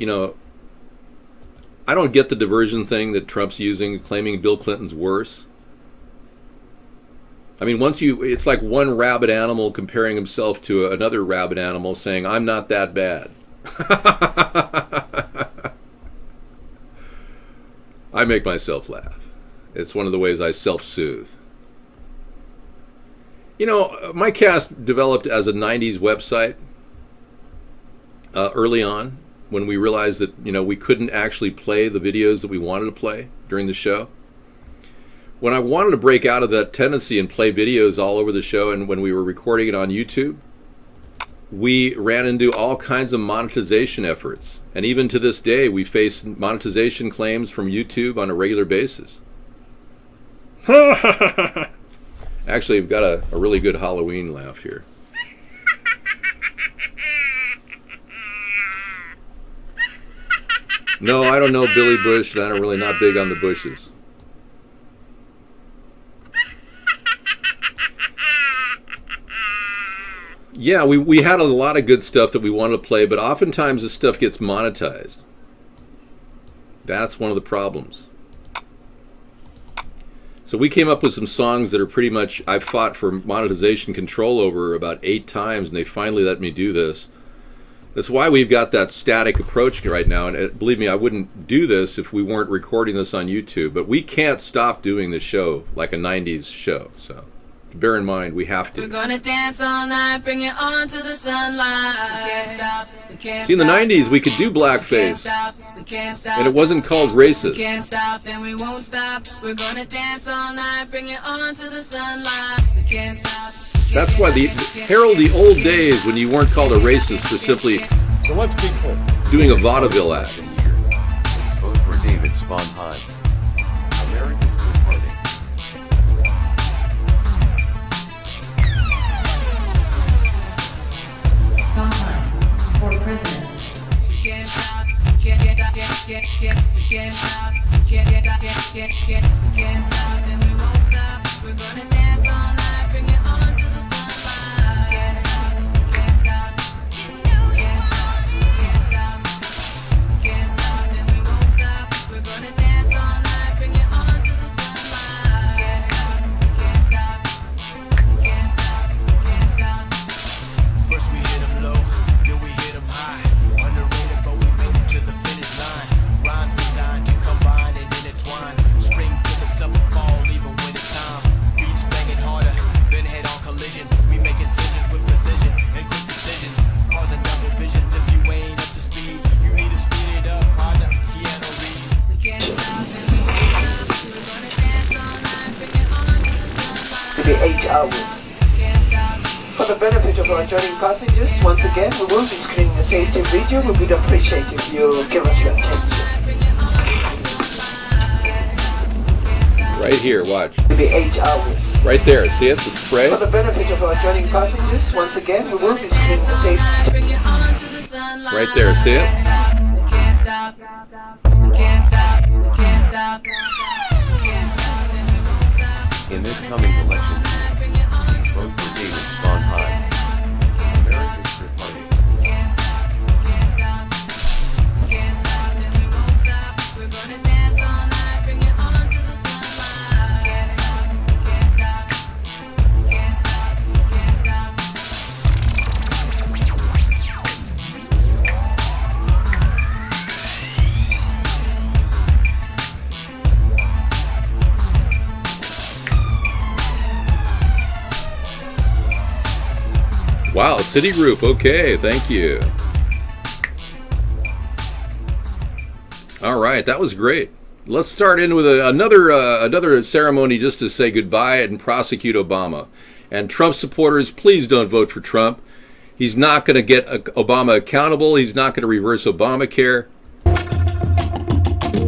I don't get the diversion thing that Trump's using, claiming Bill Clinton's worse. I mean, it's like one rabid animal comparing himself to another rabid animal saying, I'm not that bad. I make myself laugh. It's one of the ways I self-soothe. My cast developed as a 90s website early on, when we realized that, we couldn't actually play the videos that we wanted to play during the show. When I wanted to break out of that tendency and play videos all over the show, and when we were recording it on YouTube, we ran into all kinds of monetization efforts. And even to this day, we face monetization claims from YouTube on a regular basis. Actually, I've got a really good Halloween laugh here. No, I don't know Billy Bush, and I'm really not big on the Bushes. Yeah, we had a lot of good stuff that we wanted to play, but oftentimes this stuff gets monetized. That's one of the problems. So we came up with some songs that are pretty much, I've fought for monetization control over about 8 times, and they finally let me do this. That's why we've got that static approach right now, and believe me, I wouldn't do this if we weren't recording this on YouTube, but we can't stop doing the show like a 90s show, so bear in mind, we have to. We're gonna dance all night, bring it on to the sunlight. We can't stop, we can't See, in the stop, 90s, we could do blackface, and it wasn't called racist. We can't stop and we won't stop. We're gonna dance all night, bring it on to the sunlight. We can't stop, we That's why herald the old days when you weren't called a racist for simply So let's be clear. doing a vaudeville act. Please vote for David Sponheim. America's Third Party. Sponheim for president. Can't stop, can't stop, and we won't stop. We're gonna dance all night, bring it on to the sunlight. Can't stop, can't stop, can't stop, can't stop, and we won't stop. We're gonna dance all night, bring it on to the sunlight. Can't stop, can't stop, can't stop. First we hit 'em low, then we hit 'em high. Underrated, but we made it to the finish line. Rhymes designed to combine and intertwine. Spring to the summer, fall, even winter time. Beats banging harder, then head-on collisions. We make incisions with precision and quick decisions, causing double visions. If you ain't up to speed, you need to speed it up, partner. Piano read. Maybe 8 hours. For the benefit of our adjoining passengers, once again, we will be screening a safety video. We would appreciate if you give us your attention. Right here, watch. Maybe 8 hours. Right there, see it, the spray? For the benefit of our adjoining passengers, once again, we will be screening a safety. Right there, see it? Can't stop, can't stop, can't stop. In this coming election, please vote for David Sponheim. America's Third Party. Wow, Citigroup, okay, thank you. All right, that was great. Let's start in with another ceremony just to say goodbye and prosecute Obama. And Trump supporters, please don't vote for Trump. He's not going to get Obama accountable. He's not going to reverse Obamacare.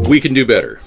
We can do better.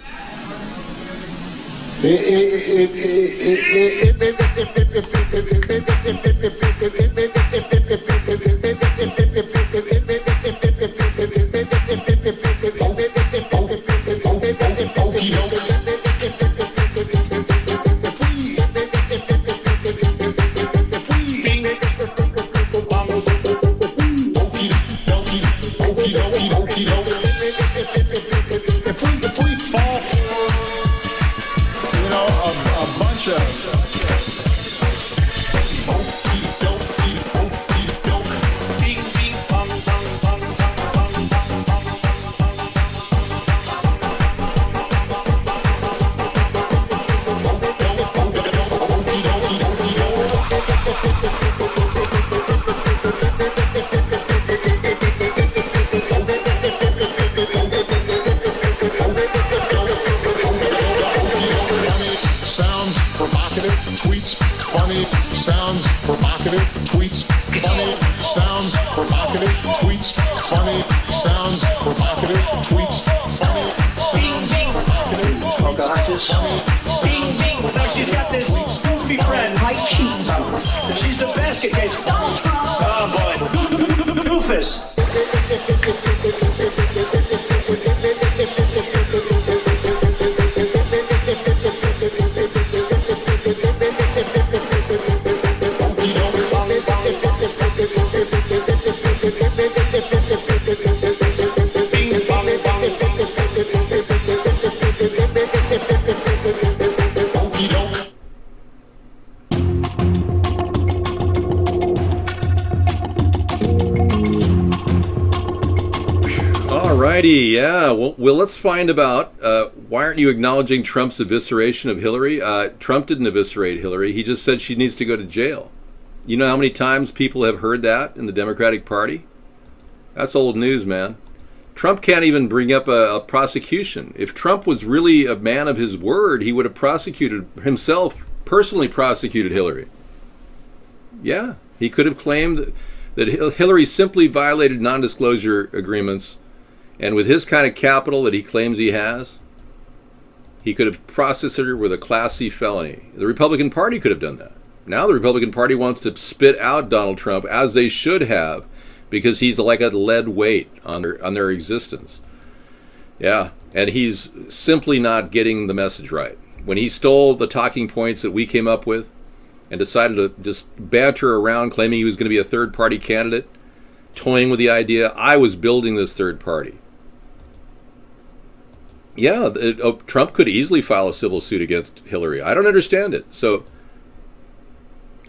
She's got this goofy friend, she's a basket case. Oh boy, Goofus. Alrighty, yeah. Well, let's find about why aren't you acknowledging Trump's evisceration of Hillary? Trump didn't eviscerate Hillary. He just said she needs to go to jail. You know how many times people have heard that in the Democratic Party? That's old news, man. Trump can't even bring up a prosecution. If Trump was really a man of his word, he would have prosecuted himself, personally prosecuted Hillary. Yeah, he could have claimed that Hillary simply violated non-disclosure agreements, and with his kind of capital that he claims he has, he could have processed her with a Class C felony. The Republican Party could have done that. Now the Republican Party wants to spit out Donald Trump, as they should have, because he's like a lead weight on their existence. Yeah, and he's simply not getting the message right. When he stole the talking points that we came up with and decided to just banter around claiming he was going to be a third-party candidate, toying with the idea, I was building this third party. Yeah, Trump could easily file a civil suit against Hillary. I don't understand it. So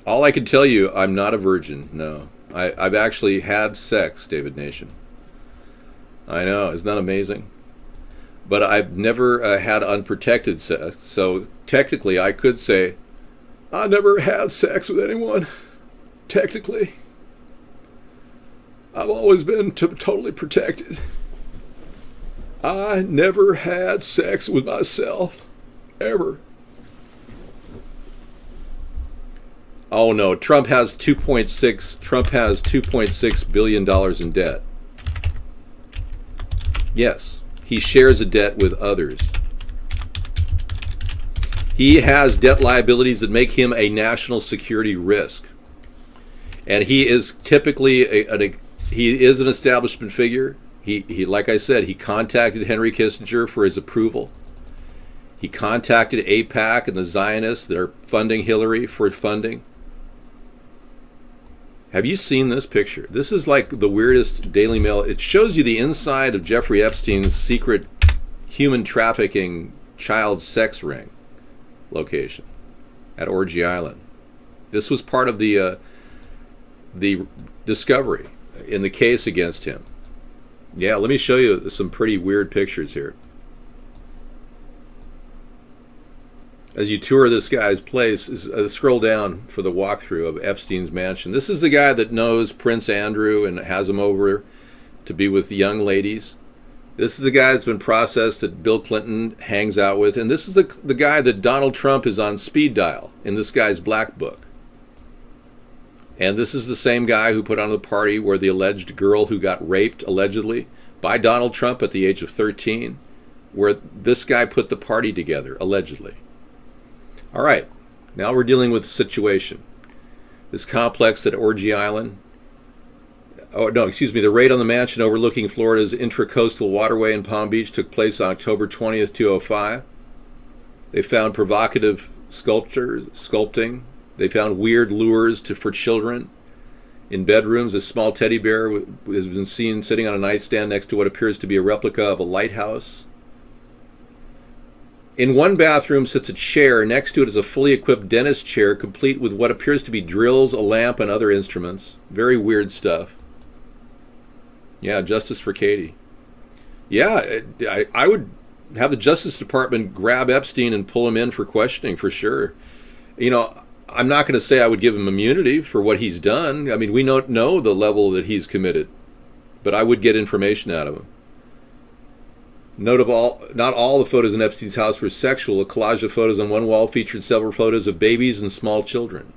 all I can tell you, I'm not a virgin. No, I've actually had sex, David Nation. I know, isn't that amazing? But I've never had unprotected sex. So technically, I could say I never had sex with anyone. Technically, I've always been totally protected. I never had sex with myself, ever. Oh no, Trump has $2.6 billion in debt. Yes, he shares a debt with others. He has debt liabilities that make him a national security risk. And he is typically he is an establishment figure. He, like I said, he contacted Henry Kissinger for his approval. He contacted AIPAC and the Zionists that are funding Hillary for funding. Have you seen this picture? This is like the weirdest Daily Mail. It shows you the inside of Jeffrey Epstein's secret human trafficking child sex ring location at Orgy Island. This was part of the discovery in the case against him. Yeah, let me show you some pretty weird pictures here. As you tour this guy's place, scroll down for the walkthrough of Epstein's mansion. This is the guy that knows Prince Andrew and has him over to be with young ladies. This is the guy that's been processed that Bill Clinton hangs out with. And this is the guy that Donald Trump is on speed dial in this guy's black book. And this is the same guy who put on the party where the alleged girl who got raped, allegedly, by Donald Trump at the age of 13, where this guy put the party together, allegedly. All right, now we're dealing with the situation. This complex at Orgy Island. The raid on the mansion overlooking Florida's intracoastal waterway in Palm Beach took place on October 20th, 2005. They found provocative sculpting. They found weird lures for children. In bedrooms, a small teddy bear has been seen sitting on a nightstand next to what appears to be a replica of a lighthouse. In one bathroom sits a chair. Next to it is a fully equipped dentist chair, complete with what appears to be drills, a lamp, and other instruments. Very weird stuff. Yeah, justice for Katie. Yeah, I would have the Justice Department grab Epstein and pull him in for questioning for sure. You know, I'm not going to say I would give him immunity for what he's done. I mean, we don't know the level that he's committed, but I would get information out of him. Note of not all the photos in Epstein's house were sexual. A collage of photos on one wall featured several photos of babies and small children.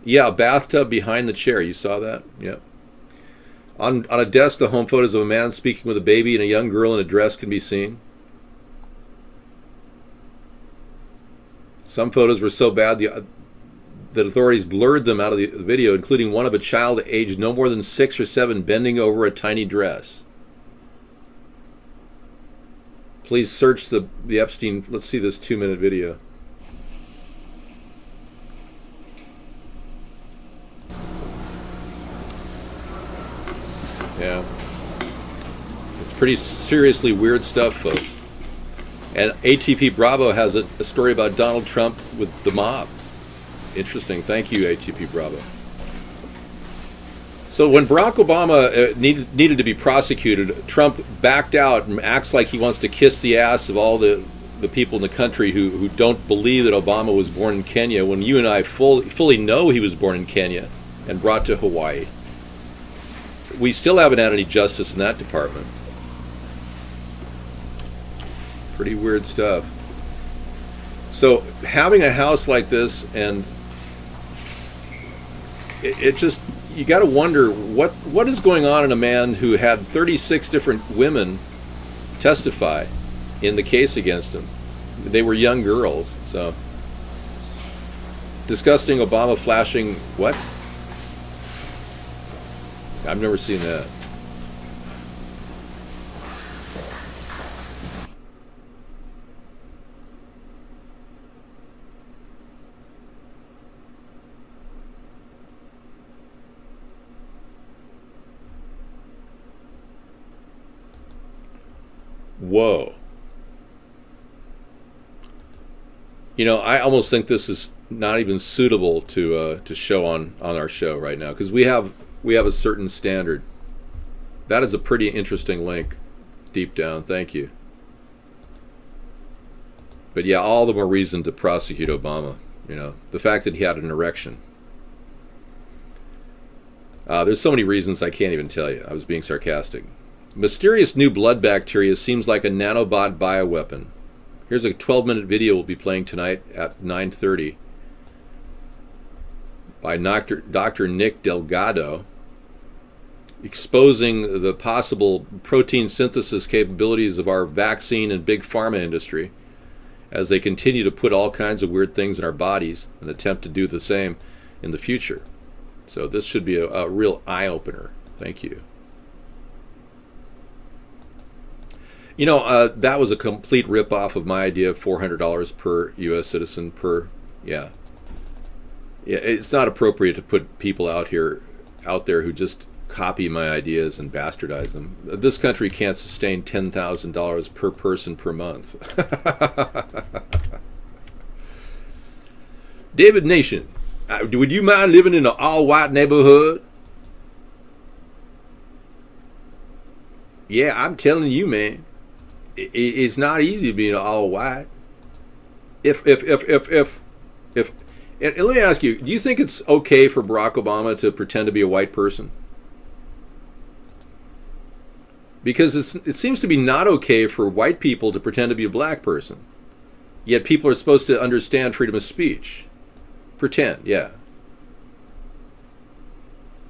Yeah, a bathtub behind the chair. You saw that? Yep. On a desk, the home photos of a man speaking with a baby and a young girl in a dress can be seen. Some photos were so bad that authorities blurred them out of the video, including one of a child aged no more than 6 or 7 bending over a tiny dress. Please search the Epstein. Let's see this 2-minute video. Yeah. It's pretty seriously weird stuff, folks. And ATP Bravo has a story about Donald Trump with the mob. Interesting. Thank you, ATP Bravo. So when Barack Obama needed to be prosecuted, Trump backed out and acts like he wants to kiss the ass of all the people in the country who don't believe that Obama was born in Kenya, when you and I fully know he was born in Kenya and brought to Hawaii. We still haven't had any justice in that department. Pretty weird stuff. So having a house like this and it just, you got to wonder what is going on in a man who had 36 different women testify in the case against him. They were young girls, so. Disgusting Obama flashing what? I've never seen that. Whoa. You know, I almost think this is not even suitable to show on our show right now, because we have a certain standard. That is a pretty interesting link deep down. Thank you. But yeah, all the more reason to prosecute Obama. You know, the fact that he had an erection. There's so many reasons I can't even tell you. I was being sarcastic. Mysterious new blood bacteria seems like a nanobot bioweapon. Here's a 12-minute video we'll be playing tonight at 9:30 by Dr. Nick Delgado, exposing the possible protein synthesis capabilities of our vaccine and big pharma industry as they continue to put all kinds of weird things in our bodies and attempt to do the same in the future. So this should be a real eye-opener. Thank you. You know, that was a complete rip-off of my idea of $400 per U.S. citizen per, yeah. Yeah, it's not appropriate to put people out there who just copy my ideas and bastardize them. This country can't sustain $10,000 per person per month. David Nation, would you mind living in an all-white neighborhood? Yeah, I'm telling you, man. It's not easy being all white. And let me ask you, do you think it's okay for Barack Obama to pretend to be a white person? Because it seems to be not okay for white people to pretend to be a black person. Yet people are supposed to understand freedom of speech. Pretend, yeah.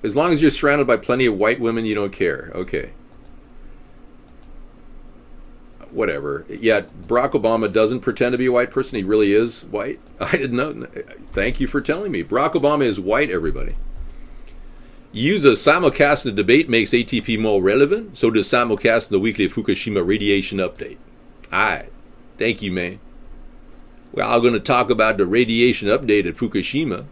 As long as you're surrounded by plenty of white women, you don't care. Okay. Whatever. Yet Barack Obama doesn't pretend to be a white person. He really is white. I didn't know. Thank you for telling me. Barack Obama is white, everybody. Use a simulcast in the debate makes ATP more relevant. So does simulcast in the weekly Fukushima radiation update. All right. Thank you, man. We're all going to talk about the radiation update at Fukushima.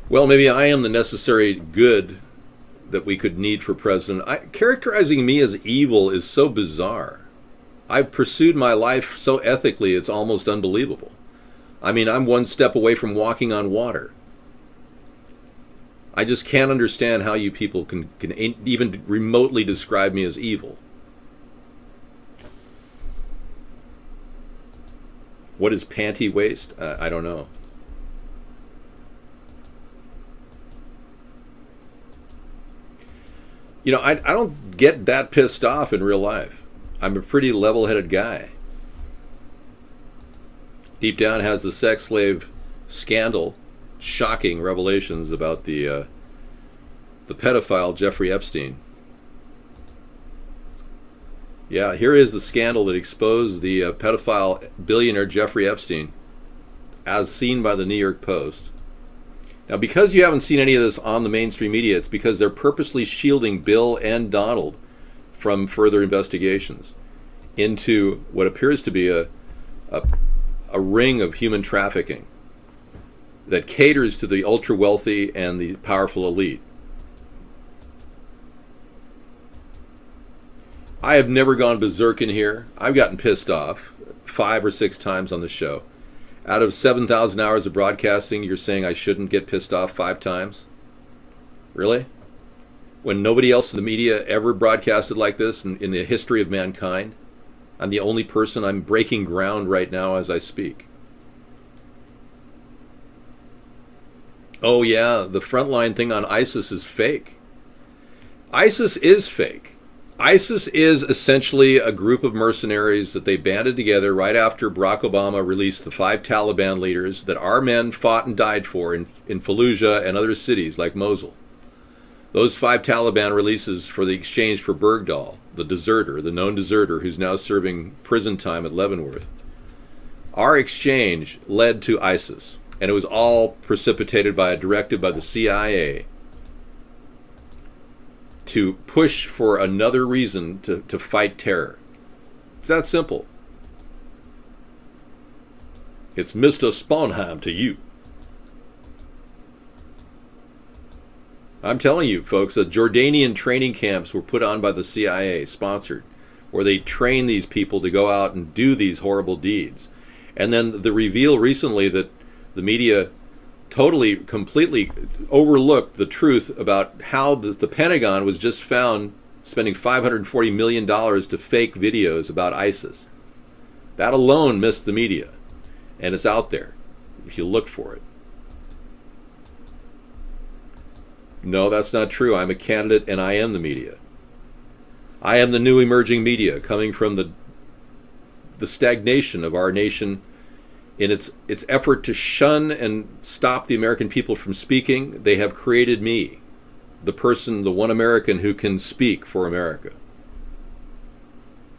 Well, maybe I am the necessary good that we could need for president. Characterizing me as evil is so bizarre. I've pursued my life so ethically, it's almost unbelievable. I mean, I'm one step away from walking on water. I just can't understand how you people can even remotely describe me as evil. What is panty waist? I don't know. You know, I don't get that pissed off in real life. I'm a pretty level-headed guy. Deep down has the sex slave scandal, shocking revelations about the pedophile Jeffrey Epstein. Yeah, here is the scandal that exposed the pedophile billionaire Jeffrey Epstein, as seen by the New York Post. Now, because you haven't seen any of this on the mainstream media, it's because they're purposely shielding Bill and Donald from further investigations into what appears to be a ring of human trafficking that caters to the ultra-wealthy and the powerful elite. I have never gone berserk in here. I've gotten pissed off 5 or 6 times on the show. Out of 7,000 hours of broadcasting, you're saying I shouldn't get pissed off 5 times? Really? When nobody else in the media ever broadcasted like this in the history of mankind? I'm the only person. I'm breaking ground right now as I speak. Oh yeah, the frontline thing on ISIS is fake. ISIS is fake. ISIS is essentially a group of mercenaries that they banded together right after Barack Obama released the 5 Taliban leaders that our men fought and died for in Fallujah and other cities like Mosul. Those 5 Taliban releases for the exchange for Bergdahl, the deserter, the known deserter who's now serving prison time at Leavenworth. Our exchange led to ISIS, and it was all precipitated by a directive by the CIA to push for another reason to fight terror. It's that simple. It's Mr. Sponheim to you. I'm telling you, folks, that Jordanian training camps were put on by the CIA, sponsored, where they train these people to go out and do these horrible deeds. And then the reveal recently that the media totally, completely overlooked the truth about how the Pentagon was just found spending $540 million to fake videos about ISIS. That alone missed the media. And it's out there, if you look for it. No, that's not true. I'm a candidate and I am the media. I am the new emerging media coming from the stagnation of our nation in its effort to shun and stop the American people from speaking. They have created me, the person, the one American who can speak for America.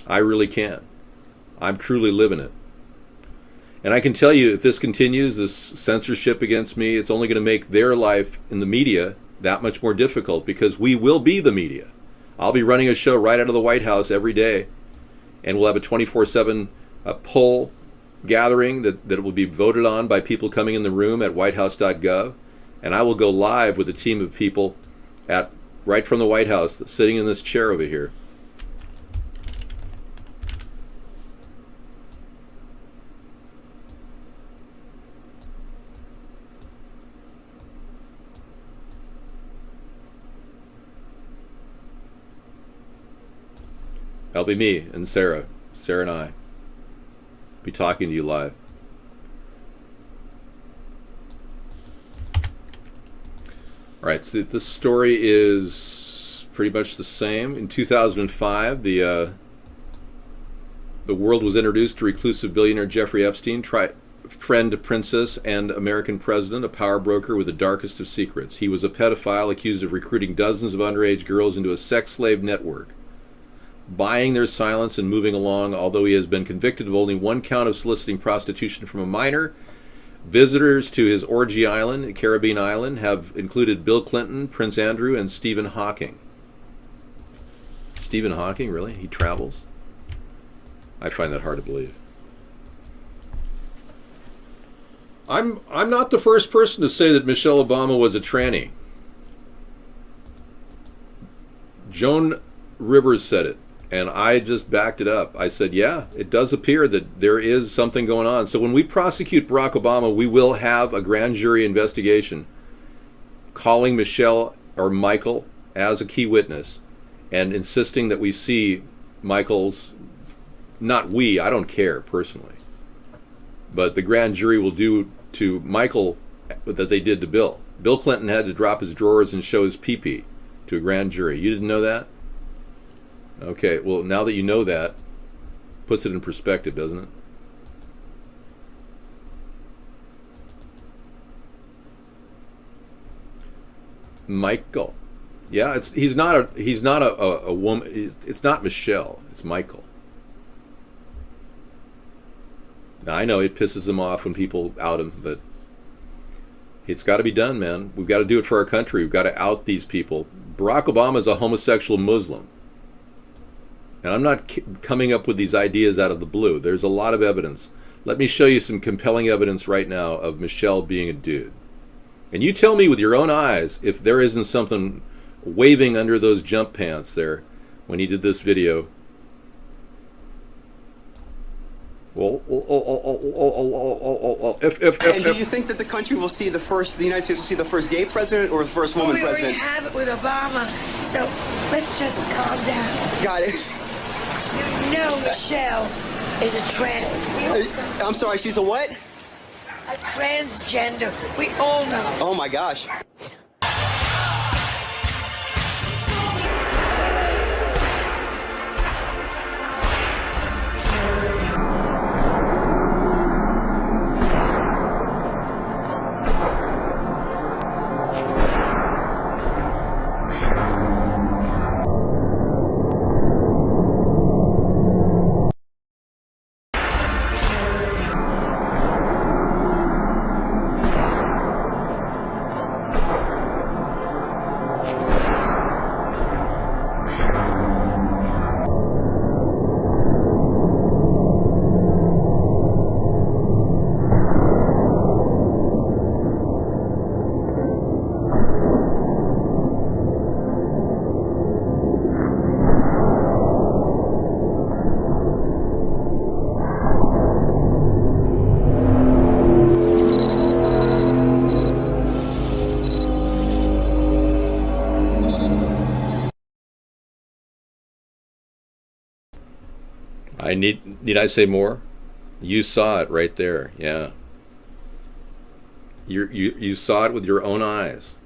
I really can. I'm truly living it. And I can tell you, if this continues, this censorship against me, it's only going to make their life in the media that much more difficult, because we will be the media. I'll be running a show right out of the White House every day, and we'll have a 24/7 poll gathering that will be voted on by people coming in the room at whitehouse.gov, and I will go live with a team of people right from the White House sitting in this chair over here. That'll be me and Sarah and I. Be talking to you live. All right, so this story is pretty much the same. In 2005, the world was introduced to reclusive billionaire Jeffrey Epstein, friend princess and American president, a power broker with the darkest of secrets. He was a pedophile accused of recruiting dozens of underage girls into a sex slave network, buying their silence and moving along, although he has been convicted of only one count of soliciting prostitution from a minor. Visitors to his orgy island, Caribbean island, have included Bill Clinton, Prince Andrew, and Stephen Hawking. Stephen Hawking, really? He travels? I find that hard to believe. I'm not the first person to say that Michelle Obama was a tranny. Joan Rivers said it, and I just backed it up. I said, yeah, it does appear that there is something going on. So when we prosecute Barack Obama, we will have a grand jury investigation calling Michelle or Michael as a key witness and insisting that we see Michael's, not we, I don't care personally, but the grand jury will do to Michael that they did to Bill. Bill Clinton had to drop his drawers and show his pee-pee to a grand jury. You didn't know that? Okay, well, now that you know that, puts it in perspective, doesn't it? Michael. Yeah, he's not a woman. It's not Michelle. It's Michael. Now, I know it pisses him off when people out him, but it's got to be done, man. We've got to do it for our country. We've got to out these people. Barack Obama is a homosexual Muslim. And I'm not coming up with these ideas out of the blue. There's a lot of evidence. Let me show you some compelling evidence right now of Michelle being a dude. And you tell me with your own eyes if there isn't something waving under those jump pants there when he did this video. And do you think that the country will see the United States will see the first gay president or the first woman president? We already have it with Obama, so let's just calm down. Got it. You know Michelle is a trans. I'm sorry, she's a what? A transgender. We all know. Oh my gosh. Need I say more? You saw it right there. Yeah. You saw it with your own eyes.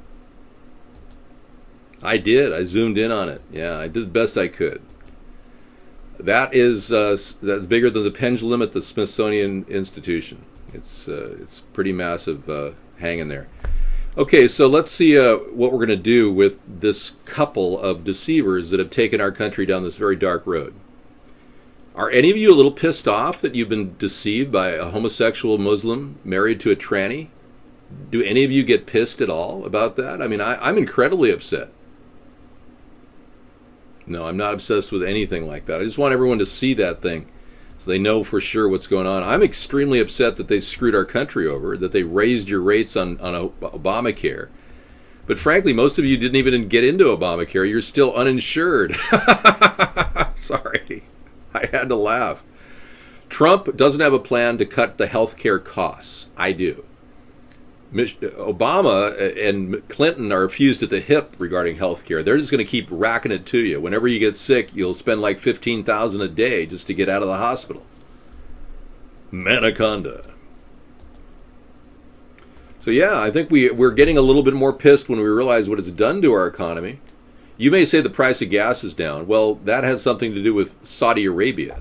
I did. I zoomed in on it. Yeah, I did the best I could. That's bigger than the pendulum at the Smithsonian Institution. It's pretty massive hanging there. Okay, so let's see what we're going to do with this couple of deceivers that have taken our country down this very dark road. Are any of you a little pissed off that you've been deceived by a homosexual Muslim married to a tranny? Do any of you get pissed at all about that? I mean, I'm incredibly upset. No, I'm not obsessed with anything like that. I just want everyone to see that thing so they know for sure what's going on. I'm extremely upset that they screwed our country over, that they raised your rates on Obamacare. But frankly, most of you didn't even get into Obamacare. You're still uninsured. Sorry. I had to laugh. Trump doesn't have a plan to cut the health care costs. I do. Obama and Clinton are fused at the hip regarding health care. They're just going to keep racking it to you. Whenever you get sick, you'll spend like $15,000 a day just to get out of the hospital. Manaconda. So yeah, I think we're getting a little bit more pissed when we realize what it's done to our economy. You may say the price of gas is down. Well, that has something to do with Saudi Arabia.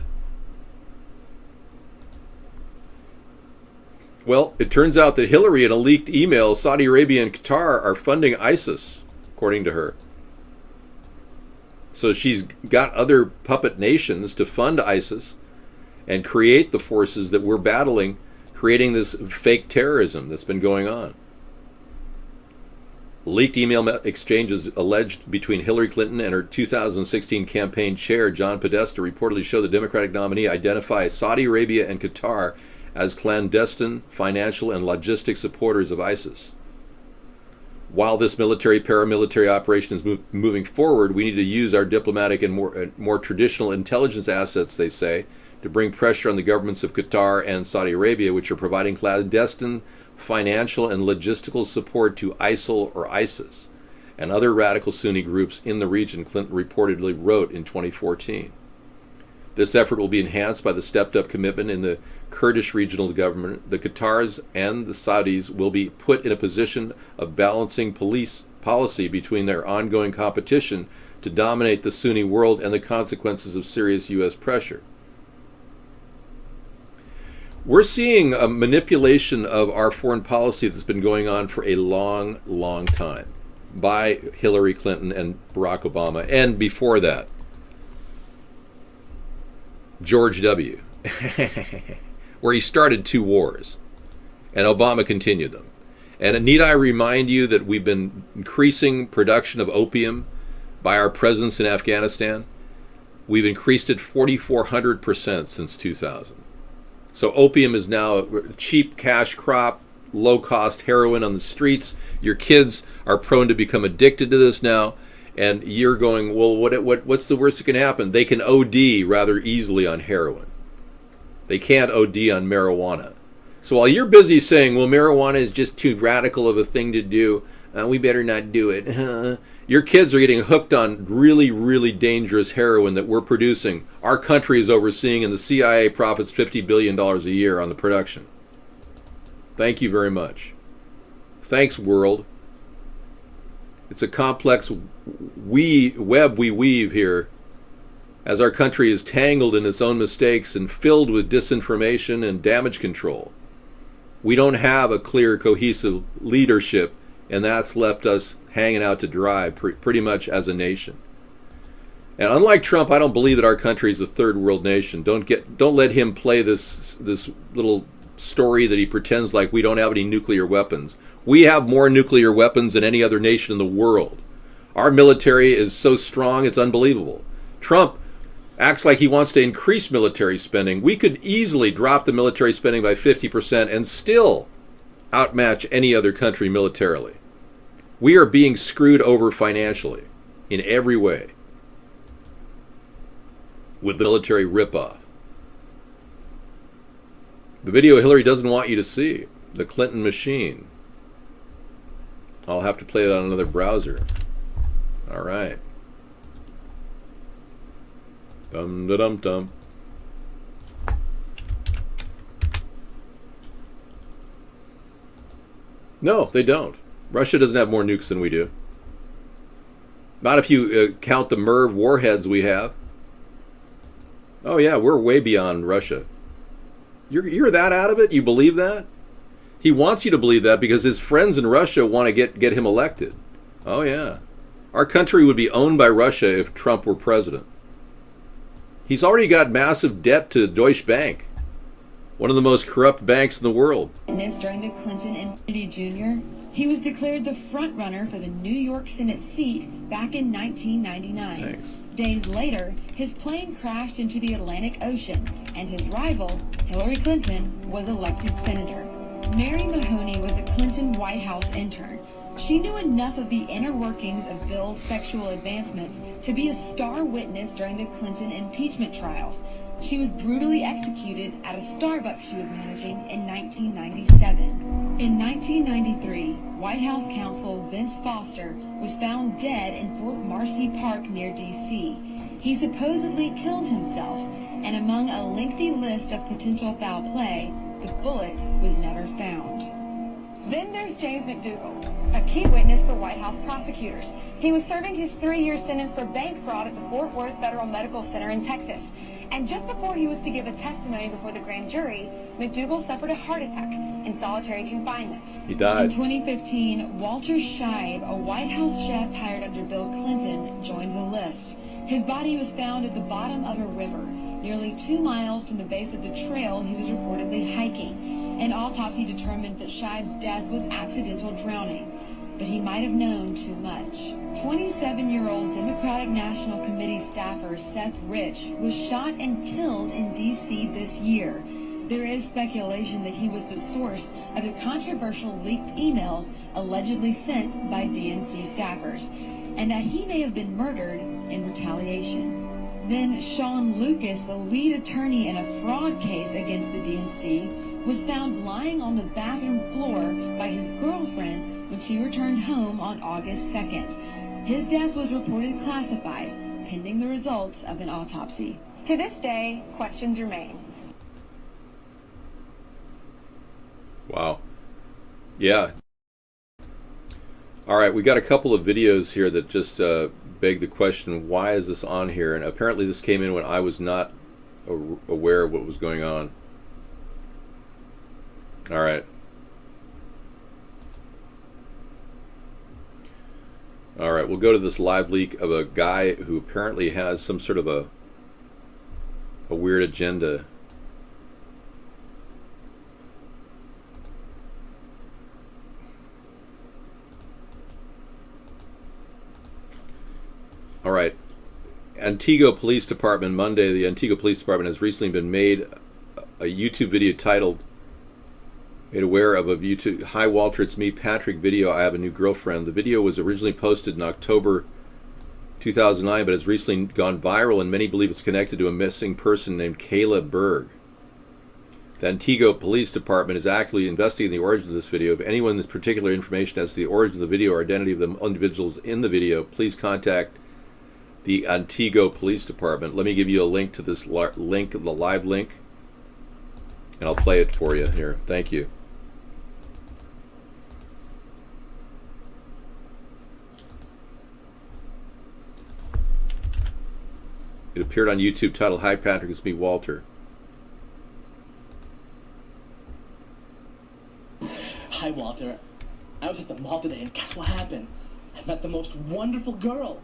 Well, it turns out that Hillary, in a leaked email, Saudi Arabia and Qatar are funding ISIS, according to her. So she's got other puppet nations to fund ISIS and create the forces that we're battling, creating this fake terrorism that's been going on. Leaked email exchanges alleged between Hillary Clinton and her 2016 campaign chair, John Podesta, reportedly show the Democratic nominee identify Saudi Arabia and Qatar as clandestine financial and logistic supporters of ISIS. While this paramilitary operation is moving forward, we need to use our diplomatic and more traditional intelligence assets, they say, to bring pressure on the governments of Qatar and Saudi Arabia, which are providing clandestine financial and logistical support to ISIL or ISIS and other radical Sunni groups in the region, Clinton reportedly wrote in 2014. This effort will be enhanced by the stepped-up commitment in the Kurdish regional government. The Qatars and the Saudis will be put in a position of balancing policy between their ongoing competition to dominate the Sunni world and the consequences of serious U.S. pressure. We're seeing a manipulation of our foreign policy that's been going on for a long, long time by Hillary Clinton and Barack Obama, and before that, George W., where he started 2 wars, and Obama continued them. And need I remind you that we've been increasing production of opium by our presence in Afghanistan? We've increased it 4,400% since 2000. So opium is now a cheap cash crop, low-cost heroin on the streets. Your kids are prone to become addicted to this now. And you're going, well, what's the worst that can happen? They can OD rather easily on heroin. They can't OD on marijuana. So while you're busy saying, well, marijuana is just too radical of a thing to do, we better not do it. Your kids are getting hooked on really, really dangerous heroin that we're producing. Our country is overseeing, and the CIA profits $50 billion a year on the production. Thank you very much. Thanks, world. It's a complex web we weave here as our country is tangled in its own mistakes and filled with disinformation and damage control. We don't have a clear, cohesive leadership, and that's left us hanging out to dry pretty much as a nation. And unlike Trump, I don't believe that our country is a third world nation. Don't let him play this little story that he pretends like we don't have any nuclear weapons. We have more nuclear weapons than any other nation in the world. Our military is so strong, it's unbelievable. Trump acts like he wants to increase military spending. We could easily drop the military spending by 50% and still outmatch any other country militarily. We are being screwed over financially in every way with the military ripoff. The video Hillary doesn't want you to see, the Clinton machine. I'll have to play it on another browser. All right. Dum da dum dum. No, they don't. Russia doesn't have more nukes than we do. Not if you count the MIRV warheads we have. Oh yeah, we're way beyond Russia. You're that out of it? You believe that? He wants you to believe that because his friends in Russia want to get him elected. Oh yeah. Our country would be owned by Russia if Trump were president. He's already got massive debt to Deutsche Bank, one of the most corrupt banks in the world. During the Clinton and Kennedy Jr., he was declared the front runner for the New York Senate seat back in 1999. Thanks. Days later, his plane crashed into the Atlantic Ocean, and his rival, Hillary Clinton, was elected senator. Mary Mahoney was a Clinton White House intern. She knew enough of the inner workings of Bill's sexual advancements to be a star witness during the Clinton impeachment trials. She was brutally executed at a Starbucks she was managing in 1997. In 1993, White House counsel Vince Foster was found dead in Fort Marcy Park near D.C. He supposedly killed himself, and among a lengthy list of potential foul play, the bullet was never found. Then there's James McDougal, a key witness for White House prosecutors. He was serving his 3-year sentence for bank fraud at the Fort Worth Federal Medical Center in Texas. And just before he was to give a testimony before the grand jury, McDougal suffered a heart attack in solitary confinement. He died. In 2015, Walter Scheib, a White House chef hired under Bill Clinton, joined the list. His body was found at the bottom of a river, nearly 2 miles from the base of the trail he was reportedly hiking. An autopsy determined that Scheib's death was accidental drowning, but he might have known too much. 27-year-old Democratic National Committee staffer Seth Rich was shot and killed in D.C. this year. There is speculation that he was the source of the controversial leaked emails allegedly sent by DNC staffers, and that he may have been murdered in retaliation. Then Sean Lucas, the lead attorney in a fraud case against the DNC, was found lying on the bathroom floor by his girlfriend when she returned home on August 2nd. His death was reported classified, pending the results of an autopsy. To this day, questions remain. Wow. Yeah. All right, we got a couple of videos here that just beg the question, why is this on here? And apparently this came in when I was not aware of what was going on. All right. All right, we'll go to this live leak of a guy who apparently has some sort of a weird agenda. All right. Antigua Police Department, Monday, the Antigua Police Department has recently been made a YouTube video titled, made aware of a YouTube, "Hi Walter, it's me, Patrick video, I have a new girlfriend." The video was originally posted in October 2009, but has recently gone viral, and many believe it's connected to a missing person named Kayla Berg. The Antigua Police Department is actively investigating the origin of this video. If anyone has particular information as to the origin of the video or identity of the individuals in the video, please contact the Antigua Police Department. Let me give you a link to this link, the live link, and I'll play it for you here. Thank you. It appeared on YouTube titled, "Hi Patrick, it's me, Walter." Hi Walter, I was at the mall today and guess what happened? I met the most wonderful girl.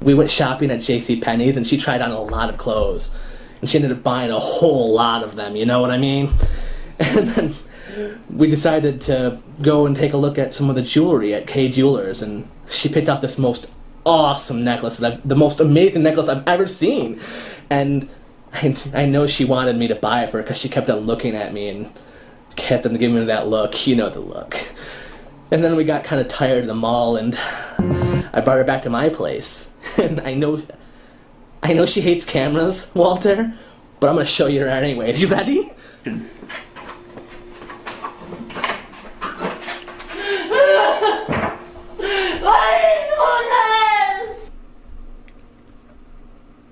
We went shopping at JCPenney's and she tried on a lot of clothes. And she ended up buying a whole lot of them, you know what I mean? And then we decided to go and take a look at some of the jewelry at K Jewelers, and she picked out this most awesome necklace, the most amazing necklace I've ever seen. And I know she wanted me to buy it for her because she kept on looking at me and kept on giving me that look, you know the look. And then we got kind of tired of the mall, and I brought her back to my place. And I know she hates cameras, Walter, but I'm going to show you her anyways. You ready?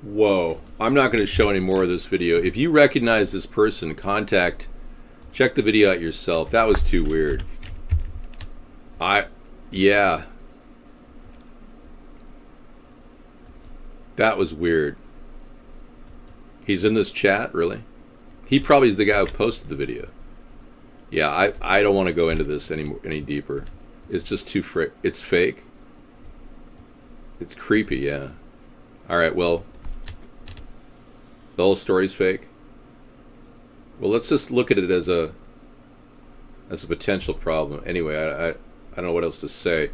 Whoa. I'm not going to show any more of this video. If you recognize this person, check the video out yourself. That was too weird. Yeah. That was weird. He's in this chat, really? He probably is the guy who posted the video. Yeah, I don't want to go into this any deeper. It's just too it's fake. It's creepy, yeah. All right, well, the whole story's fake. Well, let's just look at it as a potential problem. Anyway, I don't know what else to say.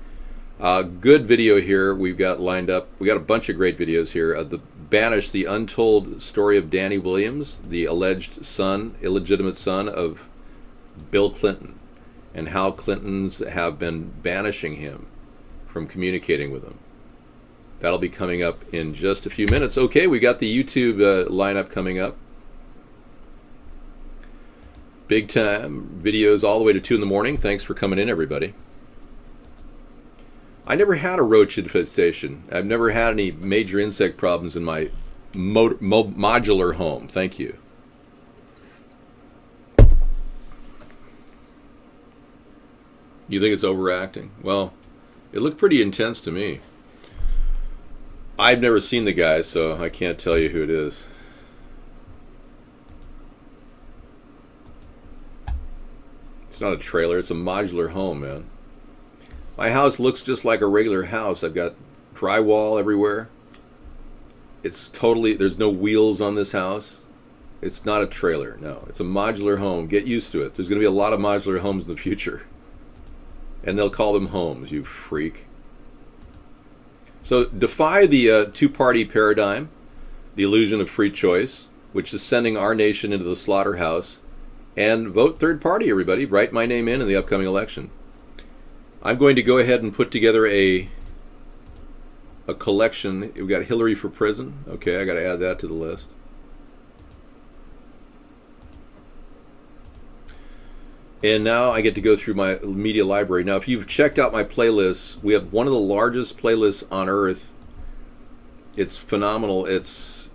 Good video here we've got lined up. We got a bunch of great videos here. The Banished, the untold story of Danny Williams, the alleged son, illegitimate son of Bill Clinton, and how Clintons have been banishing him from communicating with him. That'll be coming up in just a few minutes. Okay, we got the YouTube lineup coming up. Big time videos all the way to 2 in the morning. Thanks for coming in, everybody. I never had a roach infestation. I've never had any major insect problems in my modular home. Thank you. You think it's overacting? Well, it looked pretty intense to me. I've never seen the guy, so I can't tell you who it is. It's not a trailer, it's a modular home, man. My house looks just like a regular house. I've got drywall everywhere. It's totally, there's no wheels on this house. It's not a trailer, no. It's a modular home. Get used to it. There's going to be a lot of modular homes in the future. And they'll call them homes, you freak. So defy the two-party paradigm, the illusion of free choice, which is sending our nation into the slaughterhouse, and vote third party, everybody. Write my name in the upcoming election. I'm going to go ahead and put together a collection. We've got Hillary for prison. Okay, I got to add that to the list. And now I get to go through my media library. Now, if you've checked out my playlists, we have one of the largest playlists on earth. It's phenomenal. It's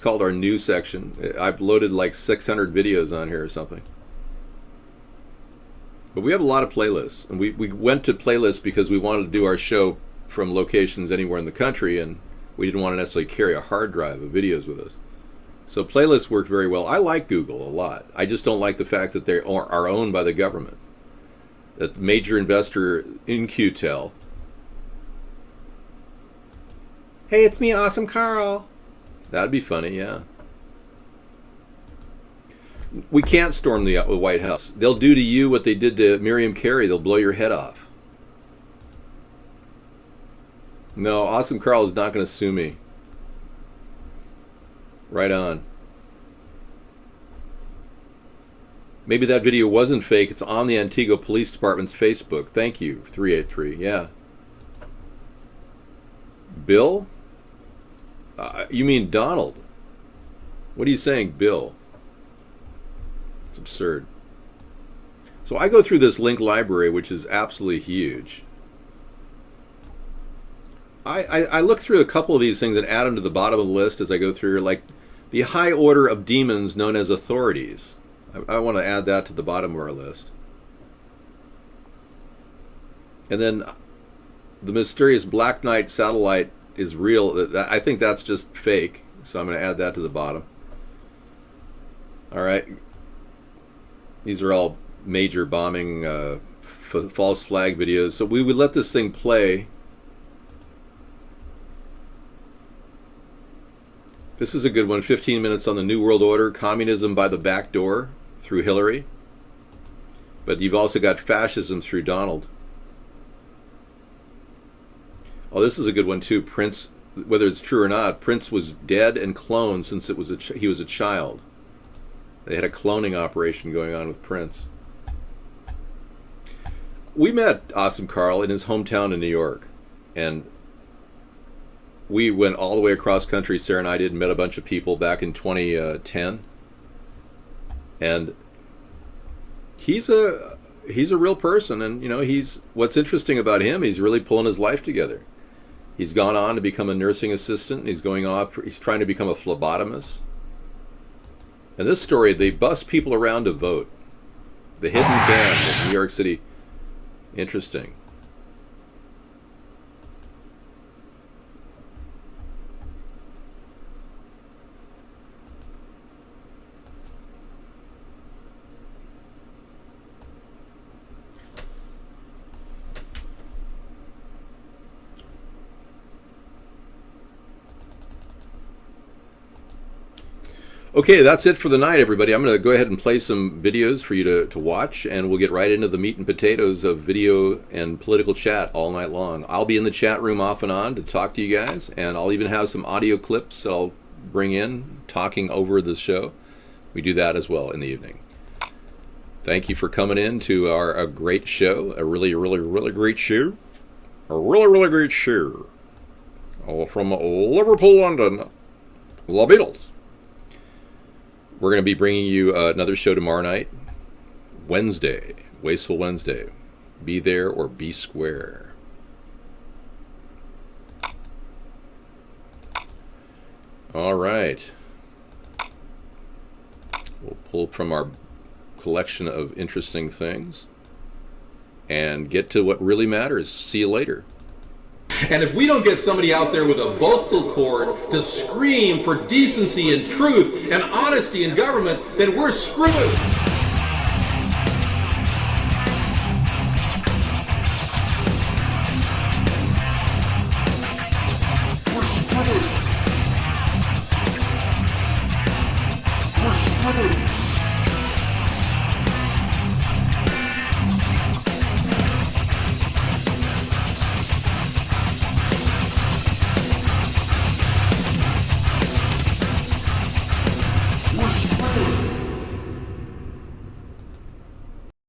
called our news section. I've loaded like 600 videos on here or something. But we have a lot of playlists. And we went to playlists because we wanted to do our show from locations anywhere in the country, and we didn't want to necessarily carry a hard drive of videos with us. So playlists work very well. I like Google a lot. I just don't like the fact that they are owned by the government. That major investor in QTEL. Hey, it's me, Awesome Carl. That'd be funny, yeah. We can't storm the White House. They'll do to you what they did to Miriam Carey. They'll blow your head off. No, Awesome Carl is not going to sue me. Right on. Maybe that video wasn't fake. It's on the Antigua Police Department's Facebook. Thank you, 383. Yeah. Bill? You mean Donald? What are you saying, Bill? It's absurd. So I go through this link library, which is absolutely huge. I look through a couple of these things and add them to the bottom of the list as I go through, like the high order of demons known as authorities. I want to add that to the bottom of our list. And then the mysterious Black Knight satellite is real. I think that's just fake, so I'm going to add that to the bottom. All right. These are all major bombing, false flag videos. So we would let this thing play. This is a good one. 15 minutes on the New World Order, communism by the back door through Hillary. But you've also got fascism through Donald. Oh, this is a good one too. Prince, whether it's true or not, Prince was dead and cloned since he was a child. They had a cloning operation going on with Prince. We met Awesome Carl in his hometown in New York, and we went all the way across country. Sarah and I did, and met a bunch of people back in 2010. And he's a real person, and you know, what's interesting about him, he's really pulling his life together. He's gone on to become a nursing assistant. He's trying to become a phlebotomist. And this story, they bus people around to vote. The hidden band of New York City. Interesting. Okay, that's it for the night, everybody. I'm going to go ahead and play some videos for you to watch, and we'll get right into the meat and potatoes of video and political chat all night long. I'll be in the chat room off and on to talk to you guys, and I'll even have some audio clips that I'll bring in talking over the show. We do that as well in the evening. Thank you for coming in to a great show, a really great show. A really great show. From Liverpool, London, La Beatles. We're going to be bringing you another show tomorrow night, Wednesday, Wasteful Wednesday. Be there or be square. All right. We'll pull from our collection of interesting things and get to what really matters. See you later. And if we don't get somebody out there with a vocal cord to scream for decency and truth and honesty in government, then we're screwed. We're screwed.